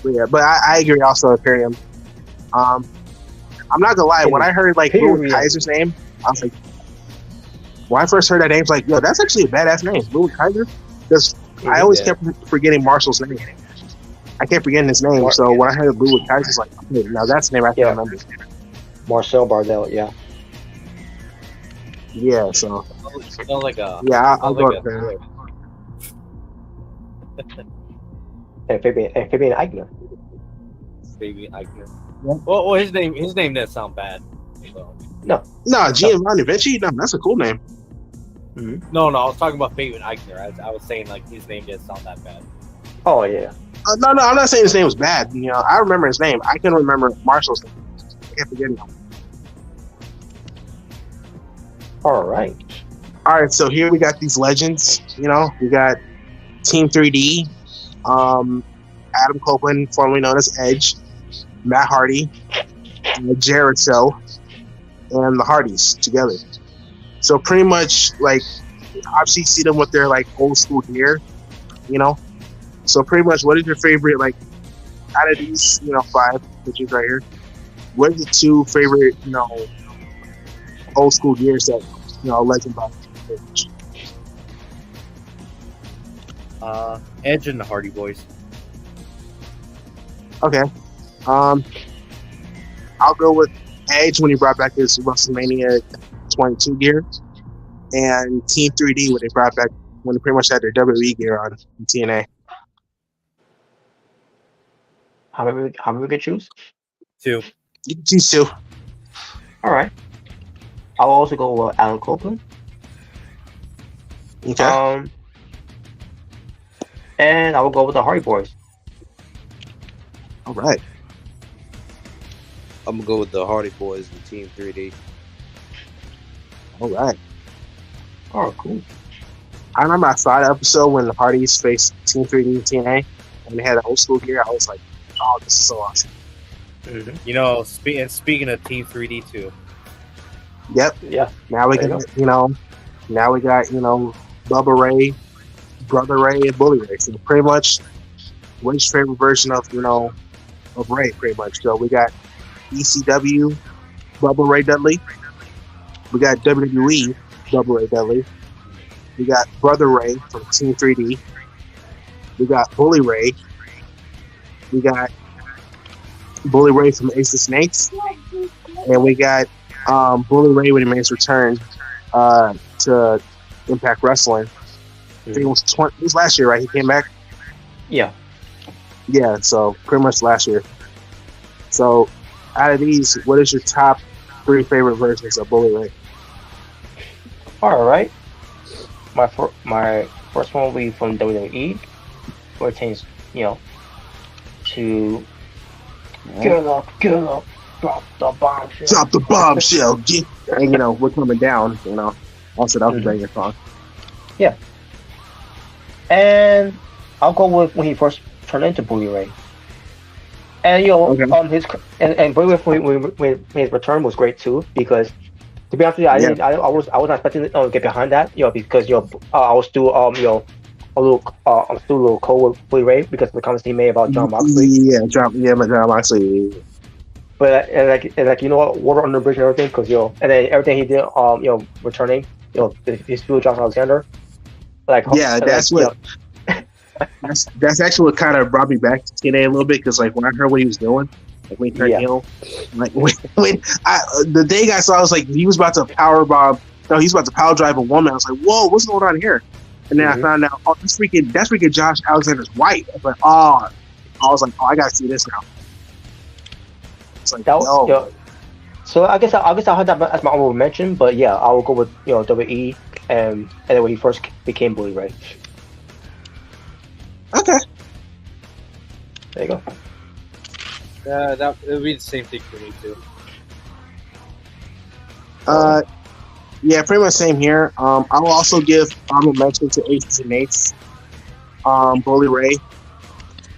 But I agree. Also, Imperium. I'm not gonna lie. When I heard Ludwig Kaiser's name, I was like, when I first heard that name, I was like, yo, that's actually a badass name, Ludwig Kaiser. Because I always kept forgetting Marshall's name. I kept forgetting his name. So when I heard Ludwig Kaiser, I was like, okay, now that's the name I can remember. Marcel Bartel, yeah. Yeah, so. Sounds like a. Yeah, I'll go with that. And Fabian Eichner. Fabian Eichner. Yeah. Well, his name didn't sound bad. So. No, Giovanni Vinci. No, that's a cool name. Mm-hmm. No, I was talking about Fabian Eichner. I was saying his name didn't sound that bad. Oh yeah. No, I'm not saying his name was bad. I remember his name. I can remember Marshall's name. I can't forget him. All right. So here we got these legends. We got Team 3D, Adam Copeland, formerly known as Edge, Matt Hardy, Jericho, and the Hardys together. So pretty much, obviously see them with their old school gear, So pretty much, what is your favorite out of these 5 pictures right here? What are the 2 favorite old school gears that legend by? Edge and the Hardy Boys. Okay. I'll go with Edge when he brought back his WrestleMania 22 gear, and Team 3D when they pretty much had their WWE gear on in TNA. How many we could choose? 2. You can choose 2. All right. I'll also go with Alan Copeland. Okay. And I will go with the Hardy Boys. All right. I'm gonna go with the Hardy Boys and Team 3D. All right. Oh, cool. I remember I saw the episode when the Hardys faced Team 3D and TNA, and they had an old school gear. I was like, oh, this is so awesome. Mhm. You know, speaking of Team 3D too. Yep. Yeah. Now we There got, you now we got, Bubba Ray, Brother Ray, and Bully Ray. So pretty much, which favorite version of, of Ray, pretty much. So we got ECW, Bubba Ray Dudley. We got WWE, Bubba Ray Dudley. We got Brother Ray from Team 3D. We got Bully Ray. We got Bully Ray from Ace of Snakes. And we got Bully Ray when he made his return to Impact Wrestling. I think it was last year, right? He came back? Yeah. Yeah, so pretty much last year. So out of these, what is your top 3 favorite versions of Bully Ray? All right. My first one will be from WWE, where it changes, to get up, drop the bombshell. Drop the bombshell, and we're coming down. Also that was a banger song. Yeah. And I'll go with when he first turned into Bully Ray. And Okay. his and Bully Ray when his return was great too, because to be honest with you, I was not expecting to get behind that, because I was still a little cold with Bully Ray because of the comments he made about John Moxley. John Moxley. But water under the bridge and everything, because and then everything he did, returning, his feud with Josh Alexander, that's actually what kind of brought me back to TNA a little bit, because when I heard what he was doing, when he turned heel, the day I saw, I was like, he was about to power bomb. No, he's about to power drive a woman. I was like, whoa, what's going on here? And then I found out, that's freaking Josh Alexander's wife. I was like, I gotta see this now. It's like, So I guess I'll have that as my honorable mention, but yeah, I will go with WWE and then when he first became Bully Ray. Okay. There you go. That it would be the same thing for me too. Yeah, pretty much same here. I will also give honorable mention to Aces and Eights. Bully Ray.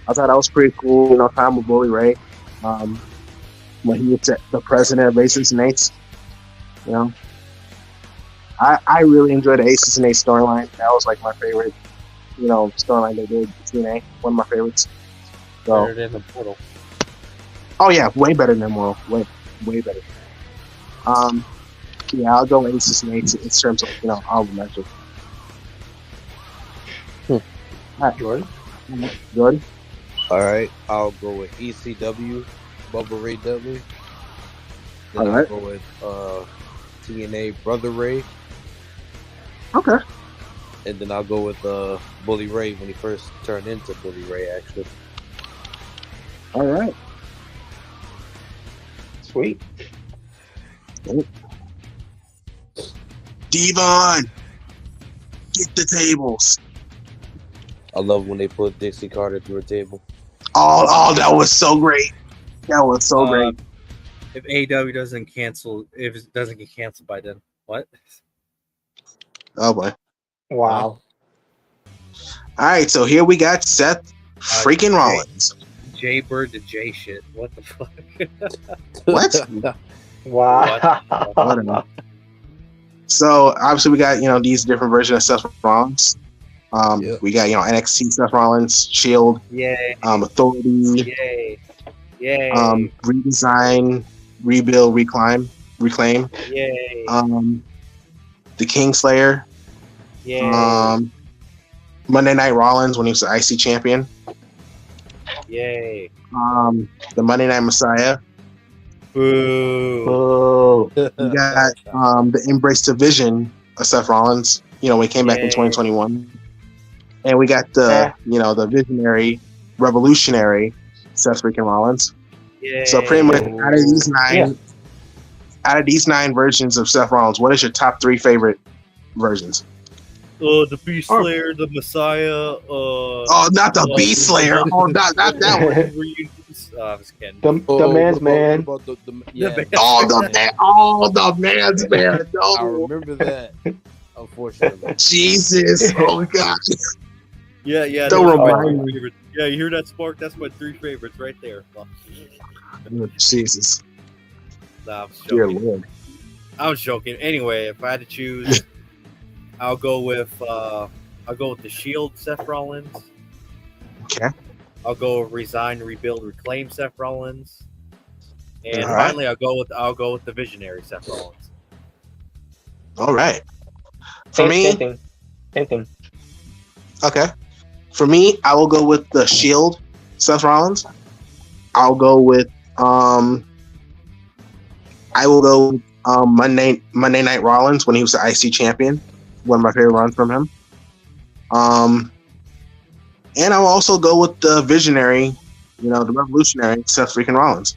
I thought that was pretty cool. Time with Bully Ray. When he was the president of Aces and Eights. I really enjoyed the Aces and Eights storyline. That was my favorite, storyline they did. TNA, one of my favorites. So, Better than the Portal. Oh yeah, way better than Moral. Way better. Yeah, I'll go Aces and Eights in terms of honorable mention. All right, Jordan. All right, I'll go with ECW, Bubba Ray Dudley. Then All I'll right. go with TNA, Brother Ray. Okay. And then I'll go with Bully Ray when he first turned into Bully Ray, actually. All right. Sweet. Devon, get the tables. I love when they put Dixie Carter through a table. Oh, that was so great. That was so great. If AEW doesn't get canceled by then, what? Oh boy. Wow. All right, so here we got Seth freaking Rollins. Jay Bird to Jay shit. What the fuck? What? Wow. Whatever. So obviously we got these different versions of Seth Rollins. We got NXT Seth Rollins, Shield, Yay. Authority, Yay. Yay. Redesign, Rebuild, Reclaim, Yay. the Kingslayer, Yay. Monday Night Rollins when he was the IC champion, Yay. the Monday Night Messiah. Boo. Oh. We got the Embrace Division of Seth Rollins, when he came back in Yay. 2021. And we got the, the visionary, revolutionary Seth freaking Rollins. Yay. So pretty much out of these 9 versions of Seth Rollins, what is your top 3 favorite versions? The Beast Slayer, the Messiah. Not the Beast Slayer. Not that one. I was kidding. The man's man. The man's man. No. I remember that. unfortunately. Jesus, oh god. Yeah. Don't those are my remind three me. favorites. Yeah, you hear that, Spark? That's my 3 favorites right there. Well, Jesus, nah, I'm dear joking. Lord. I was joking. Anyway, if I had to choose, I'll go with the Shield, Seth Rollins. Okay. I'll go with Resign, Rebuild, Reclaim, Seth Rollins. And All right. finally, I'll go with the Visionary, Seth Rollins. All right. For me, Same thing. okay. For me, I will go with the Shield, Seth Rollins. I'll go with I will go with, Monday Night Rollins when he was the IC champion. One of my favorite runs from him. And I'll also go with the Visionary, the Revolutionary, Seth freaking Rollins.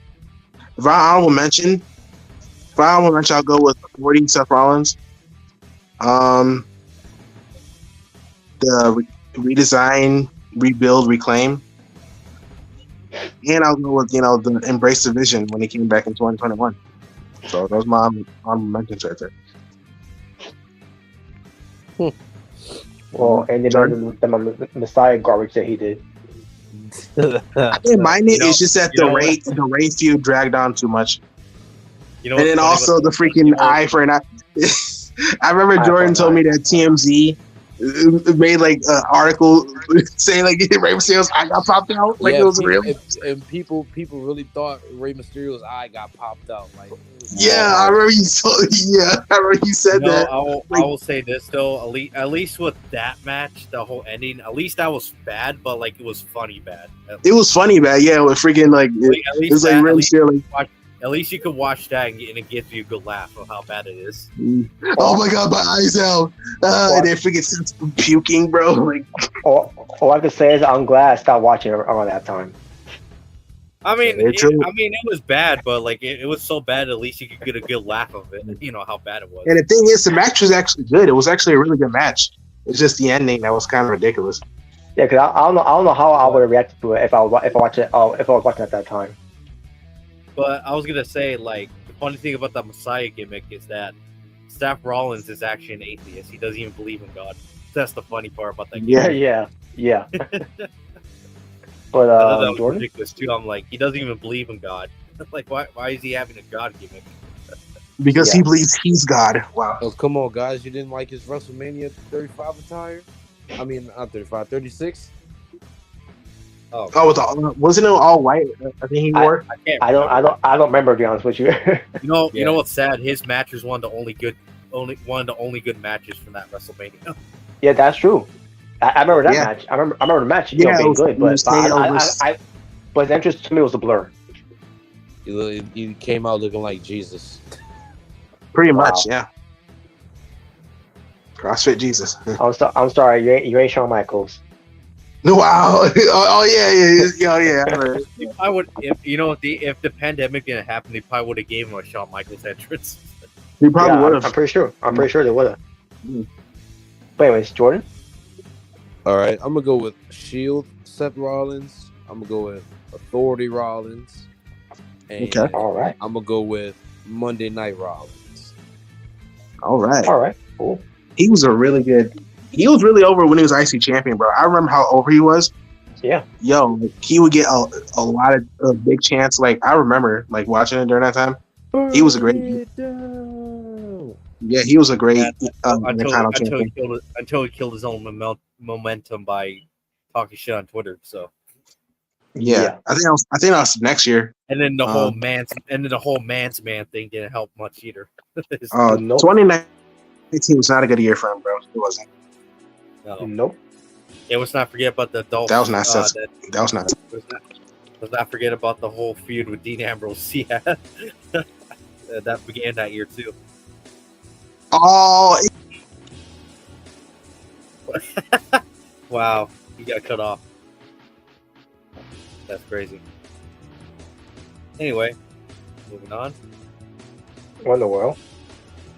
If I honorable mention, I'll go with Authority, Seth Rollins. The Redesign, Rebuild, Reclaim. And I'll go with, the Embrace the Vision when he came back in 2021. So those are my honorable mentions right there. Well, and the Messiah garbage that he did. I didn't mind it. It's just that you know the Ray feud dragged on too much. You know, And then also the freaking eye for an eye. I remember Jordan told me that TMZ made like an article saying like Rey Mysterio's eye got popped out. Like it was real. And people really thought Rey Mysterio's eye got popped out. Like, yeah, I remember you said that. I will say this though, at least with that match, the whole ending, at least that was bad, but like it was funny bad. It was funny bad, yeah. With freaking like it was like Rey Mysterio. At least you could watch that and it gives you a good laugh of how bad it is. Oh my god, my eyes out! And then freaking sense puking, bro. Like, all I can say is I'm glad I stopped watching around that time. I mean, it was bad, but like it was so bad. At least you could get a good laugh of it. You know how bad it was. And the thing is, the match was actually good. It was actually a really good match. It's just the ending that was kind of ridiculous. Yeah, because I don't know how I would have reacted to it if I was watching at that time. But I was gonna say, like, the funny thing about the Messiah gimmick is that Seth Rollins is actually an atheist. He doesn't even believe in God. That's the funny part about that gimmick. Yeah. But that was Jordan? ridiculous too. I'm like, he doesn't even believe in God. Like, why is he having a God gimmick? Because he believes he's God. Wow. Oh, come on, guys! You didn't like his WrestleMania 35 attire? I mean, not 35, 36. Wasn't it all white? I think he wore. I don't remember, to be honest with you. You know what's sad? His match was one of the only good matches from that WrestleMania. Yeah, that's true. I remember that match. I remember the match. Being good, but the entrance to me was a blur. He came out looking like Jesus. Pretty much, yeah. CrossFit Jesus. I'm sorry, you ain't Shawn Michaels. Wow! Yeah. I would, if the pandemic didn't happen, they probably would have gave him a Shawn Michaels entrance. He probably would have. I'm pretty sure they would have. But anyways, Jordan. All right, I'm gonna go with Shield, Seth Rollins. I'm gonna go with Authority Rollins. And okay. All right. I'm gonna go with Monday Night Rollins. All right. Cool. He was really over when he was IC champion, bro. I remember how over he was. Yeah. Yo, he would get a lot of big chance. Like, I remember like watching it during that time. He was a great. Yeah, he was a great until he killed his own momentum by talking shit on Twitter. So. Yeah. I think that was next year. And then the whole man's man thing didn't help much either. 2019 was not a good year for him, bro. It wasn't. No. Nope. Yeah, let's not forget about the Dolphins. That was not that was not. Let's not forget about the whole feud with Dean Ambrose. Yeah, that began that year too. Oh. Wow, he got cut off. That's crazy. Anyway, moving on. What in the world?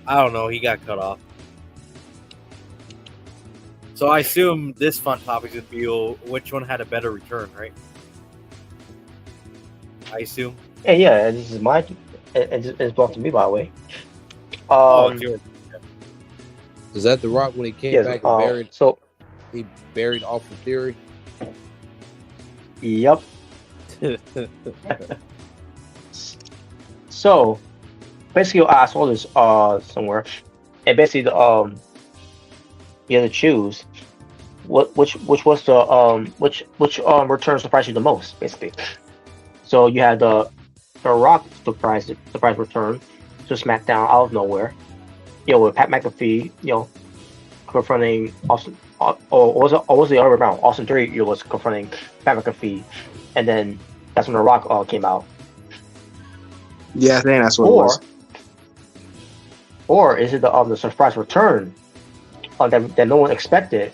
I don't know. He got cut off. So I assume this fun topic would be which one had a better return, right? I assume. Yeah. This is it's brought to me, by the way. It's yours. Is that The Rock when he came Yes. back and buried? So, He buried Awful Theory. yep. So, basically, I saw this somewhere, and basically you had to choose which was the which return surprised you the most, basically. So you had the Rock surprise return to SmackDown out of nowhere, with Pat McAfee, confronting Austin, or was it the other way around? Austin Theory was confronting Pat McAfee, and then that's when the Rock came out. Yeah, I think that's what it was. Or is it the surprise return that no one expected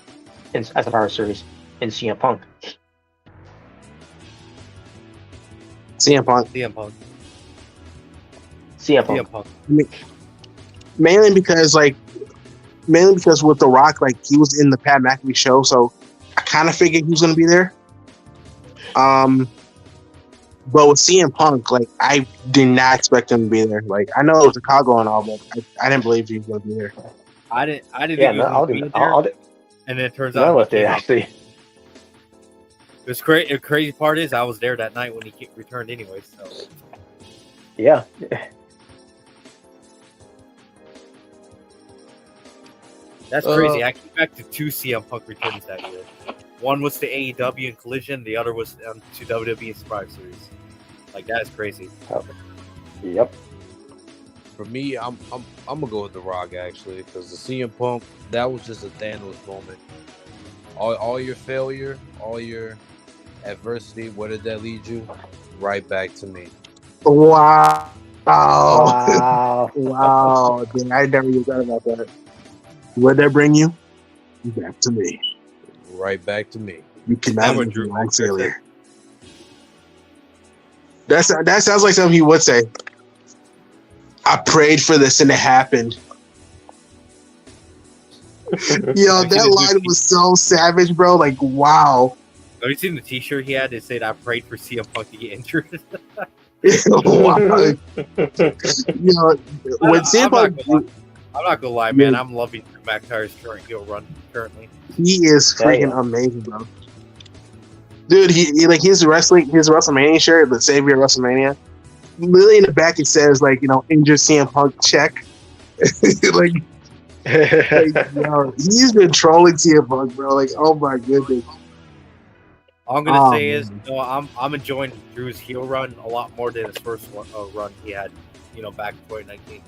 as a Survivor Series in CM Punk? CM Punk. CM Punk. CM Punk. CM Punk. Mainly because with The Rock, like he was in the Pat McAfee show, so I kind of figured he was gonna be there. But with CM Punk, like I did not expect him to be there. Like I know it was Chicago and all, but I didn't believe he was gonna be there. I didn't Yeah, think he was no, gonna be there. And then it turns out I was he there came out. actually. The crazy part is I was there that night when he returned anyway. So Yeah. that's crazy. I came back to 2 CM Punk returns that year. One was to AEW and Collision. The other was to WWE Survivor Series. Like that is crazy. Yep. For me, I'm gonna go with The Rock actually, because the CM Punk, that was just a Thanos moment. All your failure, all your adversity, where did that lead you? Right back to me. Wow. Wow. Wow. Dude, I never even thought about that. Where'd that bring you? Back to me. Right back to me. You cannot That would be Drew wrong failure. That sounds like something he would say. I prayed for this and it happened. Yo, that line was so savage, bro. Like, wow. Have you seen the T-shirt he had? It said, "I prayed for CM Punk to get injured." Wow. When CM Punk, I'm not gonna lie, man. I'm loving Drew McIntyre's current heel run currently. he is freaking amazing, bro. Dude, he like his WrestleMania shirt, the Savior of WrestleMania. Literally in the back it says injured CM Punk check. like, he's been trolling CM Punk, bro. Like, oh my goodness. All I'm gonna say is, I'm enjoying Drew's heel run a lot more than his first run he had, back in 2019.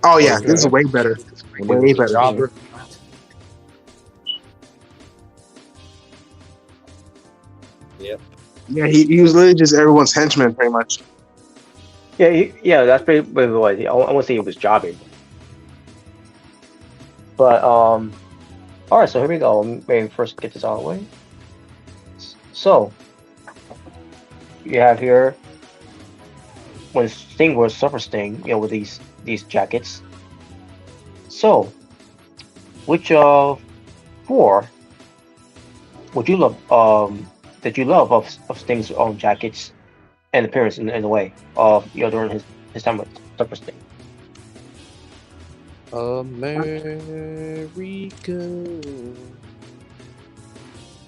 Oh yeah, this is way better. Way better. Jobber. Yep. Yeah, he was literally just everyone's henchman, pretty much. Yeah, that's pretty what it was. I won't say he was jobbing. But all right, so here we go. Maybe first get this out of the way. So you have here when Sting was Super Sting, with these jackets. So which of 4 would you love that you love of Sting's jackets and appearance in the way of during his time with Super Sting? America.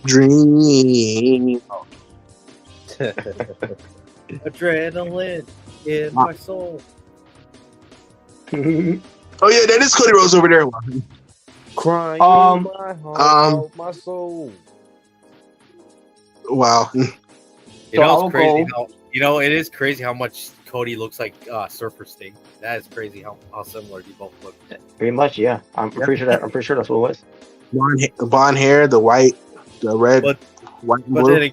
Dream. Adrenaline in my soul. Oh yeah, that is Cody Rhodes over there. Crying in my heart, my soul. Wow. It is crazy how much Cody looks like Surfer Sting. That is crazy how similar you both look. Pretty much, yeah. I'm pretty sure that's what it was. Blonde hair, the red, white and But blue.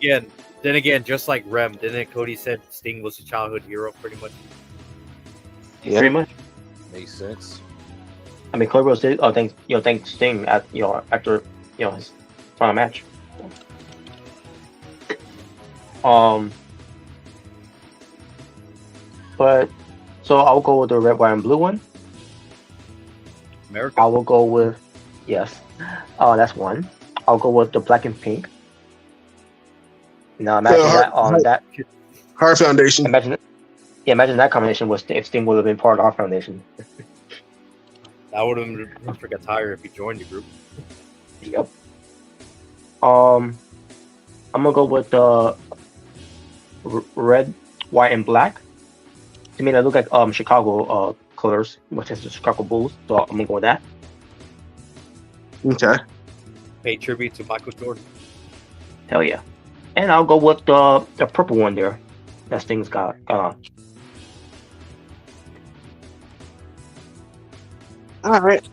then again, just like Rem, didn't Cody said Sting was a childhood hero, pretty much? Yeah. Pretty much. Makes sense. I mean, Cody Rhodes did thank Sting at after his final match. But so I'll go with the red, white, and blue one. America. I will go with yes. That's one. I'll go with the black and pink. Now imagine that Heart Foundation. imagine that combination was if Sting would have been part of our foundation. That would have been a perfect attire if you joined the group. Yep. I'm gonna go with red, white, and black. To me, they look like Chicago colors, which is the Chicago Bulls. So I'm gonna go with that. Okay. Pay tribute to Michael Jordan. Hell yeah. And I'll go with the purple one there. That thing's got on. All right.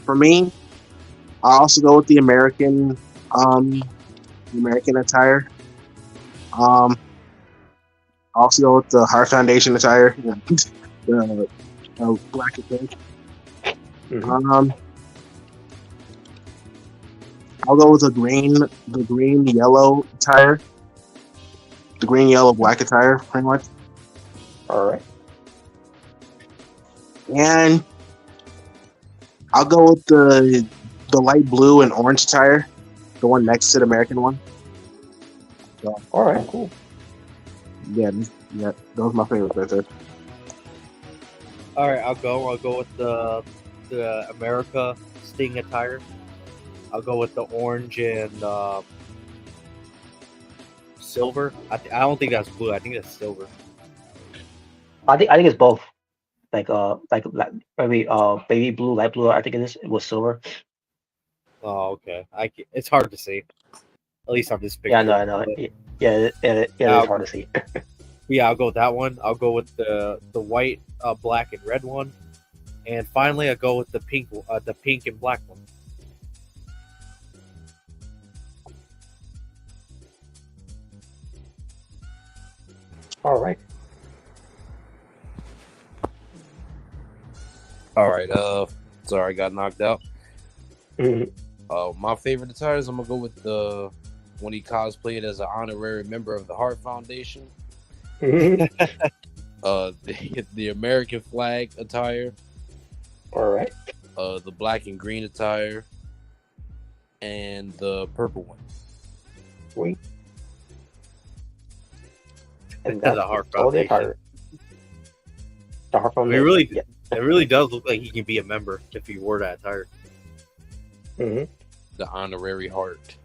For me, I also go with the American attire. I also go with the Heart Foundation attire, the black and pink. Mm-hmm. I'll go with the green yellow attire, the green yellow black attire, pretty much. All right. And I'll go with the light blue and orange attire, the one next to the American one. So, all right, cool. Yeah, those are my favorites right there. All right, I'll go with the America Sting attire. I'll go with the orange and silver. I don't think that's blue. I think that's silver. I think it's both. Like maybe baby blue, light blue. I think it was silver. Oh, okay. It's hard to see. At least on this picture. Yeah, I know. Yeah, it is hard to see. Yeah, I'll go with that one. I'll go with the white, black, and red one, and finally I'll go with the pink and black one. All right. All right. Sorry, I got knocked out. Mm-hmm. My favorite attires, I'm gonna go with when he cosplayed as an honorary member of the Heart Foundation. Mm-hmm. The American flag attire. All right. The black and green attire, and the purple one. Sweet. And The Heart Foundation. The Heart Foundation. It really does look like he can be a member if he wore that attire. Mm-hmm. The honorary heart.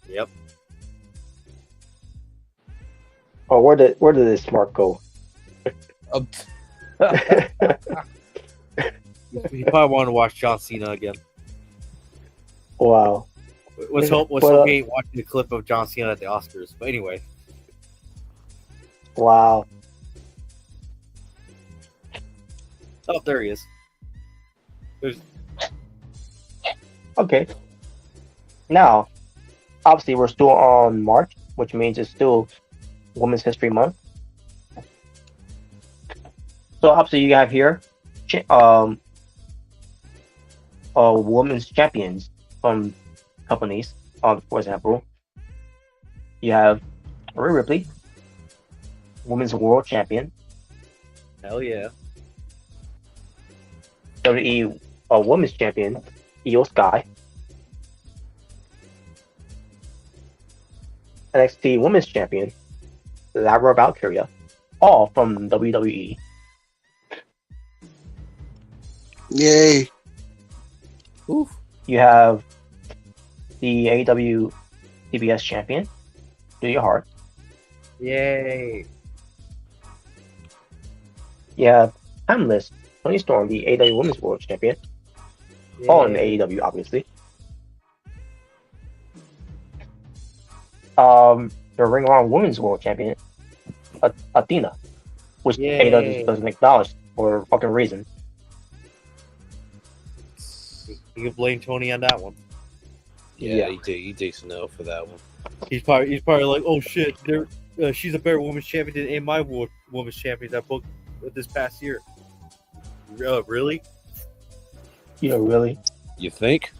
Yep. Oh, where did this mark go? You probably want to watch John Cena again. Wow. Let's hope he ain't watching the clip of John Cena at the Oscars. But anyway. Wow. Oh, there he is. Okay. Now, obviously, we're still on March, which means it's still Women's History Month. So obviously, you have here, women's champions from companies. For example, you have Rhea Ripley, Women's World Champion. Hell yeah. WWE Women's Champion, Io Sky. NXT Women's Champion, Lara Valkyria, all from WWE. Yay! Oof. You have the AEW TBS Champion, Julia Hart. Yay! You have Timeless Tony Storm, the AEW Women's World Champion. Yay. All in AEW, obviously. The Ring of Honor Women's World Champion, Athena, which AEW doesn't acknowledge for a fucking reason. You can blame Tony on that one. Yeah. He takes an L for that one. He's probably like, oh shit, she's a better women's champion than my women's champions I booked this past year. Really? Yeah, really? You think?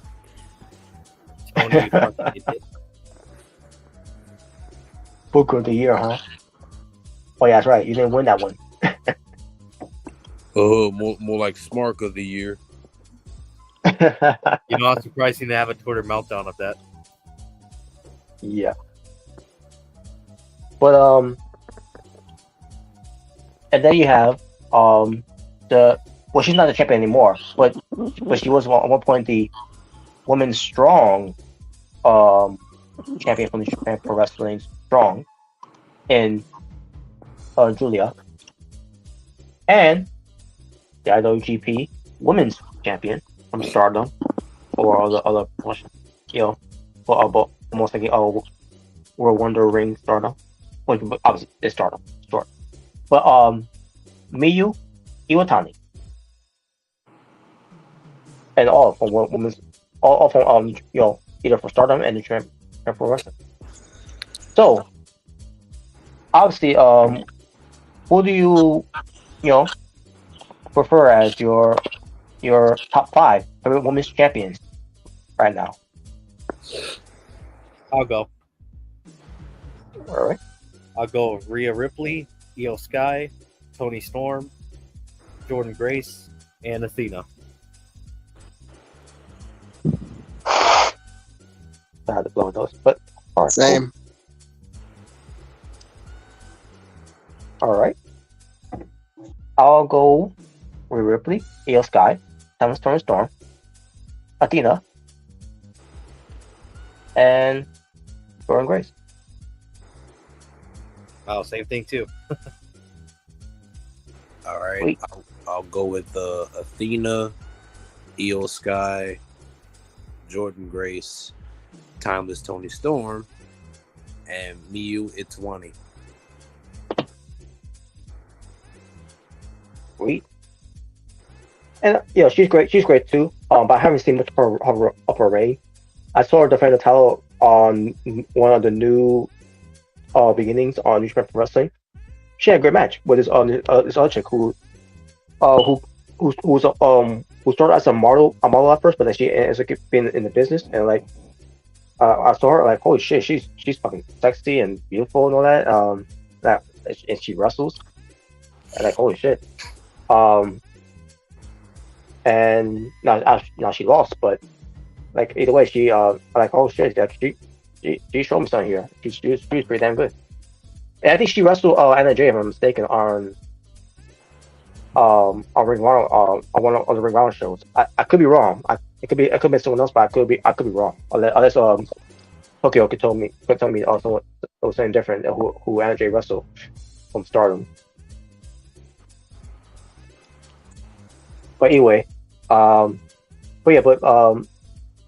Tony, Book of the year, huh? Oh yeah, that's right. You didn't win that one. More like Smark of the year. You know, I'm surprised he didn't have a Twitter meltdown of that. Yeah. But and then you have the well, she's not a champion anymore, but she was at one point the women's strong champion from the Japan Pro Wrestling Strong in Julia, and the IWGP Women's Champion from Stardom or other promotion, for most likely World Wonder Ring Stardom. Well, obviously it's Stardom, sure. But Miyu Iwatani, and all from women's, all from either from Stardom and the Japan Pro Wrestling. So obviously, who do you prefer as your top 5 favorite women's champions right now? I'll go. All right. I'll go Rhea Ripley, Io Sky, Toni Storm, Jordan Grace, and Athena. I had to blow those, but all right. Same. Cool. All right. I'll go Rhea Ripley, Io Sky, Toni Storm, Athena, and Jordan Grace. Oh, same thing too. All right, I'll go with Athena, Io Sky, Jordan Grace, Timeless Toni Storm, and Miyu Iwatani. Sweet. And she's great. She's great too. But I haven't seen much of her reign. I saw her defend the title on one of the new beginnings on New Japan Pro Wrestling. She had a great match with this other chick who started as a model at first, but then she ends up being in the business, and like I saw her like, holy shit, she's fucking sexy and beautiful and all that. And she wrestles, and like, holy shit. And now she lost, but like either way, she like, oh shit, she showed me something here. She was pretty damn good. And I think she wrestled Anna Jay, if I'm mistaken, on Ring of Honor, on one of the Ring of Honor shows. I could be wrong. It could be someone else, but I could be wrong. Unless Tokyo could tell me someone something different who Anna Jay wrestled from Stardom. But anyway,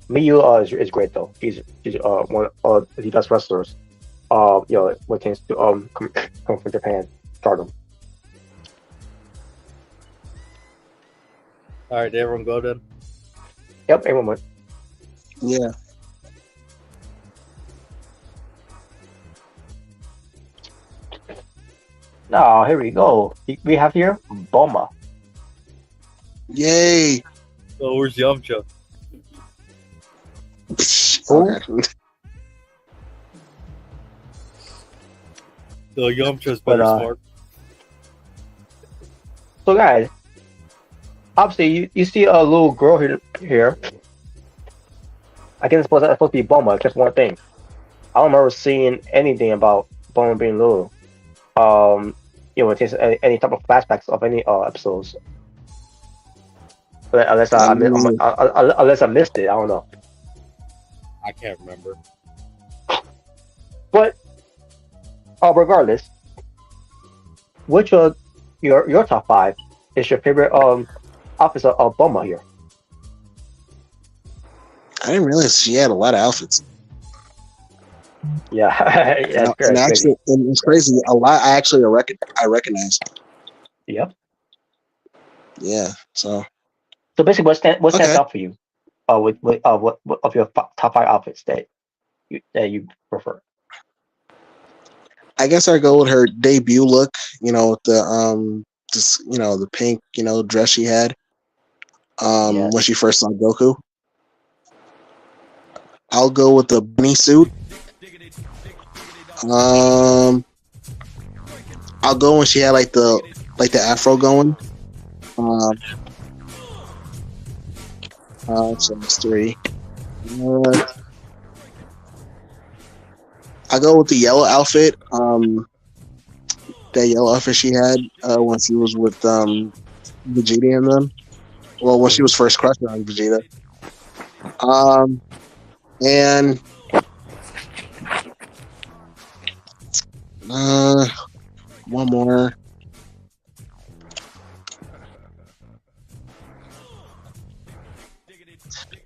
Miyu is great though. She's one of the best wrestlers. When it comes to come from Japan, Stardom. All right, did everyone go then? Yep, everyone went. Yeah. Now here we go. We have here Boma. Yay. Oh, where's Yamcha? Okay. The Yamcha's better smart. So guys, obviously you see a little girl here. I think that's supposed to be Boma, just one thing. I don't remember seeing anything about Boma being little. It takes any type of flashbacks of any episodes. Unless I missed it, I don't know. I can't remember. But regardless, which of your top 5 is your favorite outfits of Boma here? I didn't realize she had a lot of outfits. Yeah, yeah, and actually, it's crazy. A lot I actually I recognize. Yep. Yeah. So basically, what stands out for you? With what of your top 5 outfits that you prefer? I guess I go with her debut look. With the the pink dress she had. When she first saw Goku. I'll go with the bunny suit. I'll go when she had like the afro going. So it's 3. I'll go with the yellow outfit. That yellow outfit she had when she was with Vegeta and them. Well, when she was first crushing on Vegeta. And one more.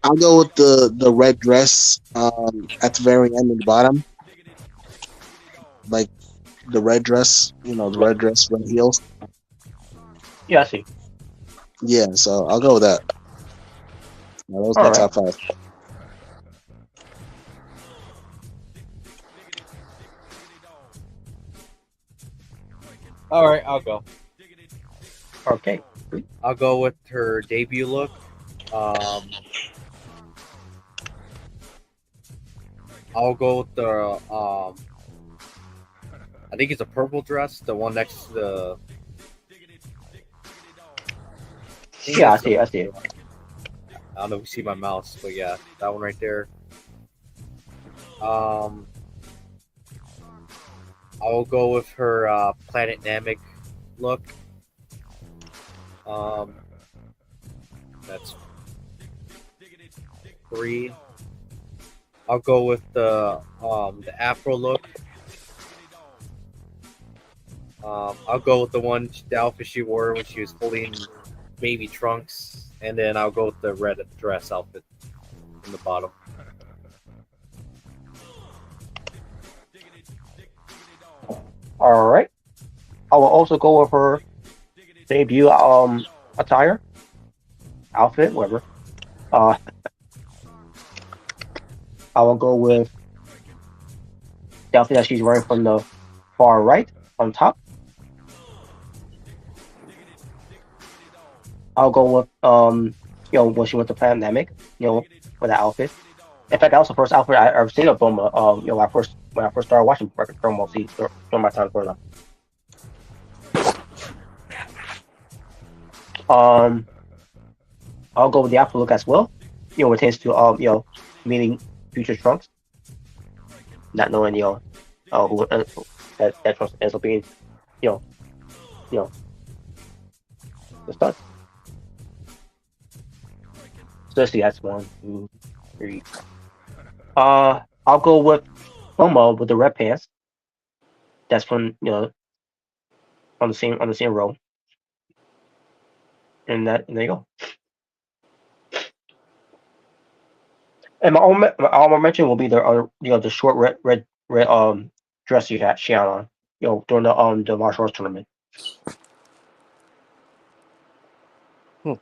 I'll go with the red dress at the very end at the bottom. Like the red dress, the red dress, red heels. Yeah, I see. Yeah, so I'll go with that. That was my top 5. All right, I'll go. Okay. I'll go with her debut look. I'll go with the I think it's a purple dress, the one next to the. Yeah, I see. I see. I don't know if you see my mouse, but yeah, that one right there. I'll go with her Planet Namek look. That's 3. I'll go with the Afro look. I'll go with the outfit she wore when she was holding baby Trunks, and then I'll go with the red dress outfit in the bottom. All right. I will also go with her debut attire, outfit, whatever. I will go with the outfit that she's wearing from the far right on top. I'll go with when she went to Pandemic, for that outfit. In fact, that was the first outfit I ever seen of Bulma. When I first started watching Dragon Ball Z during my time growing up. I'll go with the Afro look as well. It pertains to meeting future Trunks. Not knowing who that Trunks ends up being, the stud. So let's see, that's 1, 2, 3. I'll go with Momo with the red pants. That's from on the same row. And there you go. And my honorable mention will be the short red dress she had on during the martial arts tournament. All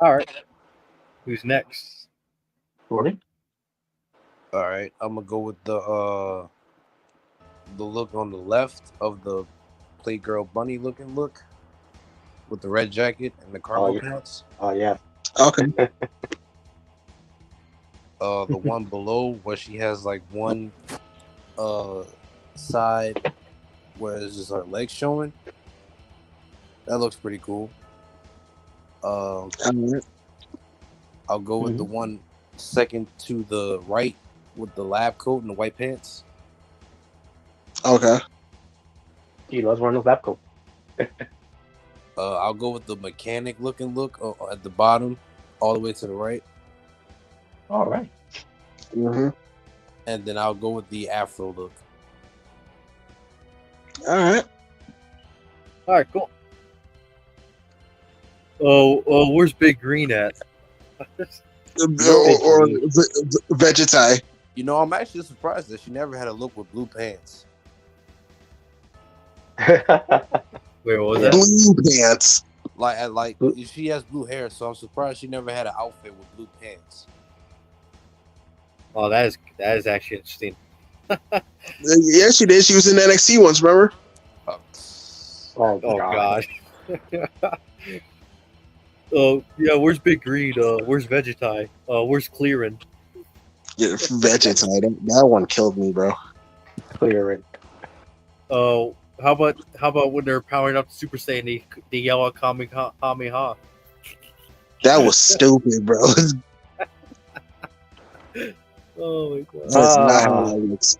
right. Who's next? Jordan. All right, I'm gonna go with the look on the left of the Playgirl bunny looking look with the red jacket and the cargo pants. Oh yeah. Okay. The one below where she has like one side where it's just her legs showing. That looks pretty cool. I'll go with the one second to the right with the lab coat and the white pants. Okay. He loves wearing the lab coat. I'll go with the mechanic looking look at the bottom, all the way to the right. All right. And then I'll go with the Afro look. All right. All right, cool. Oh, where's Big Green at? Or Vegeta. I'm actually surprised that she never had a look with blue pants. Wait, what was that? Blue pants. Like she has blue hair, so I'm surprised she never had an outfit with blue pants. Oh, that is actually interesting. Yeah, she did. She was in NXT once, remember? Oh gosh. Oh yeah, where's Big Green? Where's Vegeta? Where's Clearin? Yeah, Vegeta. That one killed me, bro. Clearin. Oh, how about when they're powering up to Super Saiyan, they yell out Kamehameha? That was stupid, bro. Oh my god. That's not how that looks.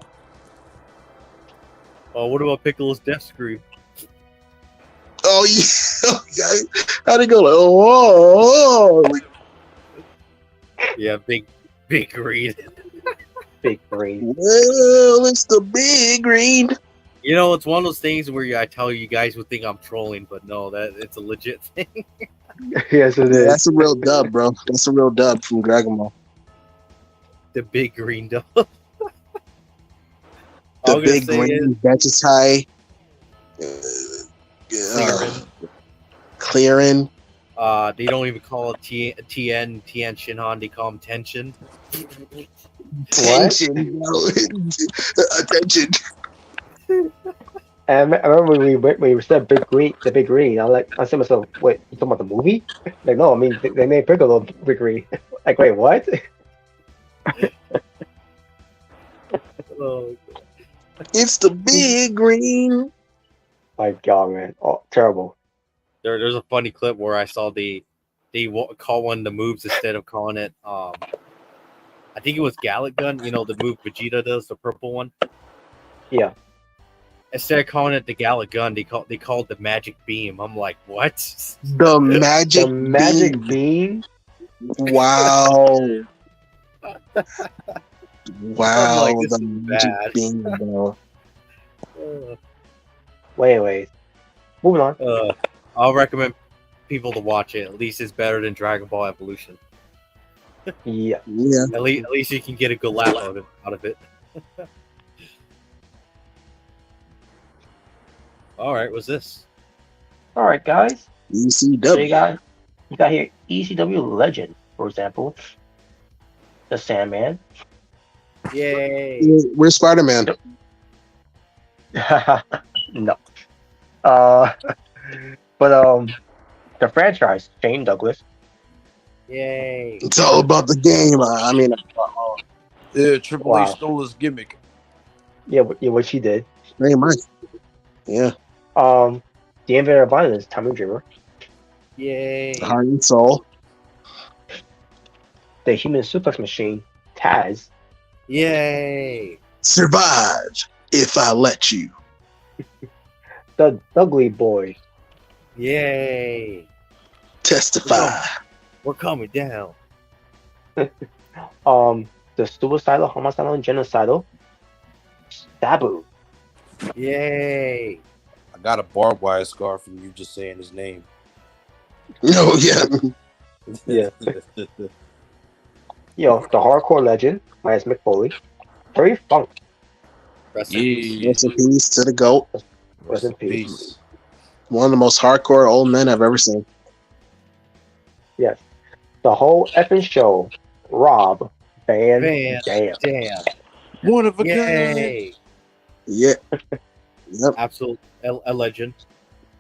Oh, what about Piccolo's death scream? Oh Oh yeah, how'd it go? Like, oh, like, Yeah, big green. Big green. well, it's the big green. You know, it's one of those things where I tell you guys would think I'm trolling, but no, that it's a legit thing. Yes, it Yeah, is. that's a real dub, bro. That's a real dub from Dragon Ball. The big green dog. The big green Vegetai. Clearing. They don't even call it Tien Shinhan. They call him Tenshin. Tension, bro. Attention. And I remember when we said big green, the big green. I said to myself, wait, you talking about the movie? Like, no, I mean they made Piccolo big green. Like, wait, what? Oh, It's the big green. My God, man, oh, terrible. there's a funny clip where I saw they call one of the moves instead of calling it I think it was Gallic Gun. You know the move Vegeta does, the purple one. Yeah. Instead of calling it the Gallic Gun, they called the Magic Beam. I'm like, what? The magic, The magic beam. beam. Wow. Wow, I'm like, this the is magic bad. beam, bro. Wait. Moving on. I'll recommend people to watch it. At least it's better than Dragon Ball Evolution. Yeah. Yeah. At least you can get a good laugh out of it. All right, what's this? All right, guys. So ECW. you got here ECW Legend, for example, the Sandman. Yay! Where's Spider-Man? No. But the franchise, Shane Douglas. Yay! It's all about the game. I mean, Yeah, Triple H Wow. stole his gimmick. Yeah, what she did. very much. Yeah. The Invader of Violence, Tommy Dreamer. Yay! Heart and soul. The Human Suplex Machine, Taz. Yay! Survive if I let you. The Dudley Boy. Yay! Testify. We're coming down. The Suicidal, Homicidal, and Genocidal, Sabu. Yay! I got a barbed wire scar from you just saying his name. No, yeah. Yeah. Yo, the Hardcore Legend, minus Mick Foley. Terry Funk. Rest in peace. Yeah. Rest in peace to the GOAT. Rest in peace. One of the most hardcore old men I've ever seen. Yes. The whole effing show, Rob Van Dam. Damn! One of a kind. Yay! Yeah. Yep. Absolute a legend.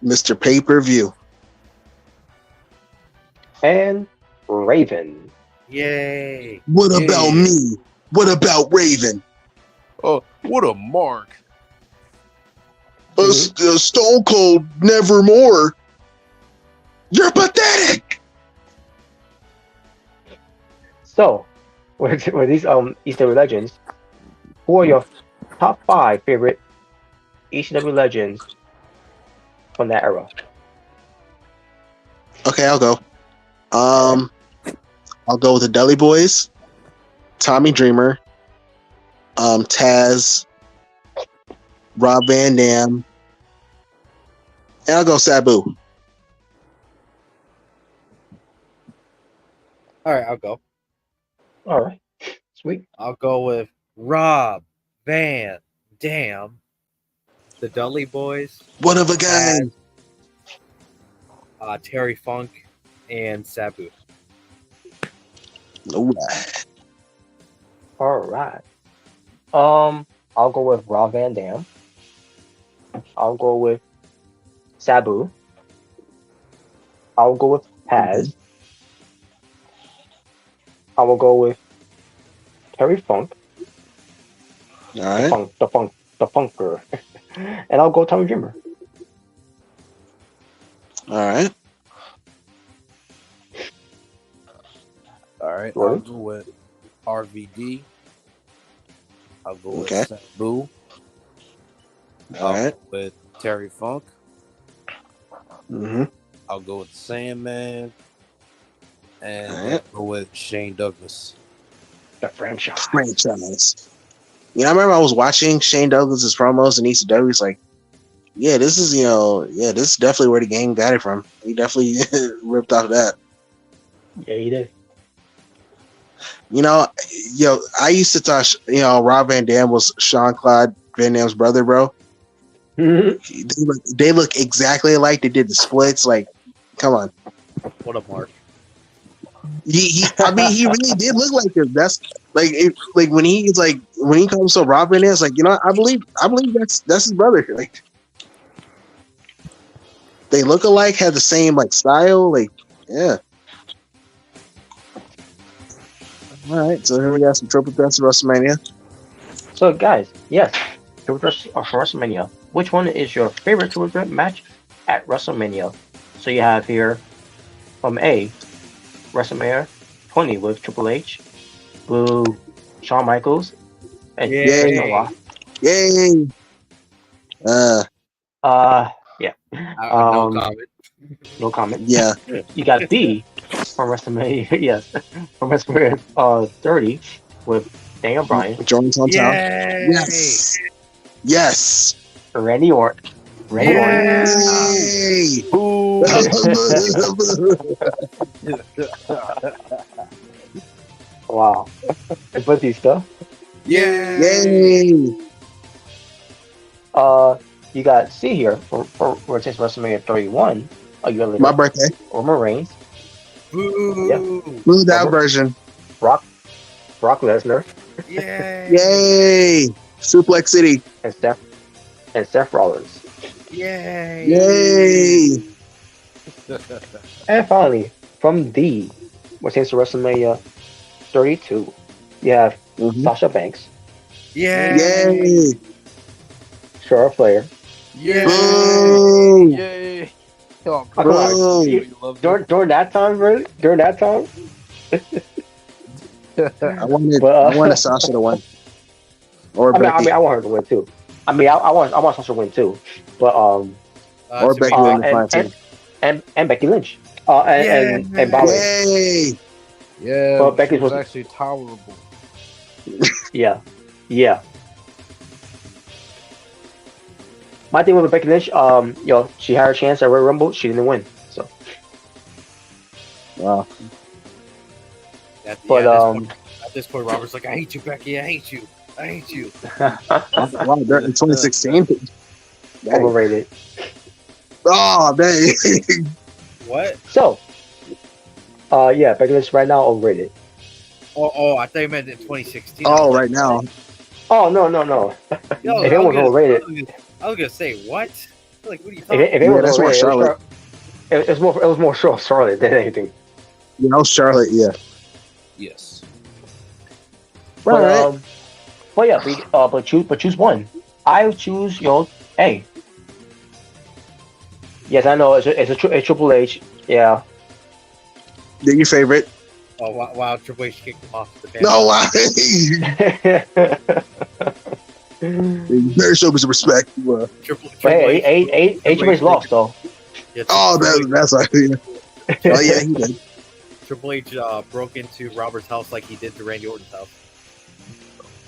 Mr. Pay-Per-View. And Raven. Yay! What about me? What about Raven? Oh, what a mark. Stone Cold Nevermore. You're pathetic. So, with these ECW legends, who are your top 5 favorite ECW legends from that era? Okay, I'll go. I'll go with the Dudley Boys, Tommy Dreamer, Taz, Rob Van Dam, and I'll go Sabu. All right, I'll go. All right, sweet. I'll go with Rob Van Dam, the Dudley Boys, One of a kind. Terry Funk, and Sabu. Alright. All right. I'll go with Rob Van Dam. I'll go with Sabu. I'll go with Taz. I will go with Terry Funk. All right. The Funker. And I'll go Tommy Dreamer. All right. All right, What? I'll go with RVD. I'll go with Okay. Sabu. All right. With Terry Funk. Mm-hmm. I'll go with Sandman, and Alright. go with Shane Douglas. The franchise. You know, I remember I was watching Shane Douglas's promos in ECW. It's like, yeah, this is this is definitely where the game got it from. He definitely ripped off that. Yeah, he did. You know, I used to thought Rob Van Dam was Sean Claude Van Dam's brother, bro. They look exactly alike. They did the splits. Like, come on. What a mark. He really did look like him. That's when he comes to Rob Van Dam, it's like, I believe that's his brother. Like, they look alike, have the same like style. Like, yeah. All right, so here we got some triple threats of WrestleMania. So, guys, yes, triple threats for WrestleMania. Which one is your favorite triple threat match at WrestleMania? So you have here from A, WrestleMania 20 with Triple H, Blue, Shawn Michaels, and Yay! Yay! Yeah. No comment. No comment. Yeah. You got B from WrestleMania. Yes, from WrestleMania 30 with Daniel Bryan, Jordan's hometown. Yay! Yes. Yes. Randy Orton. Yay! Wow. And Batista. Yay! You got C here for where it says WrestleMania 31. Oh, you got My birthday. Roman Reigns. Boo! Yep. Blue out version. Brock Lesnar. Yay! Yay! Suplex City. And Seth Rollins. Yay! Yay! And finally, from D, which is WrestleMania 32, you have Sasha Banks. Yay! Yay! Charlotte Flair. Yay! Boom! Yay! Oh, come on. During that time, really? During that time? I wanted Sasha to win. Or Becky. I want her to win too. I want Sasha to win too. But or Becky Lynch too. And Becky Lynch. And Balor. Yay! Yeah, but Becky was actually tolerable. Yeah. My thing with Becky Lynch, she had her chance at Royal Rumble, she didn't win. So. Wow. At this point, Robert's like, I hate you, Becky. I hate you. Wow, in 2016. Overrated. Oh, dang. What? So, Becky Lynch right now overrated. Oh, I thought you meant in 2016. Oh, right now. Oh, no. Yo, if it was overrated. I was gonna say what? Like, what are you talking If it was more Charlotte. It was more Charlotte than anything. Charlotte, yeah. Yes. Right. But choose one. I would choose A. Yes, I know it's a Triple H. Yeah. They're your favorite. Oh wow! Triple H kicked him off the bench. No way. Better show me some respect. Triple H lost though. Yeah, that's right. Oh yeah, he did. Triple H broke into Robert's house like he did to Randy Orton's house.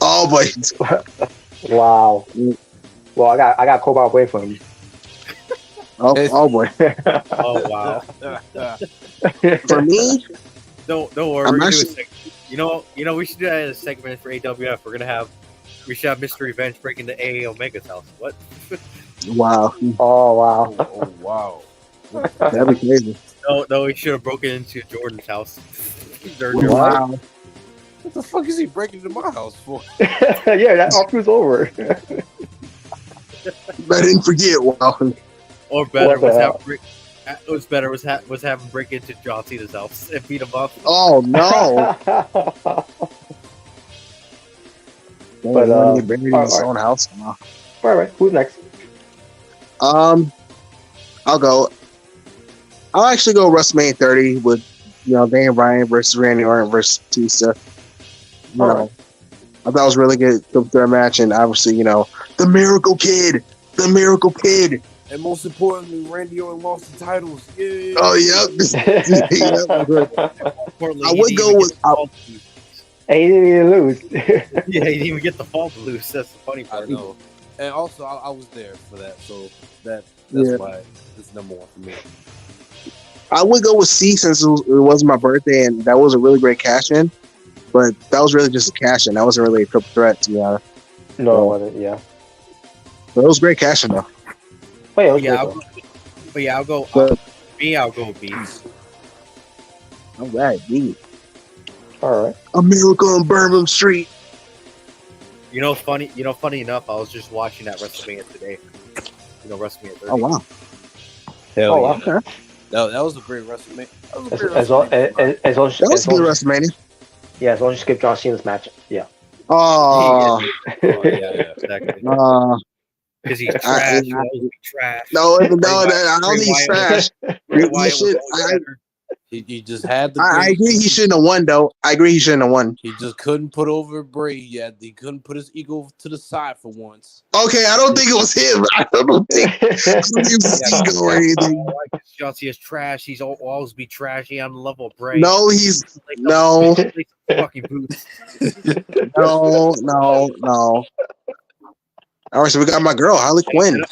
Oh boy. Wow. Well, I got Cobalt away from him. Oh boy. Oh wow. For me, don't worry. We're actually, we should do that as a segment for AWF. We should have Mr. Revenge break into AA Omega's house. What? Wow. Oh wow. Oh wow. That'd be crazy. No, he should have broken into Jordan's house. Wow. What the fuck is he breaking into my house for? Yeah, that option's over. I didn't forget. Wow. Or better was have him break into John Cena's house and beat him up. Oh no! But buried in his own house. Wow. All right, who's next? I'll go. I'll actually go WrestleMania 30 with Daniel Bryan versus Randy Orton versus Batista. I thought it was really good third match, and obviously the Miracle Kid And most importantly, Randy Orton lost the titles. Yay! Oh, yep. Importantly, I he would didn't go even with- get the fall to lose. And he didn't even lose. Yeah, he didn't even get the fall to lose. That's the funny I part. know. And also, I was there for that, so that's Yeah. why it's number one for me. I would go with C since it was my birthday, and that was a really great cash in. But that was really just a cash in. That wasn't really a triple threat, to be honest. No, it wasn't. Yeah. But it was great cash in, though. Oh yeah, it was Yeah, good, though. but yeah, I'll go. But- I'll go B. All right, B. All right. A Miracle on Bourbon Street. You know, funny enough, I was just watching that WrestleMania today. You know, WrestleMania 30. Oh, wow. Hell Oh, yeah. wow. Okay. That was a great WrestleMania. That was a great As long WrestleMania. as long as That was a good WrestleMania. yeah, as long as you skip John Cena's match. Yeah. Oh, Oh, yeah, exactly. Because he's I- trash. He'll always be trash. no, Bray I Wyatt- don't think he's Bray Wyatt trash. Bray He Wyatt should- was always better. He just had the. I great- agree he shouldn't have won, though. I agree he shouldn't have won. He just couldn't put over Bray yet. He couldn't put his ego to the side for once. Okay, I don't think it was him. I don't think it was his ego or anything. John Cena's trash. He's always be trashy on the level of Bray. No, he's Like, no, like some fucking boots. no. All right, so we got my girl Harley Quinn.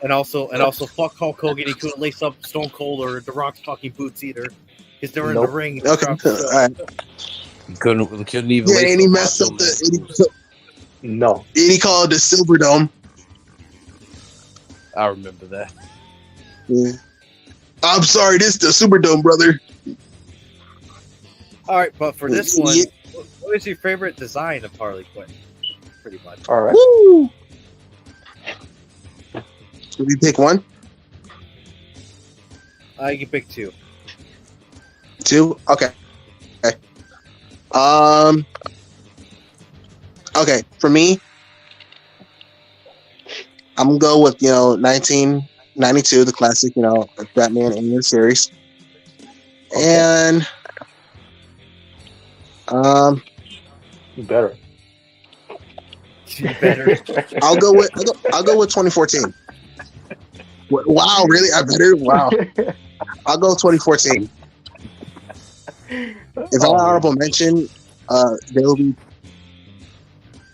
And also, fuck Hulk Hogan. He couldn't lace up Stone Cold or The Rock's fucking boots either. Because they're in the Nope. ring. Okay, all right. He couldn't even. Yeah, lace and he up messed Macho up Man. No. and he called it the Silver Dome. I remember that. Yeah. I'm sorry, this is the Superdome, brother. All right, but for this one, Yeah. what is your favorite design of Harley Quinn? Pretty much. All right. Woo! Should we pick one? I can pick two. Two? Okay. Okay, for me, I'm gonna go with 1992, the classic, Batman animated series, and You better. You better. I'll go with 2014. Wow, really? I better? Wow. I'll go 2014. If I honorable mention, there will be.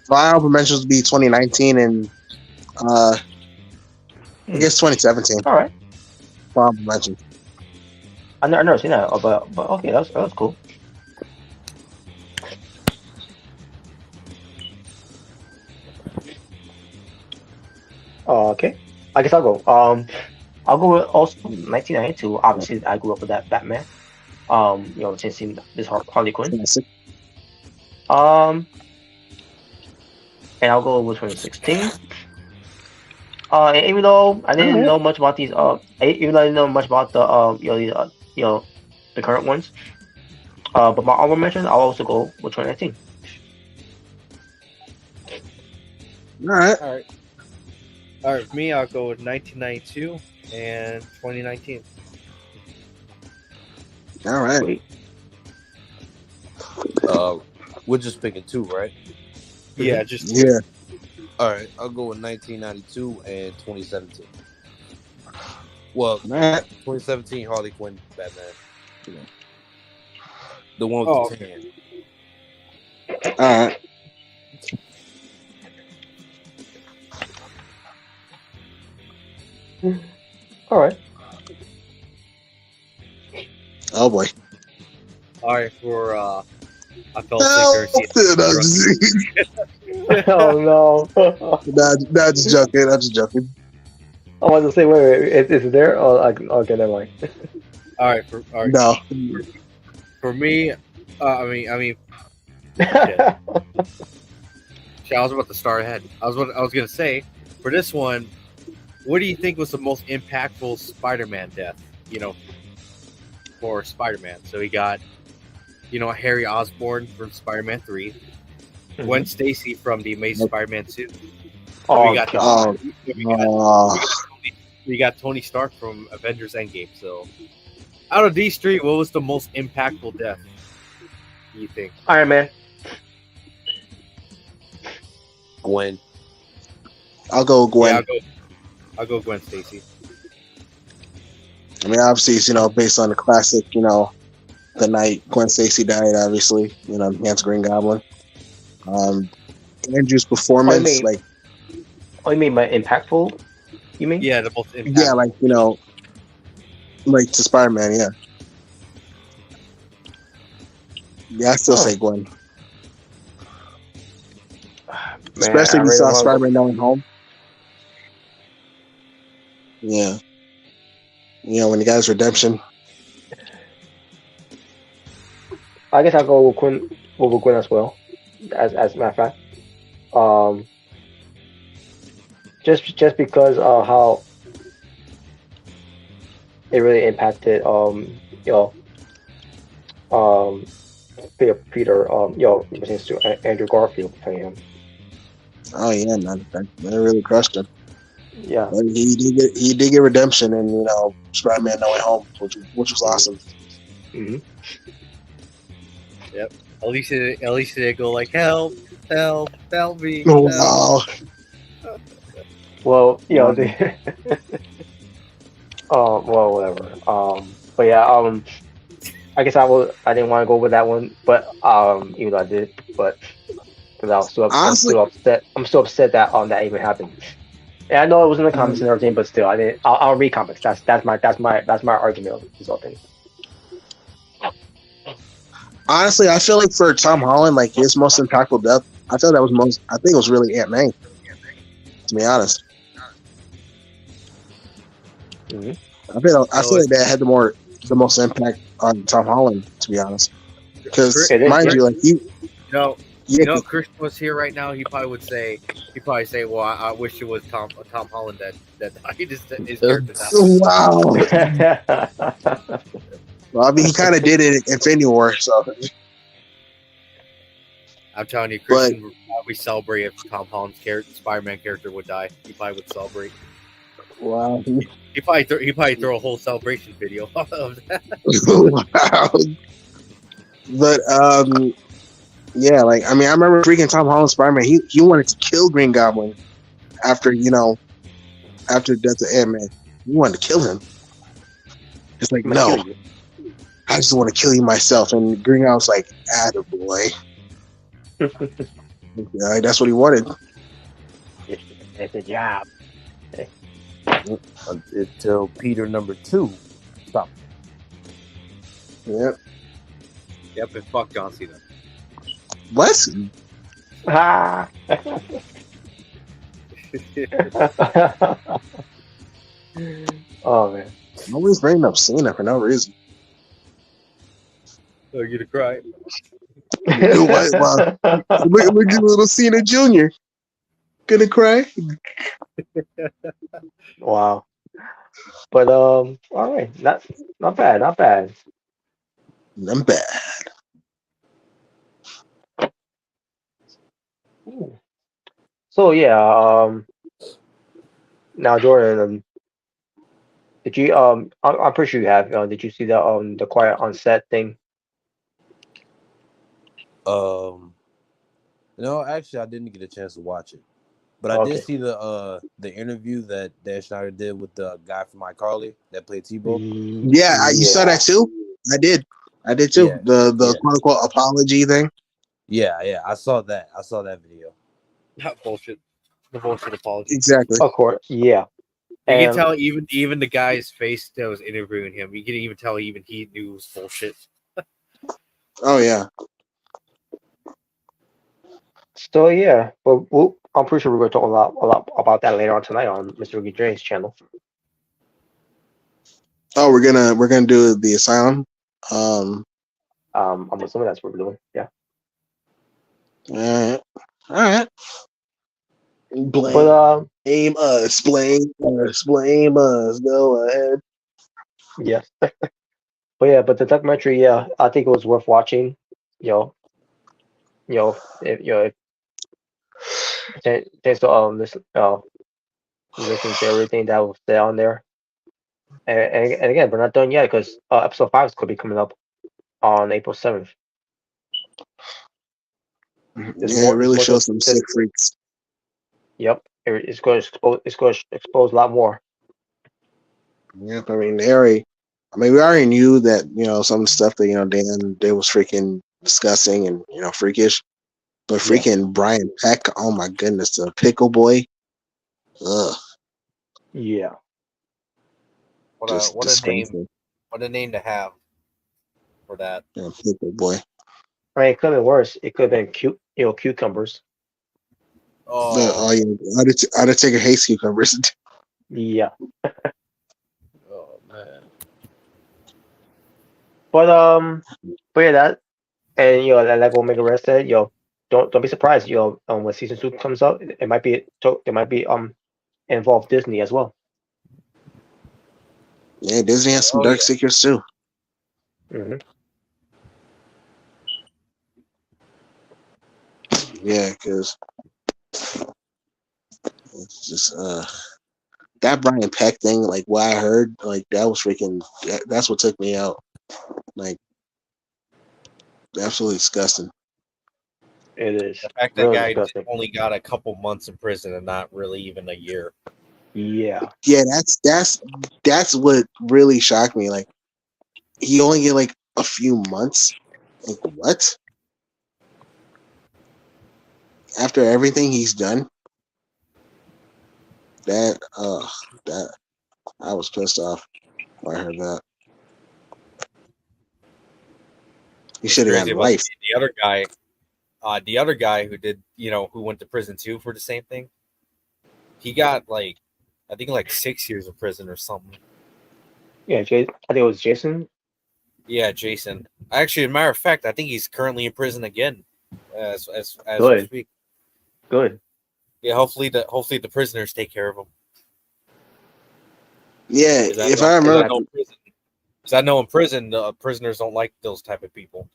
My honorable mentions will be 2019 and I guess 2017. All right. Honorable mention. I've never seen that, but okay, that was cool. Okay, I guess I'll go. I'll go with also 1992. Obviously, I grew up with that Batman. Since seeing this Harley Quinn. Classic. And I'll go with 2016. And even though I didn't know much about these, even though I didn't know much about the, the current ones, but my honorable mention, I'll also go with 2019. All right. For me, I'll go with 1992 and 2019. All right. Sweet. We're just picking two, right? Yeah, just Yeah. All right, I'll go with 1992 and 2017. Well, All right. 2017 Harley Quinn Batman. The one with the tan. All right. All right. Oh boy. all right for I fell No, asleep during season. Oh no. Nah, just joking. I'm just joking. I was to say, wait, is it there? Oh, okay, never mind. All right, No. for me, I mean, shit, I was about to start ahead. I was gonna say for this one, what do you think was the most impactful Spider-Man death? For Spider-Man. So we got, Harry Osborn from Spider-Man 3, Gwen Stacy from The Amazing Spider-Man 2. Oh, we got God. we got Tony Stark from Avengers Endgame. So out of these three, what was the most impactful death? Do you think? Iron Man. Gwen. I'll go Gwen. Yeah, I'll go Gwen Stacy. I mean, obviously, it's, based on the classic, the night Gwen Stacy died, obviously, Hans Green Goblin. Andrew's performance, like, Oh, you mean my impactful? You mean? Yeah, the most impactful. yeah, like, like to Spider-Man, yeah. Yeah, I still say Gwen. Man, especially if you really saw Spider-Man going home. Yeah. When he got his redemption. I guess I'll go with Gwen as well. As a matter of fact. Just because how it really impacted Peter since to Andrew Garfield playing him. Oh yeah, man, that really crushed him. Yeah, but he did get redemption in Spider-Man No Way Home, which was awesome. Mm-hmm. Yep. At least they go like help me. Oh Help. wow. Well, well, whatever. But yeah, I guess I didn't want to go with that one, but even though I did, but because I'm still upset. I'm still upset that that even happened. And I know it was in the comics and everything, but still, I didn't. I'll read comics. That's my argument of this whole thing. Honestly, I feel like for Tom Holland, like his most impactful death, I think it was really Aunt May. To be honest, Mm-hmm. I feel like that had the most impact on Tom Holland. To be honest, because mind you, like Christian was here right now, he'd probably say, "Well, I wish it was Tom Holland that died." His character died. Wow. Well, I mean, he kind of did it in Infinity War, so. I'm telling you, Christian would probably celebrate if Tom Holland's Spider-Man character would die. He probably would celebrate. Wow. He probably throw a whole celebration video of that. Wow. But yeah, like I mean, I remember freaking Tom Holland Spider-Man. He wanted to kill Green Goblin after the death of Ant-Man. He wanted to kill him. It's like, no, I just want to kill you myself. And Green Goblin's like, attaboy. Yeah, that's what he wanted. It's a job. Until Peter number 2 stopped. Yep. Yep, and fuck John Cena. What? Oh man. Always bringing up Cena for no reason. Oh, you to cry. What? Wow. Look at little Cena Jr. Gonna cry. Wow. But all right, not bad. I'm bad. So yeah, now Jordan, did you I'm pretty sure you have. Did you see the Quiet on Set thing? No, actually, I didn't get a chance to watch it, but I did see the interview that Dan Schneider did with the guy from iCarly that played T-Bo. Yeah, you saw that too. I did too. Yeah. The quote unquote apology thing. Yeah, I saw that video. Not bullshit. The bullshit apology. Exactly. Of course. Yeah. You can tell even the guy's face that was interviewing him. You can even tell even he knew it was bullshit. Oh yeah. So yeah, but I'm pretty sure we're going to talk a lot about that later on tonight on Mr. Mrricanjay's channel. Oh, we're gonna do the Asylum. I'm assuming that's what we're doing. Yeah. All right. Blame us. Go ahead. Yeah. But the documentary, yeah, I think it was worth watching. Thanks to listen to everything that was there on there. And again, we're not done yet because episode 5 could be coming up on April 7th. Yeah, it really shows some sick freaks. Yep, it's going to expose a lot more. Yep, I mean they I mean, we already knew that some of the stuff that they was freaking discussing and freakish, but freaking Brian Peck, oh my goodness, the pickle boy, ugh, Yeah. What a name! What a name to have for that. Yeah, pickle boy. I mean, it could have been worse. It could have been cucumbers. Oh yeah, I'd take a haste cucumbers. Yeah. Oh man. But yeah, that and like Omega Red said, don't be surprised, when season 2 comes out, it might be involve Disney as well. Yeah, Disney has some dark secrets too. Mm-hmm. Yeah, because it's just that Brian Peck thing, like what I heard, like that was freaking. That's what took me out. Like, absolutely disgusting. It is. The fact that guy only got a couple months in prison and not really even a year. Yeah. Yeah, that's what really shocked me. Like, he only get like a few months. Like, what? After everything he's done, that I was pissed off when I heard that. He should have gotten life. The other guy who did, who went to prison too for the same thing, he got I think 6 years of prison or something. Yeah, I think it was Jason. Yeah, Jason. Actually, as a matter of fact, I think he's currently in prison again, as Good. we speak. Good. Yeah, hopefully the prisoners take care of him. Yeah, if I remember, because I know in prison, the prisoners don't like those type of people.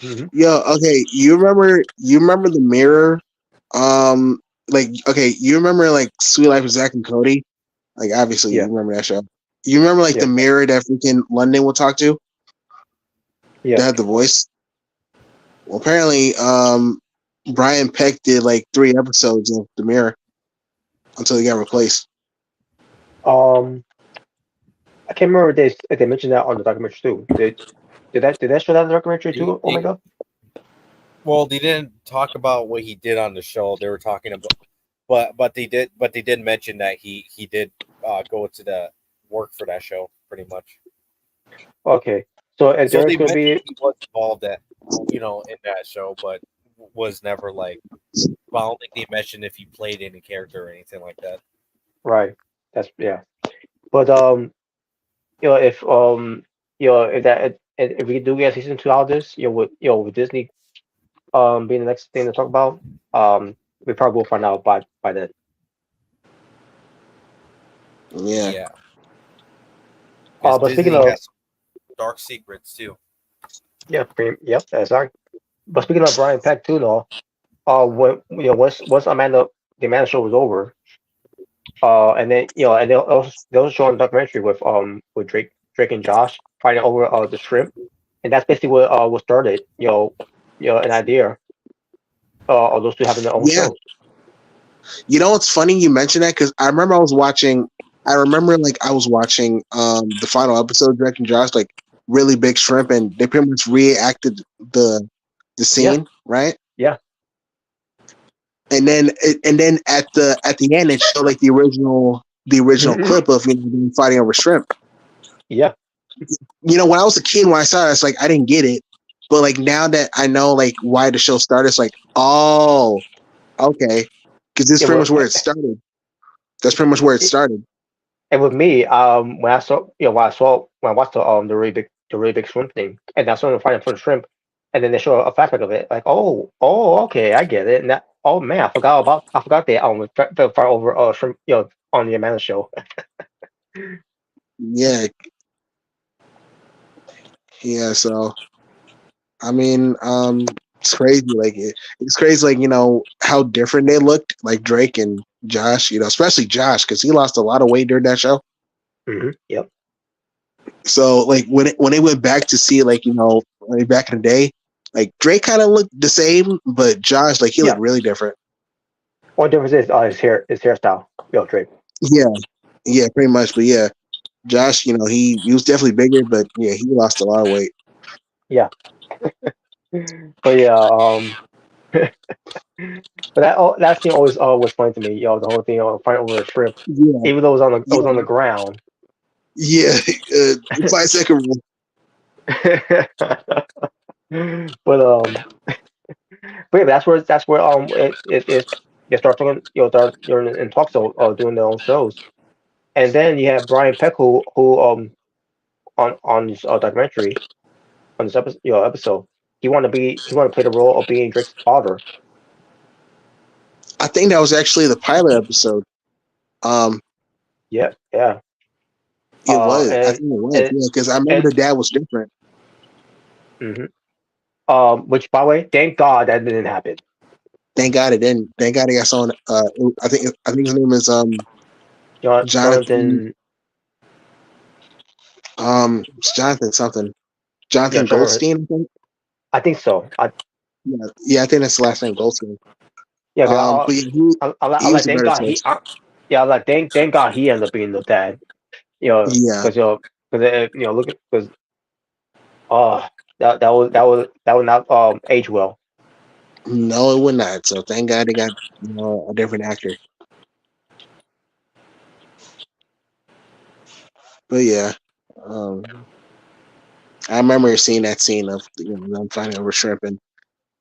Mm-hmm. Yo, okay, you remember the Mirror, you remember like Sweet Life of Zack and Cody, like obviously you remember that show. You remember the Mirror that freaking London would talk to? Yeah, that had the voice. Well, apparently, Brian Peck did like 3 episodes of the Mirror until he got replaced. I can't remember if they mentioned that on the documentary too. Did that show that in the documentary too? Omega? Well, they didn't talk about what he did on the show. They were talking about, but they did mention that he did go to the work for that show pretty much. Okay, so there's going to be he was involved in that show, but was never like. Well, I don't think they mentioned if he played any character or anything like that. Right. That's but if we do get season 2 out of this, with Disney being the next thing to talk about, we probably will find out by then. Yeah. But Disney speaking of has some dark secrets too. Yeah, that's right. But speaking of Brian Peck too, though, when once the Amanda show was over, and then and they was showing a documentary with Drake and Josh fighting over the shrimp, and that's basically what started an idea of those two having their own shows. You know what's funny? You mentioned that because I remember I was watching the final episode of Drake and Josh, like Really Big Shrimp, and they pretty much reacted the scene, right? Yeah. And then at the end it showed like the original clip of them fighting over shrimp. Yeah. When I was a kid, when I saw it, it's like I didn't get it, but like now that I know like why the show started, it's like, oh, okay, because this is pretty much where it started. That's pretty much where it started. And with me, when I watched the really big shrimp thing, and I saw them fighting for the shrimp, and then they show a flashback of it, like, oh, okay, I get it. And that, oh man, I forgot they fight over shrimp, on the Amanda show. Yeah. So, I mean, it's crazy. Like it's crazy. Like how different they looked. Like Drake and Josh. Especially Josh because he lost a lot of weight during that show. Mm-hmm. Yep. So like when they went back to see like back in the day, like Drake kind of looked the same, but Josh like he looked really different. One difference is his hairstyle. Drake. Yeah, pretty much. But yeah, Josh, he was definitely bigger, but yeah, he lost a lot of weight. Yeah. But yeah, but that scene always was funny to me. The whole thing fighting over a shrimp, Yeah, even though it was on the yeah, ground. yeah. 5 second rule. But yeah, that's where it they start talking, they're in talk show, doing their own shows, and then you have Brian Peck who on this documentary, on this episode, he wanted to play the role of being Drake's father. I think that was actually the pilot episode. Um, Yeah, yeah. it was. I And think it was. and Yeah, because I remember and the dad was different. mhm. Which, by the way, thank God that didn't happen. Thank God it didn't. Thank God he got someone. I think his name is Jonathan. Jonathan, It's Jonathan something. yeah, Jonathan sure. Goldstein. I think. I think so. Yeah. I think that's the last name, Goldstein. Yeah, But yeah, I he like was a thank better God choice. yeah, I like thank God he ended up being the dad. Yeah. Because look at, because that would not age well. No, it would not. So thank God they got a different actor. But yeah, um, I remember seeing that scene of them fighting over shrimp, and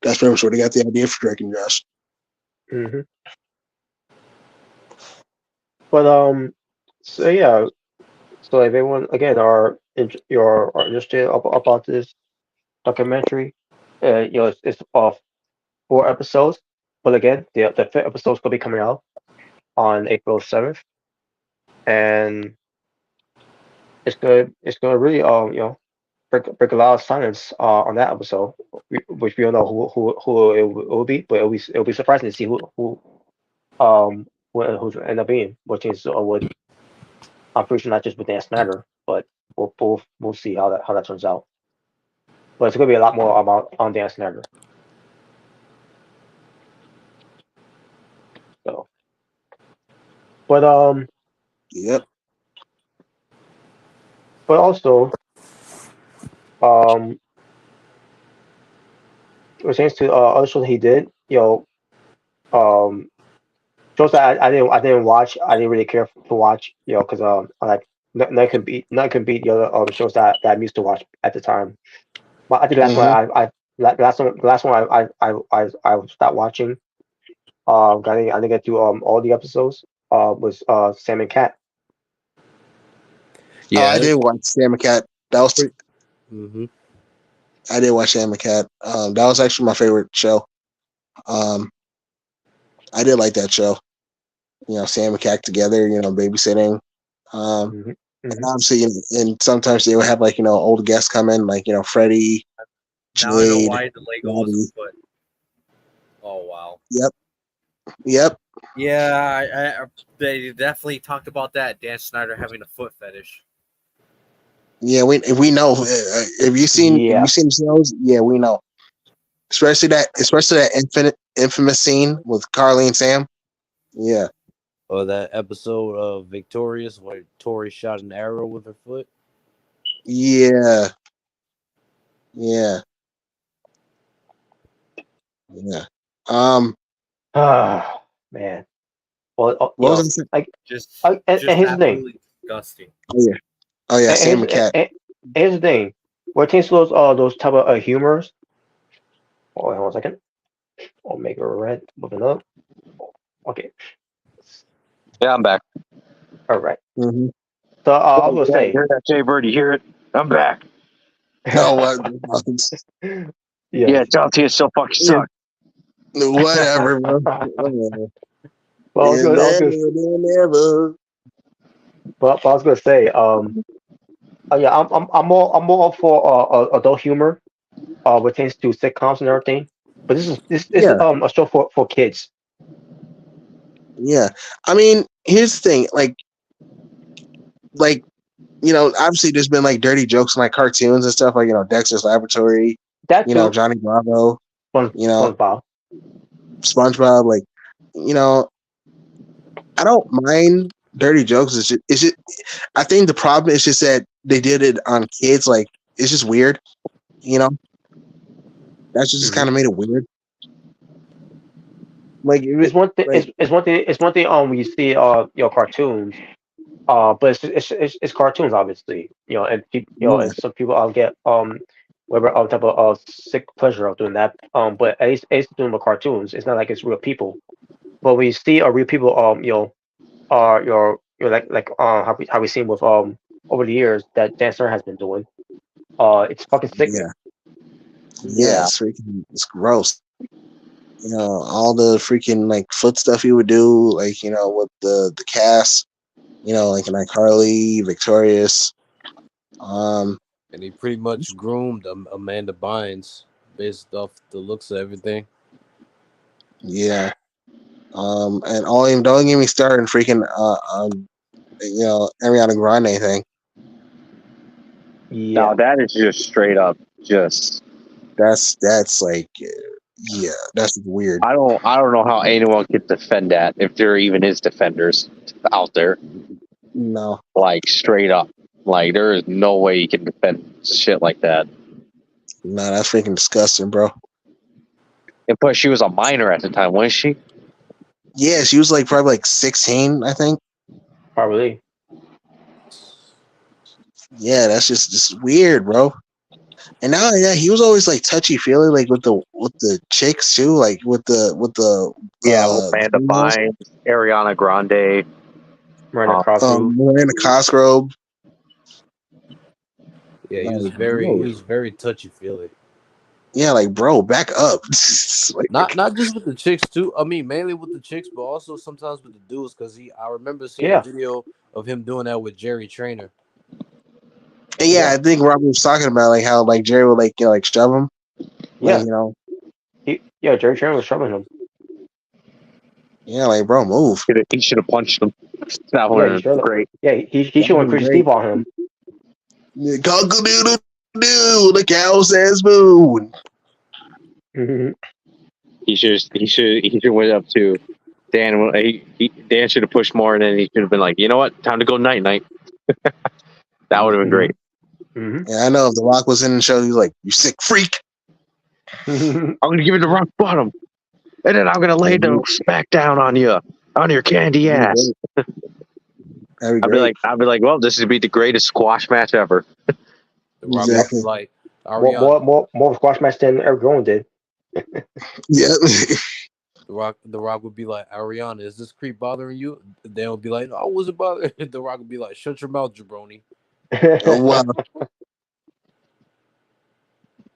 that's pretty much where they got the idea for Drake and Josh. Hmm. But so yeah, so if anyone again are interested about this documentary, it's 4 episodes. But again, the fifth episode's gonna be coming out on April 7th, and it's gonna really break a lot of silence on that episode, which we don't know who it will be, but it'll be surprising to see who's end up being, which is what I'm pretty sure not just with Dan Snyder, but we'll see how that turns out. But it's gonna be a lot more about on Dan Snyder. So, but Yep. but also um, pertains to other shows that he did, um, shows that I didn't watch. I didn't really care to watch, because I like none can beat the other shows that I used to watch at the time. But I think last one Mm-hmm. last one I stopped watching. I didn't get through all the episodes. Was Sam and Cat. Yeah, I did watch Sam and Cat. That was. Mm-hmm. I did watch Sam and Cat. That was actually my favorite show. I did like that show. Sam and Cat together. Babysitting. Hmm. And Hmm. obviously, and sometimes they would have old guests come in, like Freddie, Now I know Jade, why the Lego was Bobby. a foot. Oh wow. Yep. Yeah, they definitely talked about that. Dan Snyder having a foot fetish. Yeah, we know. If you seen Yeah, shows, yeah, we know. Especially that infamous scene with Carly and Sam. Yeah, Or that episode of Victorious where Tori shot an arrow with her foot. yeah, yeah, yeah. man. Well, What was I saying? like, Just and here's the thing. absolutely disgusting. Oh yeah, And Sam and Cat. here's the thing. When it comes to those type of humors. Oh, wait, 1 second. I'll make it red. Moving up. Okay. Yeah, I'm back. All right. Mm-hmm. So I was gonna Yeah, you say. hear that, Jay Bird? You hear it? I'm back. No, what? Yes. Yeah, Chelsea is so fucking Yeah. suck. Whatever, bro. Whatever. Well, I was gonna say, yeah, I'm more for adult humor, pertains to sitcoms and everything. But this is Yeah, a show for kids. yeah. I mean, here's the thing. Like obviously there's been dirty jokes in cartoons and stuff, Dexter's Laboratory, That too. Johnny Bravo, SpongeBob. SpongeBob. I don't mind Dirty Jokes is just. I think the problem is just that they did it on kids. Like it's just weird, you know. That's just kind of made it weird. Like It's one thing. It's one thing. It's one thing. When you see cartoons. But it's cartoons, obviously. And and some people get whatever type of sick pleasure of doing that. But at least doing the cartoons, it's not like it's real people. But when you see real people, like how we seen with over the years that Dancer has been doing. It's fucking sickening. Yeah, it's gross. All the freaking like foot stuff he would do, like with the cast, like Carly, Victorious. And he pretty much groomed Amanda Bynes based off the looks of everything. Yeah. And don't get me started in freaking Ariana Grande thing. Yeah. Now that is just straight up just. That's like, yeah, that's weird. I don't know how anyone could defend that if there even is defenders out there. No. Like straight up, like there is no way you can defend shit like that. No, that's freaking disgusting, bro. And plus, she was a minor at the time, wasn't she? Yeah, she was like probably like 16, I think. Probably. Yeah, that's just weird, bro. And now, yeah, he was always like touchy feely, like with the chicks too, like with the Amanda Bynes, Ariana Grande, Miranda Cosgrove. Yeah, he was very touchy feely. Yeah, like bro, back up. Like, not just with the chicks too. I mean, mainly with the chicks, but also sometimes with the dudes. Because I remember seeing a video of him doing that with Jerry Trainer. And yeah, I think Robert was talking about like how like Jerry would like shove him. Yeah, Jerry Trainer was shoving him. Yeah, like bro, move. He should have punched him. That would have been great. Yeah, he should have increased Steve on him. Cock-a-doodle-doo, the cow says boo. He should went up to Dan. Dan should have pushed more, and then he should have been like, you know what, time to go night. That would have been great. Yeah, I know if The Rock was in the show, he's like, "You sick freak." I'm gonna give you the rock bottom, and then I'm gonna lay the smack down on your candy ass. I'd be like, well, this would be the greatest squash match ever. The Rock was like, more squash match than Eric Rowan did. Yeah. The Rock would be like, Ariana, is this creep bothering you? They would be like, no, I wasn't bothering. The Rock would be like, shut your mouth, jabroni. Oh, wow.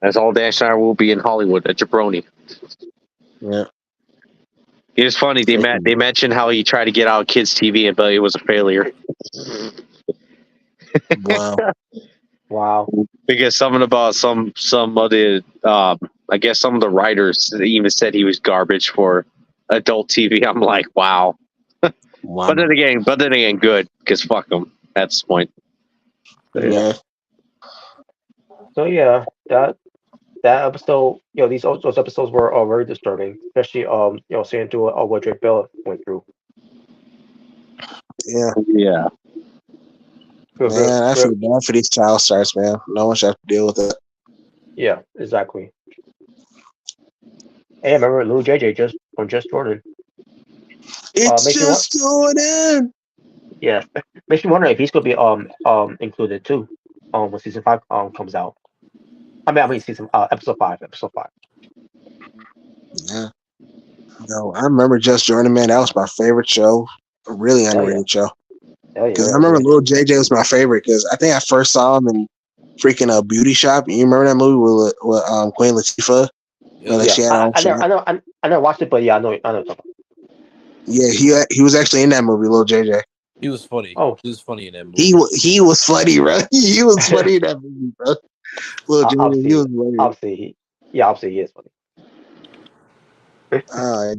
That's all Dan Schneider will be in Hollywood, a jabroni. Yeah. It was funny. They mentioned how he tried to get out of kids' TV, but it was a failure. Wow. Wow. Because something about some of the I guess some of the writers even said he was garbage for adult TV. I'm like, wow. Wow. But then again, good, because fuck them. That's the point. Yeah. So yeah, that episode, those episodes were very disturbing, especially seeing through what Drake Bell went through. Yeah. Yeah. Man, I feel bad for these child stars, man. No one should have to deal with it. Yeah, exactly. Hey, I remember Lil JJ from Just Jordan. It's Just Jordan. Yeah, makes me wonder if he's gonna be included too, when season 5 comes out. I mean season episode 5. Yeah. No, I remember Just Jordan, man. That was my favorite show. A really underrated show. Because I remember Lil JJ was my favorite because I think I first saw him in freaking a beauty shop. You remember that movie with Queen Latifah? I never watched it, but yeah, I know. Yeah, he was actually in that movie, Lil JJ. He was funny. Oh, he was funny in that movie. He was funny, bro. He was funny in that movie, bro. Lil JJ, he was funny. Obviously he is funny. Yeah.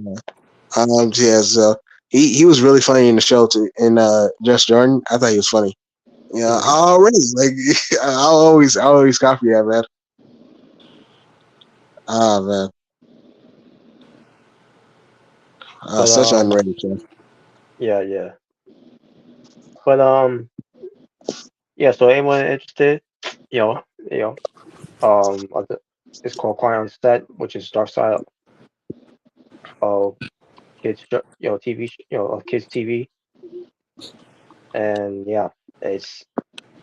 So he was really funny in the show too. In Just Jordan, I thought he was funny. Yeah, already like I always copy that, man. Oh man, such an underrated show. Yeah. But yeah. So anyone interested, it's called Quiet on Set, which is Dark Side of TV, of kids TV, and yeah, it's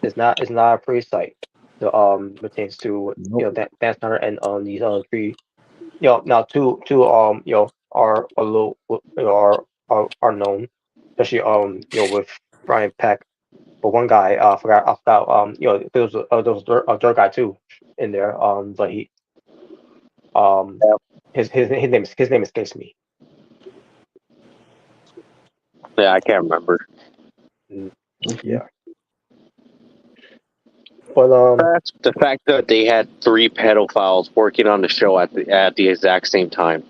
it's not a pretty sight. The pertains to Nope. Dance Center and these other three. Now two are a little are known, especially with Brian Peck. But one guy, I forgot there was a third guy too in there. But he his name escapes me. Yeah, I can't remember. Yeah. But That's the fact that they had 3 pedophiles working on the show at the exact same time.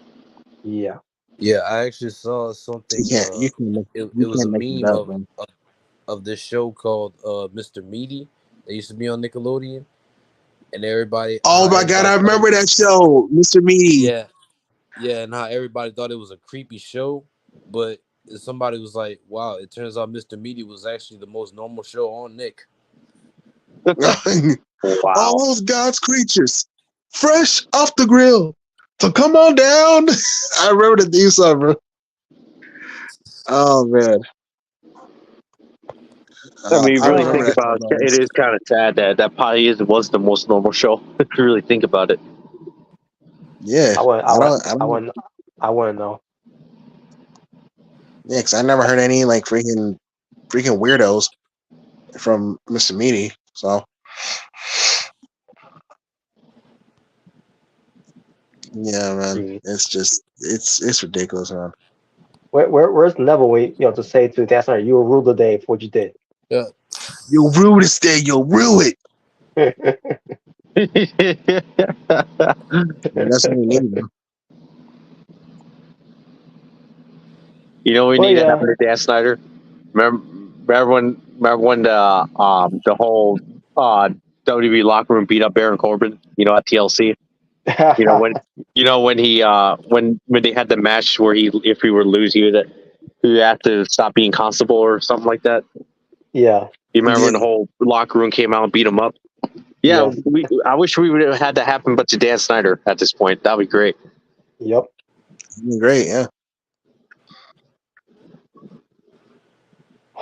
yeah. Yeah, I actually saw something. You can't It was a make it meme up, man. of this show called Mr. Meaty. That used to be on Nickelodeon, and everybody. Oh my god, I remember that show, Mr. Meaty. Yeah, yeah, and how everybody thought it was a creepy show, but somebody was like, "Wow, it turns out Mr. Meaty was actually the most normal show on Nick." Wow. All those God's creatures, fresh off the grill. So come on down. I remember the theme song, bro. Oh man. I mean, you I really remember think that about show, it, it is kind of sad that probably was the most normal show. If you really think about it. Yeah, I wouldn't know. Yeah, because I never heard any like freaking weirdos from Mr. Meaty. So yeah, man, it's just it's ridiculous, man. Where's Neville? To say to Dance Center, you will rule the day for what you did. Yeah, You'll rue this day. You'll rue it. That's what we need, bro. You know, we Well, need to yeah. happen to Dan Snyder. Remember when the whole WWE locker room beat up Baron Corbin? You know, at TLC. When they had the match where if he were to lose, he had to stop being constable or something like that. Yeah. You remember when the whole locker room came out and beat him up? Yeah, I wish we would have had that happen, but to Dan Snyder at this point, that'd be great. Yep. Great, yeah.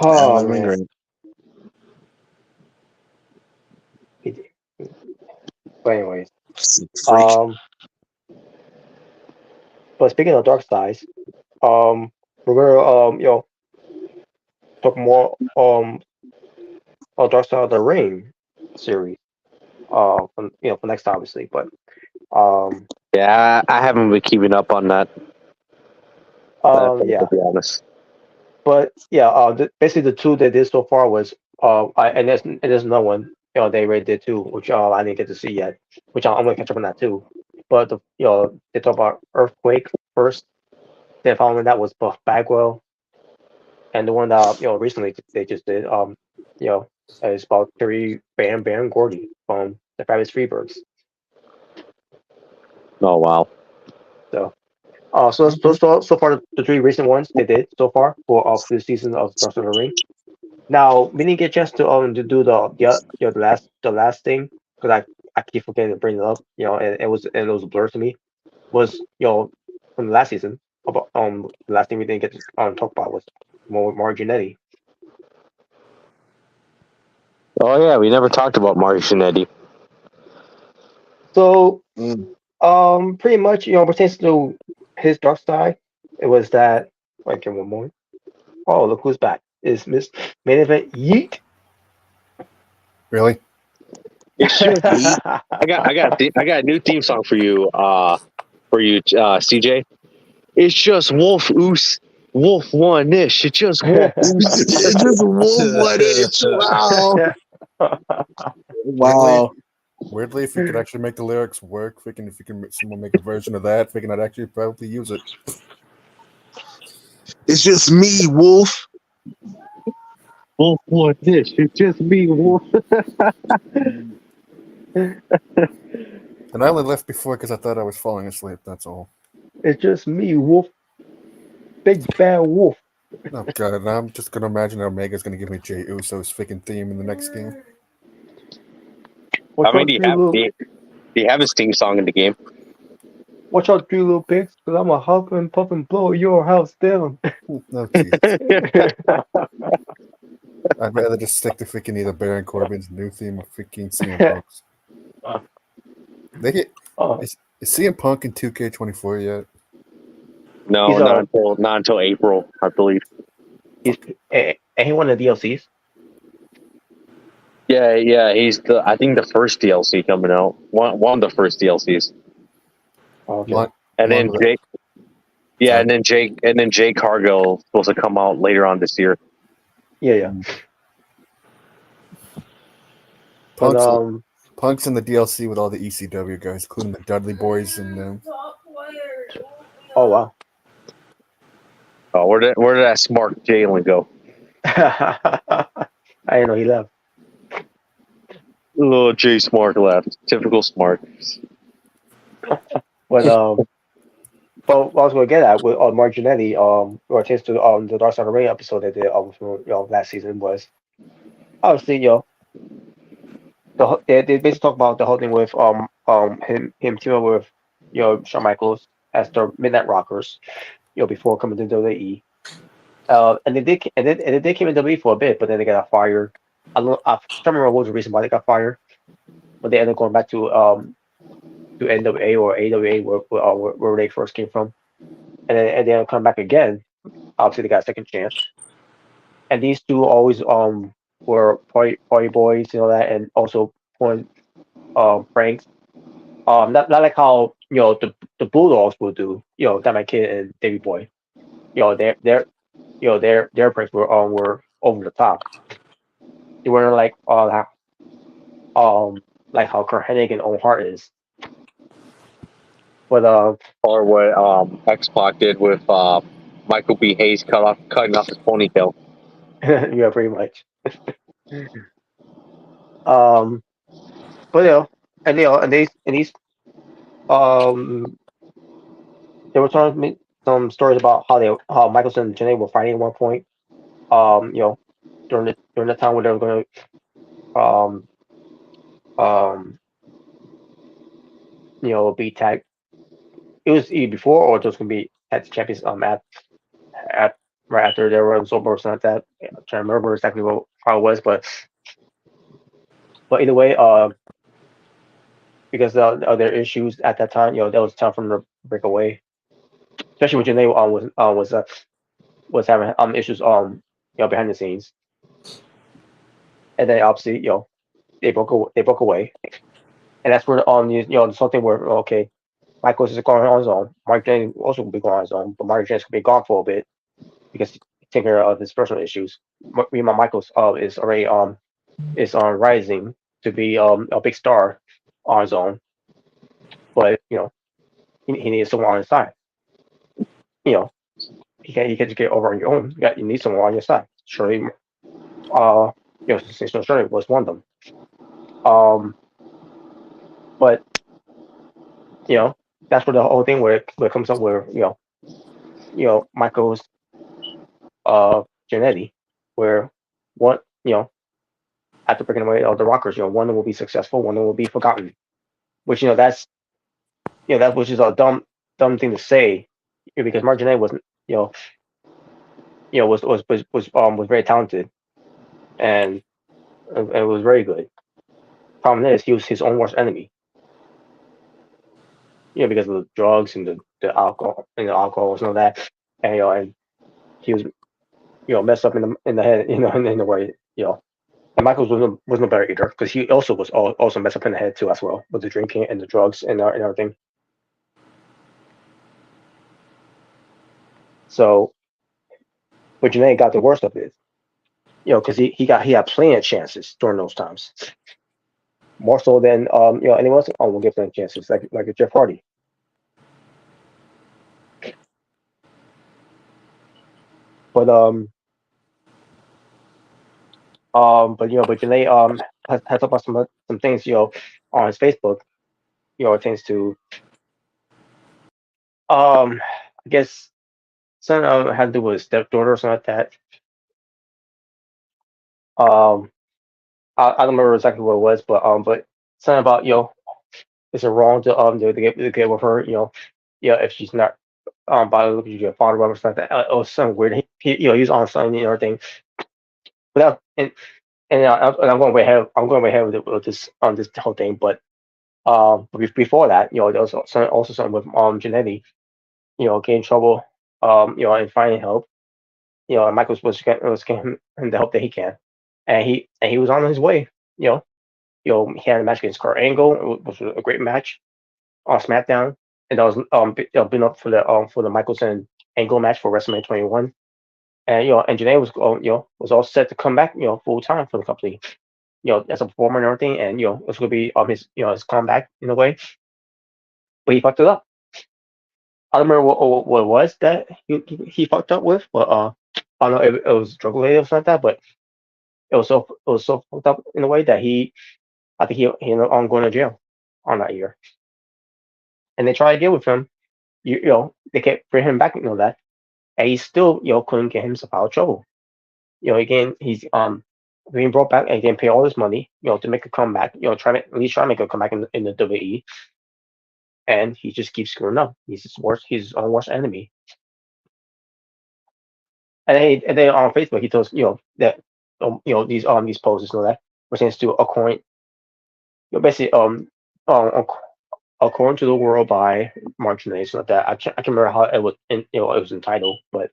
Oh man. But anyways, but speaking of dark sides, we're gonna talk more on Dark Side of the Ring series. For next time, obviously, but yeah, I haven't been keeping up on that. Yeah, to be honest. But yeah, basically the two they did so far was and there's another one they already did too, which I didn't get to see yet, which I'm gonna catch up on that too. But they talk about Earthquake first, then following that was Buff Bagwell, and the one that recently they just did it's about Terry Baron Gordy from the Fabulous Freebirds. Oh wow! So so far the 3 recent ones they did so far for this season of Dark Side of the Ring. Now we didn't get a chance to do the last thing because I keep forgetting to bring it up. And it was a blur to me. Was from the last season about the last thing we didn't get to talk about was Mrricanjay21. Oh yeah, we never talked about Mrricanjay21. So pretty much pertains to his dark side. It was that like in one moment. Oh, look who's back! Is Miss Main Event Yeet? Really? I got a new theme song for you, CJ. It's just Wolf Oos, Wolf One Ish. It's just Wolf Oos. It's just Wolf One Ish. Wow. Wow. Weirdly, if you could actually make the lyrics work, if you can someone make a version of that, we can actually probably use it. It's just me, Wolf. Wolf One Ish. It's just me, Wolf. And I only left before because I thought I was falling asleep. That's all. It's just me, Wolf. Big bad Wolf. Oh god, I'm just gonna imagine Omega's gonna give me Jey Uso's freaking theme in the next game. Watch out, do you have his theme song in the game? watch out, three little pigs, because I'm a huff and puff and blow your house down. Oh Jesus. I'd rather just stick to freaking either Baron Corbin's new theme or freaking CM Punk's. They get is CM Punk in 2K24 yet? No, He's, not until April, I believe. And he won the DLCs. Yeah, he's I think the first DLC coming out. One of the first DLCs. Okay. And then Jake. Yeah, and then Jake Cargill supposed to come out later on this year. Yeah. Punk's in the DLC with all the ECW guys, including the Dudley Boys and them. Oh wow. Oh, where did that smart Jalen go? I didn't know he left. Little J Smart left. Typical Smart. But what I was going to get at with Mark Jannetty, or chance to the Dark Side of the Ring episode they did from last season was obviously they basically talk about the whole thing with him teaming with Shawn Michaels as the Midnight Rockers before coming to WWE. And they did came in WWE for a bit, but then they got fired. I don't remember what was the reason why they got fired, but they ended up going back to NWA or AWA where they first came from, and then they come back again. Obviously, they got a second chance. And these two always were party boys, that, and also point pranks. Not like how the Bulldogs will do. Dynamite Kid and Davey Boy. Their pranks were over the top. They weren't like how Kurt Hennig and Owen Hart is. But or what X-Pac did with Michael B. Hayes cutting off his ponytail. Yeah, pretty much. But and these they were telling me some stories about how Michelson and Janae were fighting at one point. During the time when they were going to be tagged. It was either before or just gonna be at the champions at right after they were over or something like that. I'm trying to remember exactly how it was, but either way, because of their issues at that time, that was time for them to break away. Especially when Janae was having issues behind the scenes, and then obviously they broke away, and that's where something where okay, Michaels is going on his own. Mark James also will be going on his own, but Mark James will be gone for a bit because he's taking care of his personal issues. Michaels is already rising to be a big star on his own, but he needs someone on his side. You can't just get over on your own. You need someone on your side. Surely, since Shirley was one of them. But that's where the whole thing where it comes up where Michael's Jannetty, where one after breaking away the Rockers, one of them will be successful, one of them will be forgotten. Which that's that which is a dumb thing to say, because Mark Jannetty wasn't was very talented and it was very good. Problem is he was his own worst enemy. Because of the drugs and the alcohol and all that, and and he was messed up in the head, in the way, And Michaels was no better either, because he also was also messed up in the head too as well, with the drinking and the drugs and everything. So, but Janae got the worst of it, because he had plenty of chances during those times, more so than anyone else. We'll give them chances, like Jeff Hardy. But Janae has talked about some things on his Facebook, it tends to I guess something had to do with his stepdaughter or something like that. Um, I don't remember exactly what it was, but something about is it wrong to get with her? If she's not biologically your father or something like that. It was something weird. He was on something and everything. Without and I'm going way ahead. I'm going way ahead with this on this whole thing, but before that, there was also something with Janetti, getting in trouble, and finding help. And Michael was getting him the help that he can, and he was on his way. He had a match against Kurt Angle, which was a great match on SmackDown, and that was been up for the Michelson Angle match for WrestleMania 21. And and Janae was all set to come back full time for the company, as a performer and everything, and it was going to be his comeback in a way, but he fucked it up. I don't remember what it was that he fucked up with, but I don't know if it was drug related or something like that, but it was so fucked up in a way that I think he ended up going to jail on that year, and they tried to get with him, they kept bringing him back, that, and he still couldn't get himself out of trouble. Again, he's being brought back and again pay all this money, to make a comeback, at least try to make a comeback in the WWE, and he just keeps screwing up. He's his own worst enemy. And then on Facebook he tells that these posts that pertains to according basically according to the world by Mark Janae, so that I can't remember how it was it was entitled, but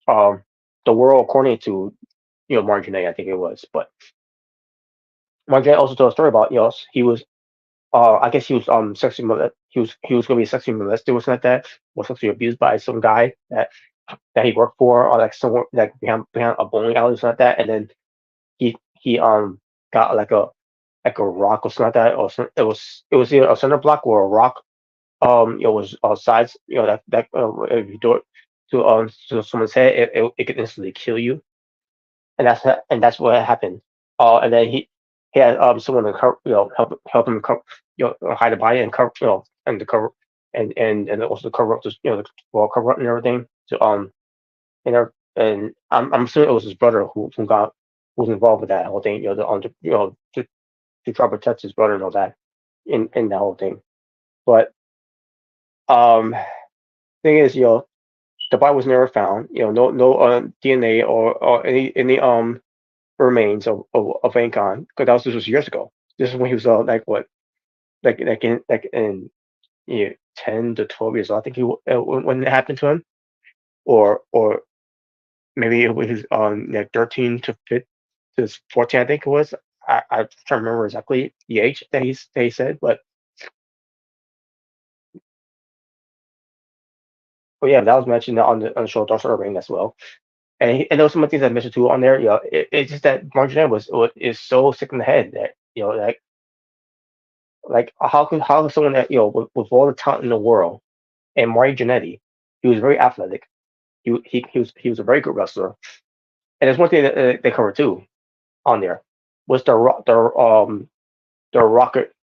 the world according to Mark Janae, I think it was, but Mark Janae also told a story about he was I guess he was sexually he was going to be sexually molested or something like that, or sexually abused by some guy that he worked for, or like somewhere like behind a bowling alley or something like that, and then he got like a rock or something like that, or it was either a center block or a rock. It was sides, that if you do it to someone's head, it could instantly kill you, and that's what happened. And then he had someone to cover, help him cover, hide the body and cover, and the cover, and also to cover up the cover up and everything. To and I'm assuming it was his brother who was involved with that whole thing. To try to protect his brother and all that in that whole thing. But um, thing is, the body was never found. No DNA or any remains of Ankon, because this was years ago. This is when he was like what, in 10 to 12 years old. I think when it happened to him, or maybe it was 13 to 15 to 14. I think it was. I can't remember exactly the age that he said, but yeah, that was mentioned on the show Dark Ring as well. And there was some other things I mentioned too on there. It's just that Martin is so sick in the head that like how can someone that with all the talent in the world, and Mario Jannetty, he was very athletic. He was a very good wrestler. And there's one thing that they covered too on there was the rocket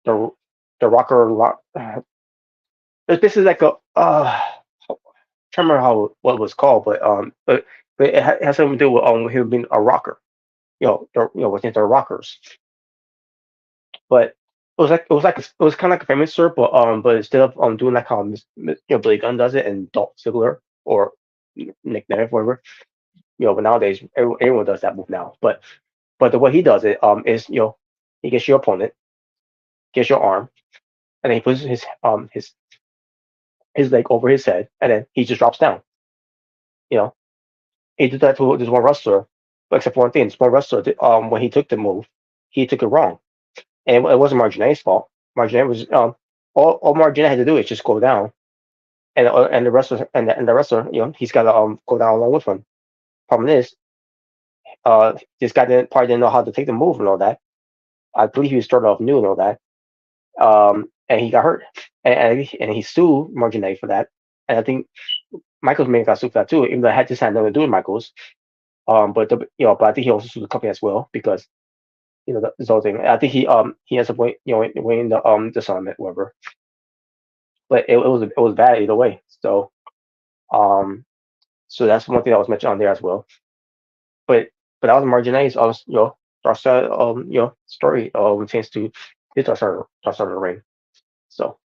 the rocker rock. This is like a can't remember what it was called, but it has something to do with him being a rocker. Within the rockers. But it was kind of like a famous sir, but instead of doing like how Billy Gunn does it and Dolph Ziggler or Nick Nair, whatever. But nowadays everyone does that move now. But the way he does it is he gets your opponent, gets your arm, and then he puts his leg over his head, and then he just drops down. He did that to this one wrestler, except for one thing. This one wrestler, when he took the move, he took it wrong, and it wasn't Marjanae's fault. Marjanae was all Marjanae had to do is just go down, and the wrestler and the wrestler, he's got to go down along with him. Problem is, this guy probably didn't know how to take the move and all that. I believe he started off new and all that, and he got hurt, and he sued Marjanae for that, and I think Michaels may have got sued for that too, even though it just had nothing to do with Michaels. But I think he also sued the company as well because this whole thing. I think he ends up winning the summit, whatever. But it was bad either way. So So that's one thing that was mentioned on there as well. But that was Mrricanjay's Dark Side story when it comes to his Dark Side of the Ring. So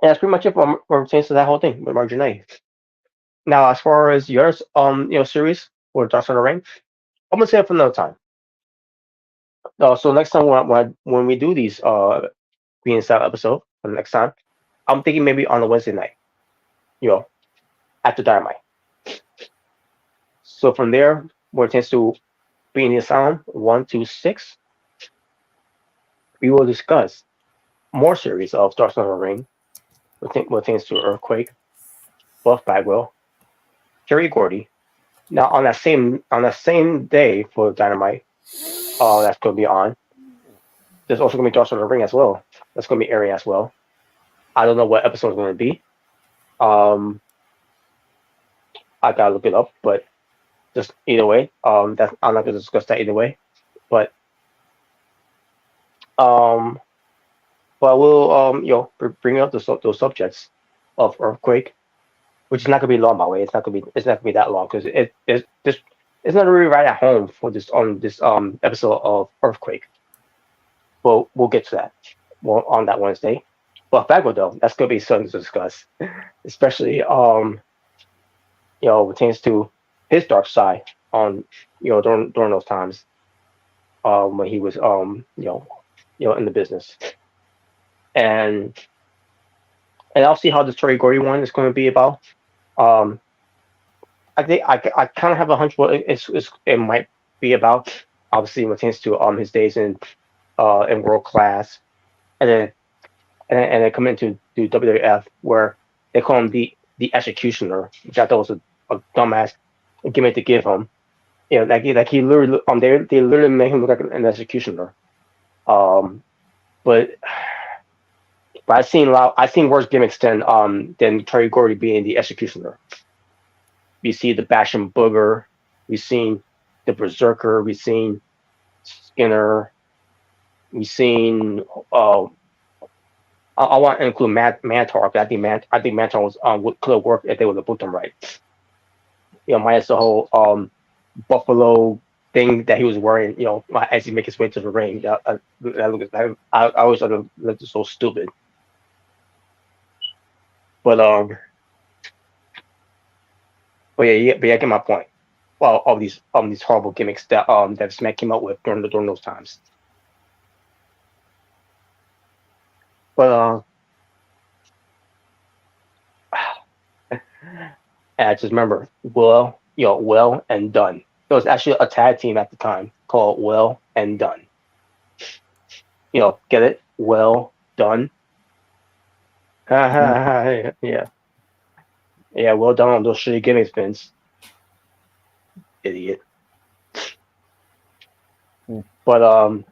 and that's pretty much it for what pertains to that whole thing with Mrricanjay. Now, as far as yours, series for Dark Side of the Ring, I'm gonna say it for another time. So next time when we do these Queen style episode for the next time, I'm thinking maybe on a Wednesday night, after Dynamite. So from there, when it tends to Being the Asylum 1 to 6, we will discuss more series of Dark Side of the Ring, what tends to Earthquake, Buff Bagwell, Jerry Gordy. Now on that same day for Dynamite, that's going to be on. There's also going to be Dark Side of the Ring as well. That's going to be airing as well. I don't know what episode it's going to be. I gotta look it up, but just either way, I'm not going to discuss that either way. But we'll bring up those subjects of Earthquake, which is not going to be long, by the way. It's not going to be that long because it's not really right at home for this episode of Earthquake. Well, we'll get to that on that Wednesday. But Bagwell, though, that's going to be something to discuss, especially pertains to his dark side on during those times when he was in the business, and I'll see how the Terry Gordy one is going to be about. I think I kind of have a hunch what it might be about. Obviously, when it pertains to his days in World Class, and then come into WWF where they call him the Executioner, which I thought was a dumbass gimmick to give him. Like he literally they literally make him look like an executioner. But I've seen worse gimmicks than Terry Gordy being the Executioner. We see the Basham Booger, we've seen the Berserker, we've seen Skinner, we've seen I want to include Mantar, but I think Mantar could have worked if they would have booked him right. Minus the whole Buffalo thing that he was wearing, as he makes his way to the ring. I always thought it looked so stupid. But yeah, I get my point. Well, all these horrible gimmicks that Smack came up with during those times. But and I just remember Well and Done. There was actually a tag team at the time called Well and Done. Get it? Well Done. Yeah. Yeah, well done on those shitty gimmicks, Vince. Idiot. But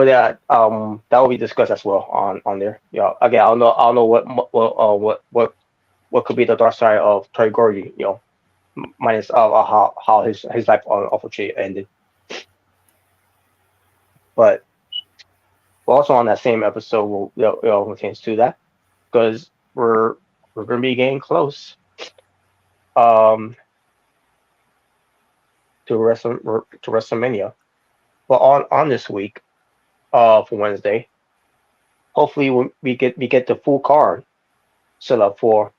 yeah, that will be discussed as well on there. Again, I don't know what could be the dark side of Terry Gordy. Minus how his life on unfortunately ended. But also on that same episode, we'll pertains to that because we're gonna be getting close. To WrestleMania, but on this week, for Wednesday, hopefully we get the full card set up for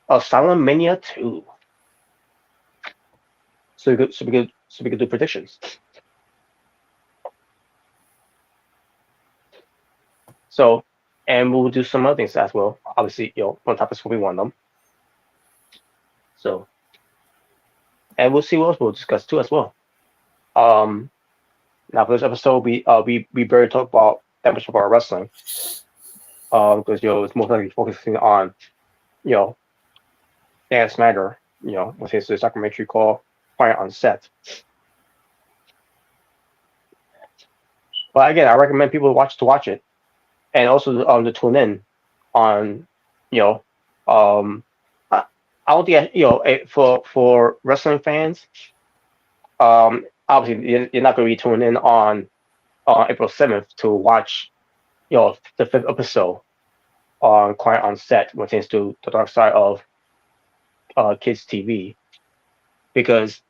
Asylum Mania 2. So we could do predictions. So, and we'll do some other things as well. Obviously, on topics will be one of them. So, and we'll see what else we'll discuss too as well. Now for this episode, we barely talk about that much about wrestling, because it's most likely focusing on Dan Snyder, with his documentary called Fire on Set. But again, I recommend people to watch it, and also to tune in on I don't think for wrestling fans, obviously you're not going to be tuning in on April 7th to watch the 5th episode quiet on set when it comes to the dark side of kids TV, because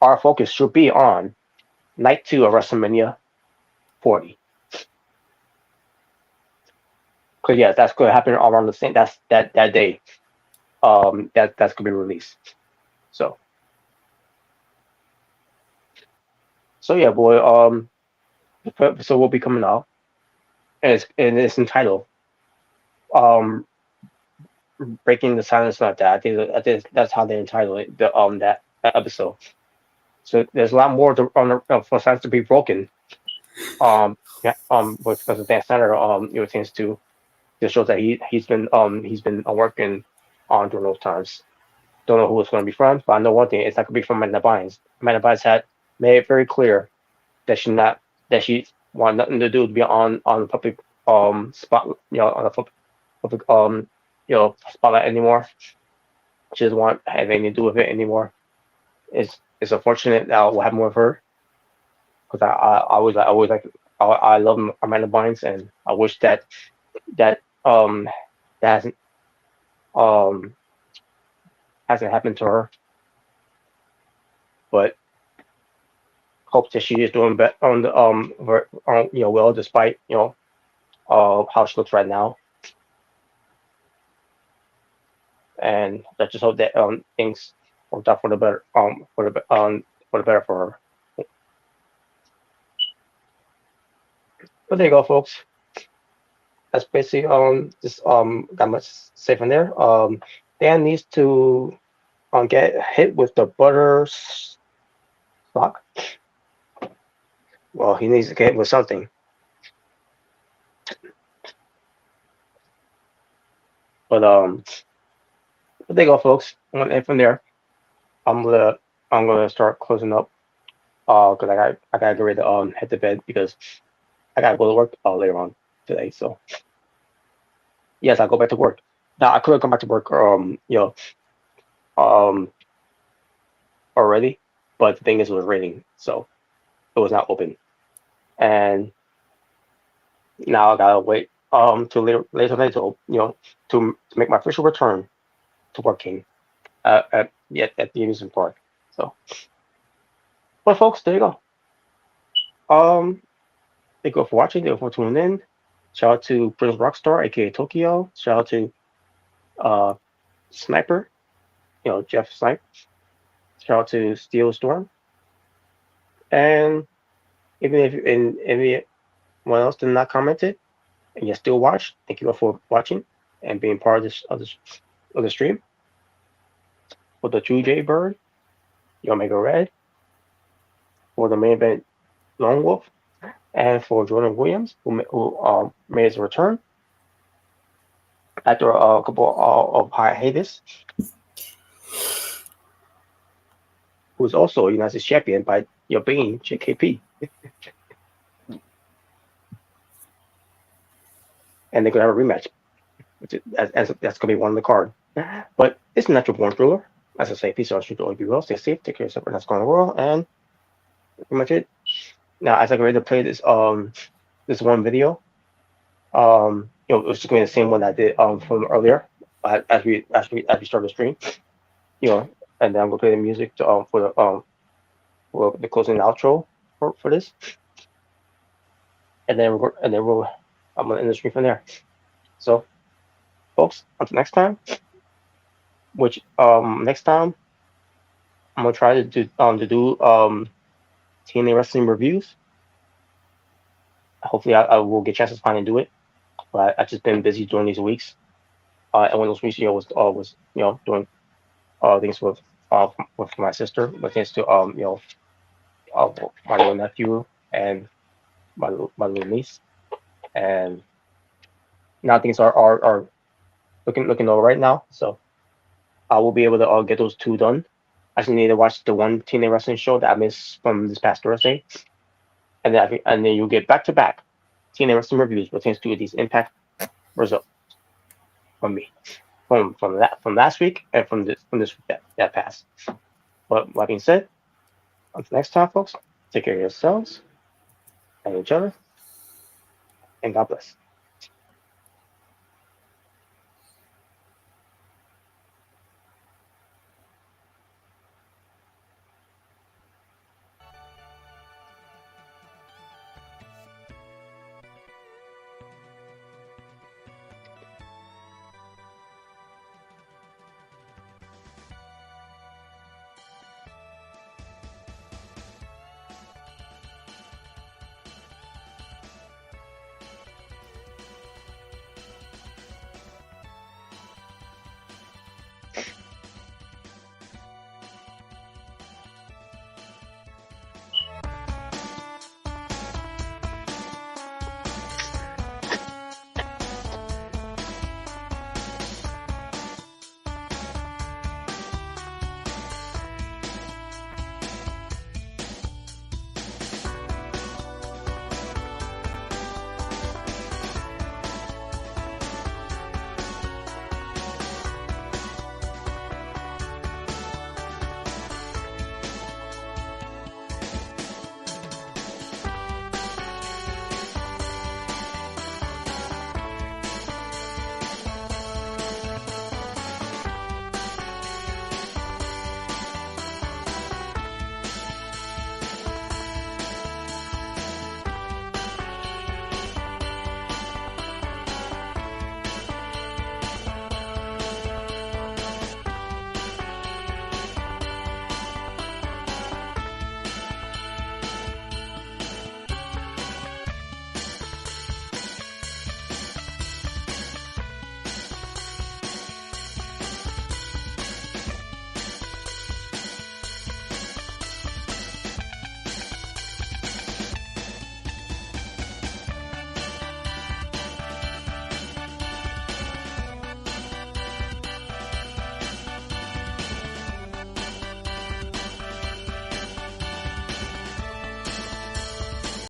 our focus should be on night 2 of WrestleMania 40. Because yeah, that's going to happen around the same that day. That's going to be released. So yeah, boy. So will be coming out, and it's entitled "Breaking the Silence." Not that I think that's how they entitled it. That episode. So there's a lot more for silence to be broken. Yeah. Because of Dan Snyder, tends to show that he's been working on during those times. Don't know who it's going to be from, but I know one thing: it's not going to be from Amanda Bynes. Amanda Bynes had made it very clear that she wanted nothing to do to be on the public spot, on the public spotlight anymore. She doesn't want have anything to do with it anymore. It's unfortunate that what happened with her, because I love Amanda Bynes, and I wish that that hasn't happened to her. But hope that she is doing better on the well, despite how she looks right now. And I just hope that things worked out for the better for the better for her. But there you go, folks. That's basically just got much to say from there. Dan needs to get hit with the butter sock. Well, he needs to get hit with something. But there you go, folks. And from there, I'm gonna start closing up. Because I gotta get ready to head to bed because I gotta go to work later on today. So yes, I'll go back to work. Now I could have gone back to work already, but the thing is, it was raining, so it was not open. And now I gotta wait to later today to make my official return to working at the amusement park. So, but folks, there you go. Thank you for watching. Thank you for tuning in. Shout out to Prince Rockstar, aka Tokyo. Shout out to Sniper, Jeff Snipe. Shout out to Steel Storm. And even if anyone else did not comment it and you still watch, thank you all for watching and being part of this of the stream. For the True J Bird, Omega Red, for the main event Lone Wolf, and for Jordan Williams, who made his return after a couple of hiatus, who is also a United States champion by being JKP. And they're going to have a rematch. As that's going to be one on the card. But it's a natural born thriller. As I say, peace out, should always be well, stay safe, take care of yourself, and that's going on in the world. And pretty much it. Now, as I get ready to play this this one video, it's just going to be the same one I did from earlier, as we start the stream, and then I'm going to play the music to, for the closing outro for this, and then I'm going to end the stream from there. So, folks, until next time. Which next time I'm gonna try to do TNA wrestling reviews. Hopefully, I will get a chance to finally do it. But I've just been busy during these weeks. And one of those weeks, was doing things with my sister, with things to my little nephew and my little niece, and now things are looking over right now. So I will be able to get those two done. I just need to watch the one TNA wrestling show that I missed from this past Thursday, and then you'll get back-to-back TNA wrestling reviews pertaining to these Impact results from me, from last week and from this week that passed. But like being said, until next time, folks, take care of yourselves and each other, and God bless.